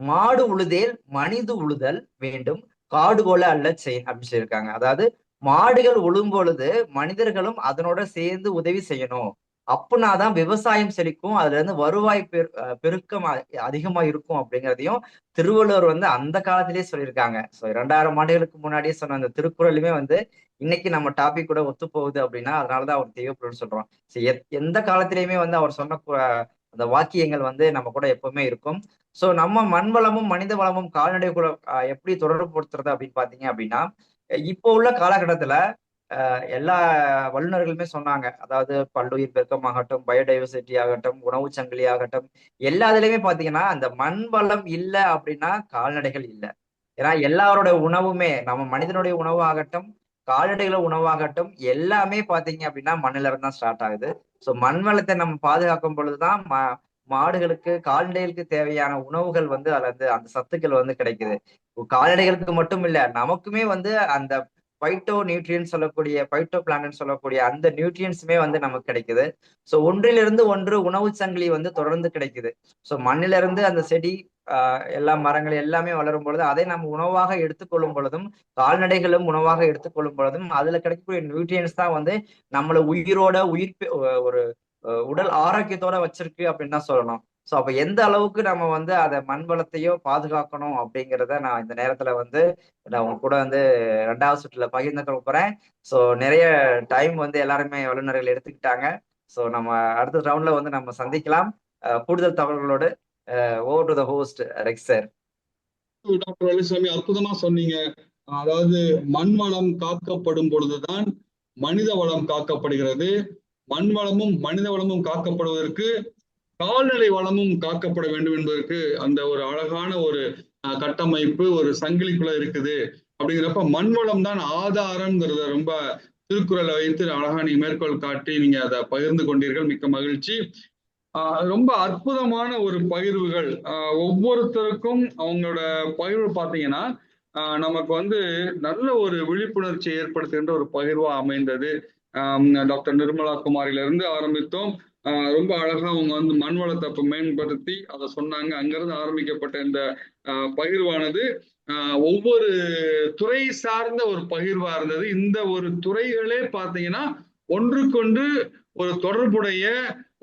மாடு உழுதேல் மனித உழுதல் வேண்டும், காடு போல அல்ல செயின் அப்படின்னு சொல்லியிருக்காங்க. அதாவது மாடுகள் உழும் பொழுது மனிதர்களும் அதனோட சேர்ந்து உதவி செய்யணும், அப்படின்னாதான் விவசாயம் செழிக்கும், அதுல இருந்து வருவாய் பெருக்கம் அதிகமா இருக்கும் அப்படிங்கிறதையும் திருவள்ளுவர் வந்து அந்த காலத்திலேயே சொல்லியிருக்காங்க. ஸோ 2000 ஆண்டுகளுக்கு முன்னாடியே சொன்ன அந்த திருக்குறளுமே வந்து இன்னைக்கு நம்ம டாபிக் கூட ஒத்து போகுது அப்படின்னா அதனாலதான் அவர் தெய்வப்புலன்னு சொல்றோம். எந்த காலத்திலயுமே வந்து அவர் சொன்ன அந்த வாக்கியங்கள் வந்து நம்ம கூட எப்பவுமே இருக்கும். சோ நம்ம மண் வளமும் மனித வளமும் கால்நடை கூட எப்படி தொடர்புபடுத்துறது அப்படின்னு பாத்தீங்க அப்படின்னா, இப்போ உள்ள காலகட்டத்துல எல்லா வல்லுநர்களுமே சொன்னாங்க. அதாவது பல்லுயிர் பெருக்கம் ஆகட்டும், பயோடைவர்சிட்டி ஆகட்டும், உணவு சங்கிலி ஆகட்டும், எல்லாத்துலயுமே பாத்தீங்கன்னா அந்த மண் வளம் இல்லை அப்படின்னா கால்நடைகள் இல்லை. ஏன்னா எல்லாரோட உணவுமே, நம்ம மனிதனுடைய உணவு ஆகட்டும், கால்நடைகள உணவாகட்டும், எல்லாமே பாத்தீங்க அப்படின்னா மண்ணில இருந்து தான் ஸ்டார்ட் ஆகுது. சோ மண் வளத்தை நம்ம பாதுகாக்கும் பொழுதுதான் மாடுகளுக்கு, கால்நடைகளுக்கு தேவையான உணவுகள் வந்து அதுல இருந்து அந்த சத்துக்கள் வந்து கிடைக்குது. கால்நடைகளுக்கு மட்டும் இல்ல, நமக்குமே வந்து அந்த பைட்டோ பிளான்ட் சொல்லக்கூடிய அந்த நியூட்ரியன்ஸுமே வந்து நமக்கு கிடைக்குது. சோ ஒன்றிலிருந்து ஒன்று உணவு சங்கிலி வந்து தொடர்ந்து கிடைக்குது. சோ மண்ணில இருந்து அந்த செடி, எல்லா மரங்கள் எல்லாமே வளரும் பொழுது அதை நம்ம உணவாக எடுத்துக்கொள்ளும் பொழுதும், கால்நடைகளும் உணவாக எடுத்துக்கொள்ளும் பொழுதும் அதுல கிடைக்கக்கூடிய நியூட்ரியன்ஸ் தான் வந்து நம்மள உயிரோட ஒரு உடல் ஆரோக்கியத்தோட வச்சிருக்கு அப்படின்னு தான் சொல்லணும். சோ அப்ப எந்த அளவுக்கு நம்ம வந்து அதை மண் வளத்தையோ பாதுகாக்கணும் அப்படிங்கிறத நான் இந்த நேரத்துல வந்து நான் உங்க கூட வந்து 2வது சுற்றுல பகிர்ந்து போறேன். சோ நிறைய டைம் வந்து எல்லாருமே வல்லுநர்கள் எடுத்துக்கிட்டாங்க. சோ நம்ம அடுத்த ரவுண்ட்ல வந்து நம்ம சந்திக்கலாம் கூடுதல் தகவல்களோடு. Over to the host Rex sir. Doctor Vellasamy அற்புதமா சொன்னீங்க. அதாவது மண் வளம் காக்கப்படும் பொழுதுதான் மனித வளம் காக்கப்படுகிறது. மண் வளமும் மனித வளமும் காக்கப்படுவதற்கு கால்நடை வளமும் காக்கப்பட வேண்டும் என்பதற்கு அந்த ஒரு அழகான ஒரு கட்டமைப்பு ஒரு சங்கிலிக்குள்ள இருக்குது. அப்படிங்கிறப்ப மண் வளம் தான் ஆதாரம்ங்கிறத ரொம்ப திருக்குறளை வைத்து அழகா நீங்க மேற்கோள் காட்டி நீங்க அதை பகிர்ந்து கொண்டீர்கள். மிக்க மகிழ்ச்சி. ரொம்ப அற்புதமான ஒரு பகிர்வுகள். ஒவ்வொருத்தருக்கும் அவங்களோட பகிர்வு பார்த்தீங்கன்னா நமக்கு வந்து நல்ல ஒரு விழிப்புணர்ச்சி ஏற்படுத்துகின்ற ஒரு பகிர்வா அமைந்தது. டாக்டர் நிர்மலா குமாரிலிருந்து ஆரம்பித்தோம். ரொம்ப அழகா அவங்க வந்து மண் வளத்தை மேம்படுத்தி அதை சொன்னாங்க. அங்கிருந்து ஆரம்பிக்கப்பட்ட இந்த பகிர்வானது ஒவ்வொரு துறை சார்ந்த ஒரு பகிர்வா இருந்தது. இந்த ஒரு துறைகளே பார்த்தீங்கன்னா ஒன்றுக்கொன்று ஒரு தொடர்புடைய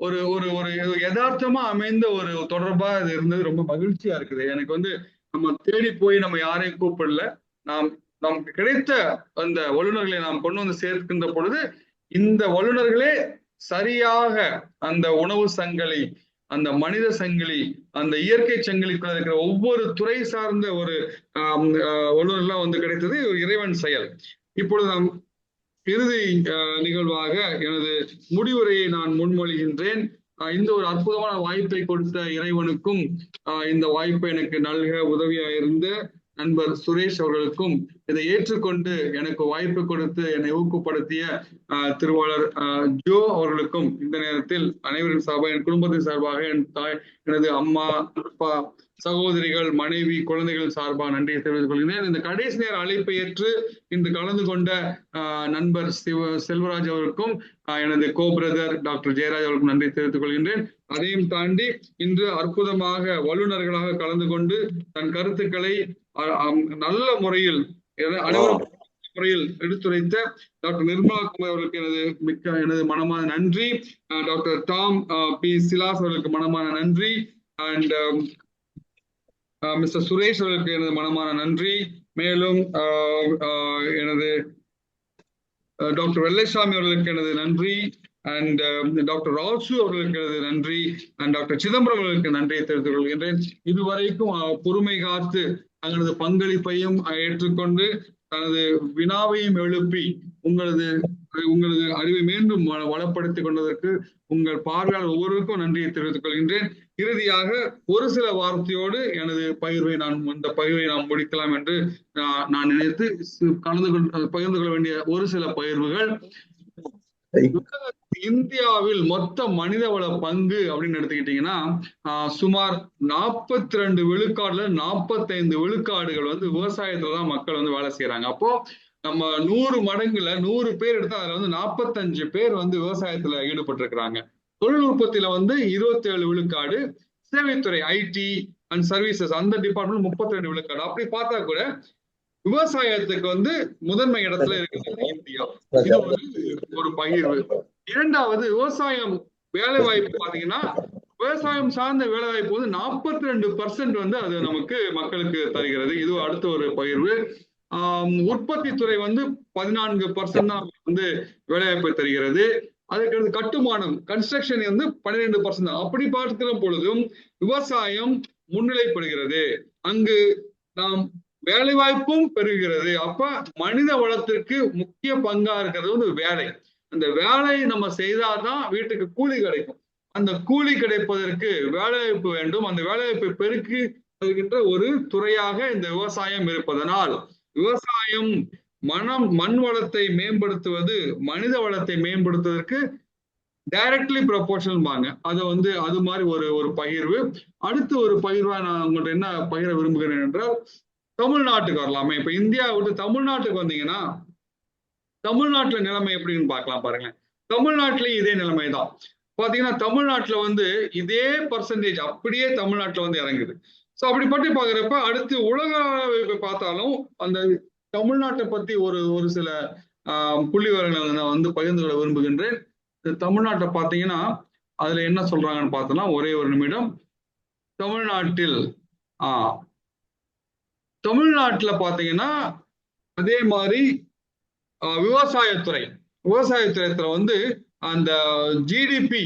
ஒரு ஒரு ஒரு யதார்த்தமா அமைந்த ஒரு தொடர்பா இது இருந்தது. ரொம்ப மகிழ்ச்சியா இருக்குது. எனக்கு வந்து நம்ம தேடி போய் நம்ம யாரையும் கூப்பிடல, நமக்கு கிடைத்த அந்த வல்லுநர்களை நாம் கொண்டு வந்து சேர்க்கின்ற பொழுது இந்த வல்லுநர்களே சரியாக அந்த உணவு சங்கிலி, அந்த மனித சங்கிலி, அந்த இயற்கை சங்கிலிக்குள்ள இருக்கிற ஒவ்வொரு துறை சார்ந்த ஒரு வல்லுநர்லாம் வந்து கிடைத்தது இறைவன் செயல். இப்பொழுது நாம் இறுதி நிகழ்வாக எனது முடிவுரையை நான் முன்மொழிகின்றேன். இந்த ஒரு அற்புதமான வாய்ப்பை கொடுத்த இறைவனுக்கும் இந்த வாய்ப்பை எனக்கு நல்க உதவியா இருந்த நண்பர் சுரேஷ் அவர்களுக்கும், இதை ஏற்றுக்கொண்டு எனக்கு வாய்ப்பு கொடுத்து என்னை ஊக்கப்படுத்திய திருவாளர் ஜோ அவர்களுக்கும் இந்த நேரத்தில் அனைவரின் சார்பாக, என் குடும்பத்தின் சார்பாக, என் தாய், எனது அம்மா, அப்பா, சகோதரிகள், மனைவி, குழந்தைகள் சார்பாக நன்றியை தெரிவித்துக் கொள்கிறேன். இந்த கடைசி நேர அழைப்பை ஏற்று இன்று கலந்து கொண்ட நண்பர் செல்வராஜ் அவருக்கும், எனது கோ பிரதர் டாக்டர் ஜெயராஜ் அவருக்கும் நன்றி தெரிவித்துக் கொள்கின்றேன். அதையும் தாண்டி இன்று அற்புதமாக வல்லுநர்களாக கலந்து கொண்டு தன் கருத்துக்களை நல்ல முறையில் அனைவரும் முறையில் எடுத்துரைத்த டாக்டர் நிர்மலா குமார் அவர்களுக்கு எனது மனமான நன்றி. டாக்டர் டாம் பி சிலாஸ் அவர்களுக்கு மனமான நன்றி. அண்ட் மிஸ்டர் சுரேஷ் அவர்களுக்கு எனது மனமான நன்றி. மேலும் எனது டாக்டர் வெள்ளைசாமி அவர்களுக்கு எனது நன்றி. அண்ட் டாக்டர் ராசு அவர்களுக்கு எனது நன்றி. அண்ட் டாக்டர் சிதம்பரம் அவர்களுக்கு நன்றியை தெரிவித்துக் கொள்கின்றேன். இதுவரைக்கும் பொறுமை காத்து தங்களது பங்களிப்பையும் ஏற்றுக்கொண்டு தனது வினாவையும் எழுப்பி உங்களது அறிவை மீண்டும் வளப்படுத்திக் கொண்டதற்கு உங்கள் பார்வையாளர் ஒவ்வொருவருக்கும் நன்றியை தெரிவித்துக் கொள்கின்றேன். இறுதியாக ஒரு சில வார்த்தையோடு எனது இந்த பகிர்வை நாம் முடிக்கலாம் என்று நான் நினைத்து பகிர்ந்து கொள்ள வேண்டிய ஒரு சில பகிர்வுகள். இந்தியாவில் மொத்த மனிதவள பங்கு அப்படின்னு எடுத்துக்கிட்டீங்கன்னா சுமார் 42 விழுக்காடுல 45 விழுக்காடுகள் விவசாயத்துலதான் மக்கள் வேலை செய்யறாங்க. அப்போ நம்ம 100 மடங்குல 100 பேர் எடுத்தா அதுல 45 பேர் விவசாயத்துல ஈடுபட்டு இருக்கிறாங்க. தொழில்நுட்பத்தில 27 விழுக்காடு, சேவைத்துறை ஐடி அண்ட் சர்வீசஸ் அந்த டிபார்ட்மெண்ட் 32 விழுக்காடு. அப்படி பார்த்தா கூட விவசாயத்துக்கு முதன்மை இடத்துல இருக்குது இந்தியா. இது ஒரு பகிர்வு. இரண்டாவது, விவசாயம் வேலை வாய்ப்பு பாத்தீங்கன்னா விவசாயம் சார்ந்த வேலை வாய்ப்பு 42% அது நமக்கு மக்களுக்கு தருகிறது. இது அடுத்த ஒரு பகிர்வு. உற்பத்தி துறை 14% தான் வேலைவாய்ப்பை தருகிறது. அதுக்கு கட்டுமானம் கன்ஸ்ட்ரக்ஷன் 12% தான். அப்படி பார்க்கிற பொழுதும் விவசாயம் முன்னிலைப்படுகிறது. அங்கு நாம் வேலை வாய்ப்பும் பெறுகிறது. அப்ப மனித வளத்திற்கு முக்கிய பங்கா இருக்கிறது வேலை. அந்த வேலையை நம்ம செய்தாதான் வீட்டுக்கு கூலி கிடைக்கும். அந்த கூலி கிடைப்பதற்கு வேலைவாய்ப்பு வேண்டும். அந்த வேலைவாய்ப்பை பெருக்கி வருகின்ற ஒரு துறையாக இந்த விவசாயம் இருப்பதனால் விவசாயம் மண் வளத்தை மேம்படுத்துவது மனித வளத்தை மேம்படுத்துவதற்கு டைரக்ட்லி ப்ரொபோர்ஷனல் பாங்க. அதை அது மாதிரி ஒரு பகிர்வு. அடுத்து ஒரு பகிர்வா நான் உங்கள்கிட்ட என்ன பகிர விரும்புகிறேன் என்றால், தமிழ்நாட்டுக்கு வரலாமே. இப்ப இந்தியாவை விட்டு தமிழ்நாட்டுக்கு வந்தீங்கன்னா தமிழ்நாட்டுல நிலைமை எப்படின்னு பார்க்கலாம். பாருங்க, தமிழ்நாட்டிலேயும் இதே நிலைமை தான். பாத்தீங்கன்னா தமிழ்நாட்டுல இதே பர்சன்டேஜ் அப்படியே தமிழ்நாட்டுல இறங்குது. ஸோ அப்படிப்பட்டு பாக்குறப்ப அடுத்து உலக பார்த்தாலும் அந்த தமிழ்நாட்டை பத்தி ஒரு சில புள்ளி விவரங்களை நான் பகிர்ந்து கொள்ள விரும்புகின்றேன். தமிழ்நாட்டை பார்த்தீங்கன்னா அதுல என்ன சொல்றாங்கன்னு பார்த்தோம்னா, ஒரே ஒரு நிமிடம். தமிழ்நாட்டுல பாத்தீங்கன்னா அதே மாதிரி விவசாயத்துறையத்துல அந்த ஜிடிபி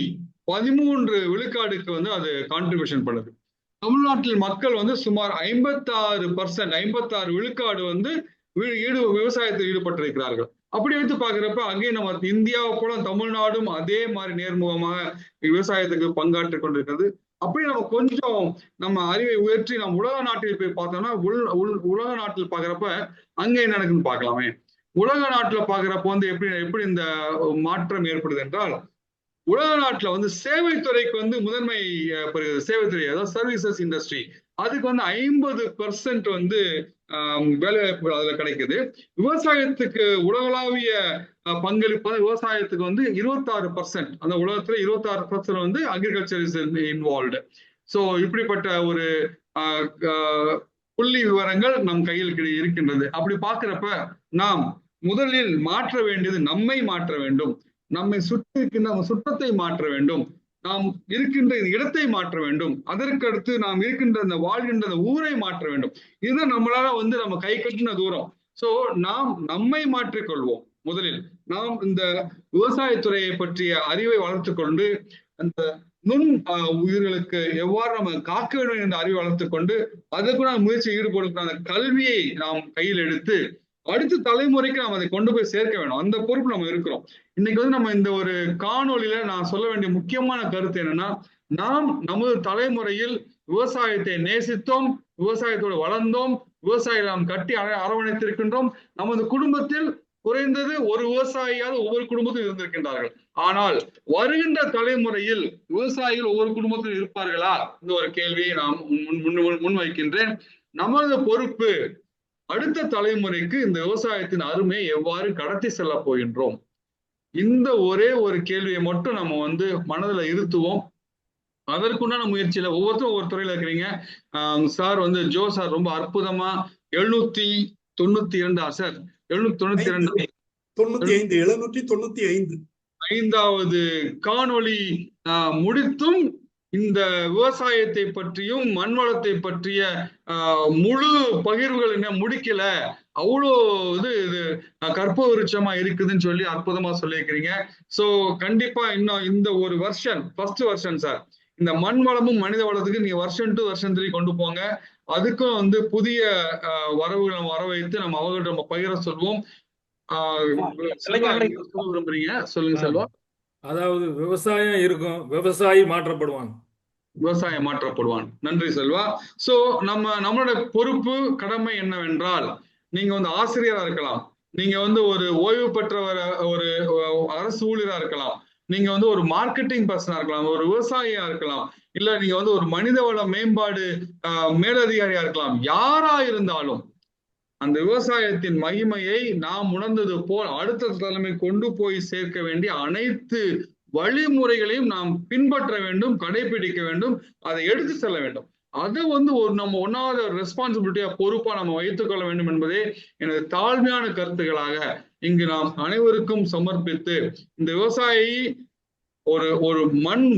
13 விழுக்காடுக்கு அது கான்ட்ரிபியூஷன் பண்ணுது. தமிழ்நாட்டில் மக்கள் சுமார் 56% விழுக்காடு விவசாயத்தில் ஈடுபட்டிருக்கிறார்கள். அப்படி வைத்து பாக்குறப்ப அங்கே நம்ம இந்தியாவை போல தமிழ்நாடும் அதே மாதிரி நேர்முகமாக விவசாயத்துக்கு பங்காற்றிக் கொண்டிருக்கிறது. அப்படி நம்ம கொஞ்சம் நம்ம அறிவை உயர்த்தி நம்ம உலக நாட்டில் போய் பார்த்தோம்னா உலக நாட்டில் பாக்குறப்ப அங்க என்ன நடக்குன்னு பார்க்கலாமே. உலக நாட்டுல பாக்குறப்ப எப்படி இந்த மாற்றம் ஏற்படுது என்றால், உலக நாட்டுல சேவைத்துறைக்கு முதன்மை பெறுகிறது. சேவைத்துறை, அதாவது சர்வீசஸ் இண்டஸ்ட்ரி, அதுக்கு 50% வேலைவாய்ப்பு அதுல கிடைக்குது. விவசாயத்துக்கு உலகளாவிய பங்களிப்பு விவசாயத்துக்கு 26%. அந்த உலகத்துல 26% அக்ரிகல்ச்சர் இஸ் இன்வால்வ்டு. ஸோ இப்படிப்பட்ட ஒரு புள்ளி விவரங்கள் நம் கையில் இருக்கின்றது. அப்படி பார்க்கிறப்ப நாம் முதலில் மாற்ற வேண்டியது நம்மை மாற்ற வேண்டும். நம்மை சுற்றி இருக்கின்ற சுற்றத்தை மாற்ற வேண்டும். நாம் இருக்கின்ற இடத்தை மாற்ற வேண்டும். அதற்கடுத்து நாம் இருக்கின்ற அந்த வாழ்கின்ற ஊரை மாற்ற வேண்டும். இதுதான் நம்மளால நம்ம கை கட்டின தூரம். சோ நாம் நம்மை மாற்றிக்கொள்வோம். முதலில் நாம் இந்த விவசாயத்துறையை பற்றிய அறிவை வளர்த்துக் கொண்டு அந்த நுண் உயிர்களுக்கு எவ்வாறு நம்ம காக்க வேண்டும் என்ற அறிவை வளர்த்துக் கொண்டு அதற்கு நாம் முயற்சி ஈடுபடுகிற அந்த கல்வியை நாம் கையில் எடுத்து அடுத்த தலைமுறைக்கு நாம் அதை கொண்டு போய் சேர்க்க வேண்டும். அந்த பொறுப்பு நம்ம இருக்கிறோம். இன்னைக்கு நம்ம இந்த ஒரு காணொலியில நான் சொல்ல வேண்டிய முக்கியமான கருத்து என்னன்னா, நாம் நமது தலைமுறையில் விவசாயத்தை நேசித்தோம், விவசாயத்தோடு வளர்ந்தோம், விவசாயிகளை நாம் கட்டி அரவணைத்திருக்கின்றோம். நமது குடும்பத்தில் குறைந்தது ஒரு விவசாயியாவது ஒவ்வொரு குடும்பத்திலும் இருந்திருக்கின்றார்கள். ஆனால் வருகின்ற தலைமுறையில் விவசாயிகள் ஒவ்வொரு குடும்பத்திலும் இருப்பார்களா? இந்த ஒரு கேள்வியை நாம் முன்வைக்கின்றேன். நமது பொறுப்பு அடுத்த தலைமுறைக்கு இந்த விவசாயத்தின் அருமை எவ்வாறு கடத்தி செல்ல போகின்றோம். இந்த ஒரே ஒரு கேள்வியை மட்டும் நம்ம மனதுல இருத்துவோம். அதற்குண்டான முயற்சியில ஒவ்வொருத்தரும் ஒவ்வொரு துறையில இருக்கிறீங்க. சார் ஜோ சார் ரொம்ப அற்புதமா 792 சார் 795 5வது காணொளி முடித்தும் இந்த விவசாயத்தை பற்றியும் மண்வளத்தை பற்றிய முழு பகிர்வுகள் என்ன முடிக்கல, அவ்வளோ இது கற்ப விருட்சமா இருக்குதுன்னு சொல்லி அற்புதமா சொல்லியிருக்கிறீங்க. சோ கண்டிப்பா இன்னும் இந்த ஒரு ஃபர்ஸ்ட் வெர்ஷன் சார், இந்த மண் வளமும் மனித வளத்துக்கு நீங்க வருஷன் 2 வருஷன் 3 கொண்டு போங்க. அதுக்கும் புதிய வரவுகளை வர வைத்து நம்ம அவங்கள்ட்ட நம்ம பகிர சொல்வோம். விரும்புறீங்க சொல்லுங்க செல்வா. அதாவது விவசாயம் இருக்கும், விவசாயி மாற்றப்படுவான். விவசாயம் மாற்றப்படுவான். நன்றி செல்வா. சோ நம்மளோட பொறுப்பு கடமை என்னவென்றால், நீங்க ஆசிரியரா இருக்கலாம், நீங்க ஒரு ஓய்வு பெற்ற ஒரு அரசு ஊழியரா இருக்கலாம், நீங்க ஒரு மார்க்கெட்டிங் பர்சனா இருக்கலாம், ஒரு விவசாயியா இருக்கலாம், இல்ல நீங்க ஒரு மனிதவள மேம்பாடு மேலதிகாரியா இருக்கலாம். யாரா இருந்தாலும் அந்த விவசாயத்தின் மகிமையை நாம் உணர்ந்தது போல் அடுத்த தலைமை கொண்டு போய் சேர்க்க வேண்டிய அனைத்து வழிமுறைகளையும் நாம் பின்பற்ற வேண்டும், கடைபிடிக்க வேண்டும், அதை எடுத்து செல்ல வேண்டும். அதை நம்ம ஒன்னாவது ரெஸ்பான்சிபிலிட்டியா பொறுப்பா நம்ம வைத்துக் கொள்ள வேண்டும் என்பதே எனது தாழ்மையான கருத்துக்களாக இங்கு நாம் அனைவருக்கும் சமர்ப்பித்து, இந்த விவசாயி ஒரு மண்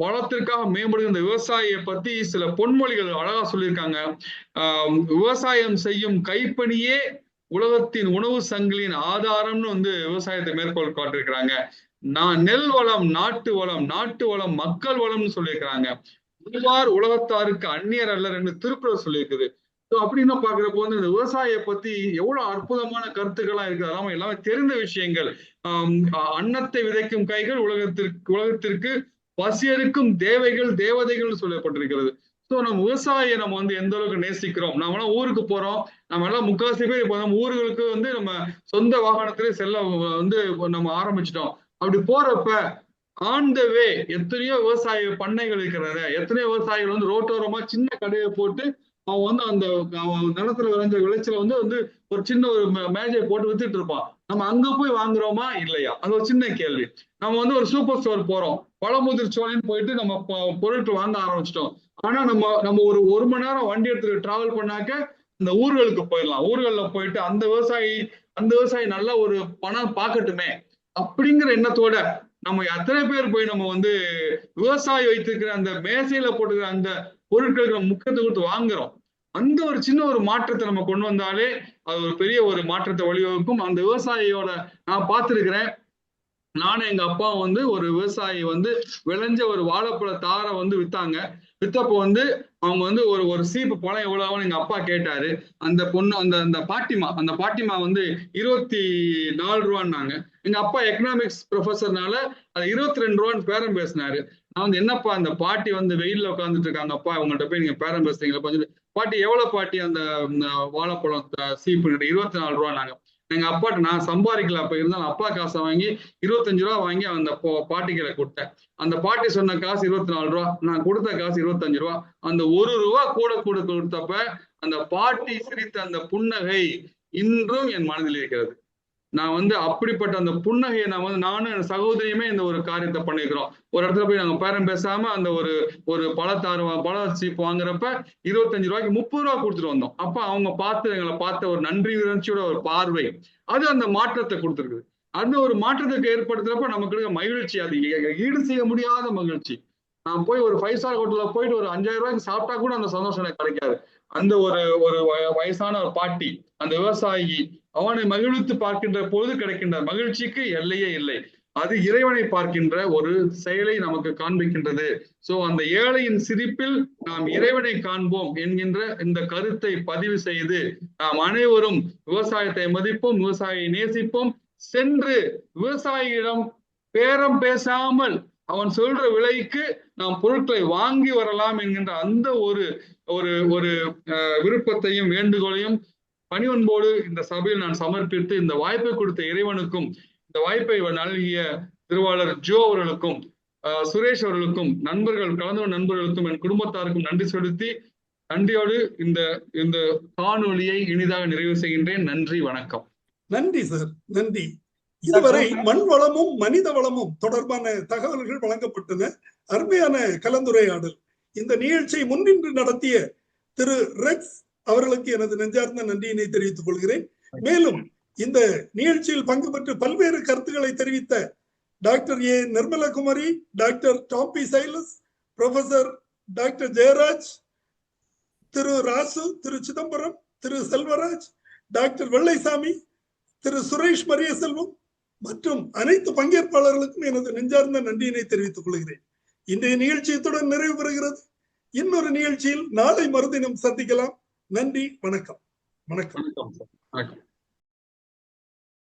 வளத்திற்காக மேம்படுகிற இந்த விவசாயியை பத்தி சில பொன்மொழிகள் அழகா சொல்லியிருக்காங்க. விவசாயம் செய்யும் கைப்பணியே உலகத்தின் உணவு சங்கிலியின் ஆதாரம்னு விவசாயத்தை மேற்கோள் காட்டிருக்கிறாங்க. நெல் வளம் நாட்டு வளம், நாட்டு வளம் மக்கள் வளம்னு சொல்லியிருக்கிறாங்க. உலகத்தாருக்கு அந்நியர் அல்லர் என்று திருக்குறள் சொல்லியிருக்குது. அப்படின்னு பாக்குறப்போ இந்த விவசாயியை பத்தி எவ்வளவு அற்புதமான கருத்துக்கள்லாம் இருக்கு. அதெல்லாம் எல்லாமே தெரிந்த விஷயங்கள். அன்னத்தை விதைக்கும் கைகள் உலகத்திற்கு பசியருக்கும் தேவைகள் தேவதைகள் சொல்லப்பட்டிருக்கிறது. சோ நம்ம விவசாயியை நம்ம எந்த அளவுக்கு நேசிக்கிறோம். நாமெல்லாம் ஊருக்கு போறோம், நம்ம எல்லாம் முக்காசி பேர் இப்போ ஊர்களுக்கு நம்ம சொந்த வாகனத்திலே செல்ல நம்ம ஆரம்பிச்சிட்டோம். அப்படி போறப்ப ஆன் த வே எத்தனையோ விவசாய பண்ணைகள் இருக்கிறத, எத்தனையோ விவசாயிகள் ரோட்டோரமா சின்ன கடையை போட்டு அவன் அந்த நிலத்துல விளைஞ்ச விளைச்சல ஒரு சின்ன ஒரு மேஜை போட்டு வித்துட்டு இருப்பான். நம்ம அங்க போய் வாங்குறோமா இல்லையா? அது ஒரு சின்ன கேள்வி. நம்ம ஒரு சூப்பர் ஸ்டோர் போறோம், பழமுதிர் சோலைன்னு போயிட்டு நம்ம பொருட்கள் வாங்க ஆரம்பிச்சிட்டோம். ஆனா நம்ம ஒரு மணி நேரம் வண்டி எடுத்துட்டு டிராவல் பண்ணாக்க இந்த ஊர்களுக்கு போயிடலாம். ஊர்கள்ல போயிட்டு அந்த விவசாயி நல்ல ஒரு பணம் பார்க்கட்டுமே அப்படிங்கிற எண்ணத்தோட நம்ம எத்தனை பேர் போய் நம்ம விவசாயி வைத்திருக்கிற அந்த மேசையில போட்டுக்கிற அந்த பொருட்களுக்கு நம்ம முக்கியத்துவம் கொடுத்து வாங்குறோம். அந்த ஒரு சின்ன ஒரு மாற்றத்தை நம்ம கொண்டு வந்தாலே அது ஒரு பெரிய ஒரு மாற்றத்தை வழிவகுக்கும். அந்த விவசாயியோட நான் பார்த்திருக்கிறேன். நானும் எங்க அப்பா ஒரு விவசாயி விளைஞ்ச ஒரு வாழைப்பழ தாரை வித்தாங்க. வித்தப்போ அவங்க ஒரு சீப்பு பழம் எவ்வளவுன்னு எங்க அப்பா கேட்டாரு. அந்த பொண்ணு அந்த பாட்டிமா 24 ரூபான்னாங்க. எங்க அப்பா எக்கனாமிக்ஸ் ப்ரொஃபஸர்னால அது 22 ரூபான்னு பேரம் பேசினாரு. நான் என்னப்பா அந்த பாட்டி வெயில்ல உட்காந்துட்டு இருக்காங்கப்பா, அவங்கள்ட்ட போய் நீங்க பேரம் பேசுறீங்களா? பாட்டி எவ்வளவு பாட்டி அந்த வாழைப்பழம் சீப்பு? 24 ரூபா. நாங்க எங்க அப்பாட்ட நான் சம்பாதிக்கல அப்ப இருந்தாலும் அப்பா காசை வாங்கி 25 ரூபா வாங்கி அந்த பாட்டிகளை கொடுத்தேன். அந்த பாட்டி சொன்ன காசு 24 ரூபா, நான் கொடுத்த காசு 25 ரூபா. அந்த 1 ரூபா கூட கொடுத்தப்ப அந்த பாட்டி சிரித்த அந்த புன்னகை இன்றும் என் மனதில் இருக்கிறது. நான் அப்படிப்பட்ட அந்த புன்னகையை நானும் என் சகோதரியுமே இந்த ஒரு காரியத்தை பண்ணிக்கிறோம். ஒரு இடத்துல போய் நாங்க பேரம் பேசாம அந்த ஒரு பழ சீப்பு வாங்குறப்ப 25 ரூபாய்க்கு 30 ரூபா கொடுத்துட்டு வந்தோம். அப்ப அவங்க எங்களை பார்த்த ஒரு நன்றி உணர்ச்சியோட ஒரு பார்வை அது அந்த மாற்றத்தை கொடுத்துருக்குது. அந்த ஒரு மாற்றத்துக்கு ஏற்படுத்துறப்ப நமக்கு மகிழ்ச்சி, அது ஈடு செய்ய முடியாத மகிழ்ச்சி. நான் போய் ஒரு 5 ஸ்டார் ஹோட்டல்ல போயிட்டு ஒரு 5000 ரூபாய்க்கு சாப்பிட்டா கூட அந்த சந்தோஷம் எனக்கு கிடைக்காது. அந்த ஒரு வயசான ஒரு பாட்டி, அந்த விவசாயி அவனை மகிழ்வித்து பார்க்கின்ற பொழுது கிடைக்கின்ற மகிழ்ச்சிக்கு எல்லையே இல்லை. அது இறைவனை பார்க்கின்ற ஒரு செயலை நமக்கு காண்பிக்கின்றது. சோ அந்த ஏழையின் சிரிப்பில் நாம் இறைவனை காண்போம் என்கின்ற இந்த கருத்தை பதிவு செய்து நாம் அனைவரும் விவசாயத்தை மதிப்போம், விவசாயியை நேசிப்போம். சென்று விவசாயியிடம் பேரம் பேசாமல் அவன் சொல்ற விலைக்கு நாம் பொருட்களை வாங்கி வரலாம் என்கின்ற அந்த ஒரு ஒரு ஒரு விருப்பத்தையும் வேண்டுகோளையும் பணிவன்போடு இந்த சபையில் நான் சமர்ப்பித்து இந்த வாய்ப்பை கொடுத்த இறைவனுக்கும் இந்த வாய்ப்பை நல்கிய திருவாளர் ஜோ அவர்களுக்கும் சுரேஷ் அவர்களுக்கும் நண்பர்கள் கலந்து நண்பர்களுக்கும் என் குடும்பத்தாருக்கும் நன்றி செலுத்தி நன்றியோடு இந்த இந்த காணொலியை இனிதாக நிறைவு செய்கின்றேன். நன்றி, வணக்கம். நன்றி சார், நன்றி. இதுவரை மண் வளமும் மனித வளமும் தொடர்பான தகவல்கள் வழங்கப்பட்டன. அருமையான கலந்துரையாடல். இந்த நிகழ்ச்சியை முன்னின்று நடத்திய திரு ரெக்ஸ் அவர்களுக்கு எனது நெஞ்சார்ந்த நன்றியினை தெரிவித்துக் கொள்கிறேன். மேலும் இந்த நிகழ்ச்சியில் பங்கு பெற்று பல்வேறு கருத்துக்களை தெரிவித்த doctor A Nirmalakumari, doctor Thampi Silas, professor doctor Jayaraj, Thiru Rasu, Thiru Chidambaram, Thiru Selvaraj, doctor Vellaisamy, Thiru Suresh Mariaselvam மற்றும் அனைத்து பங்கேற்பாளர்களுக்கும் எனது நெஞ்சார்ந்த நன்றியினை தெரிவித்துக் கொள்கிறேன். இன்றைய நிகழ்ச்சியத்துடன் நிறைவு பெறுகிறது. இன்னொரு நிகழ்ச்சியில் நாளை மறுதினம் சந்திக்கலாம். நன்றி, வணக்கம். வணக்கம்.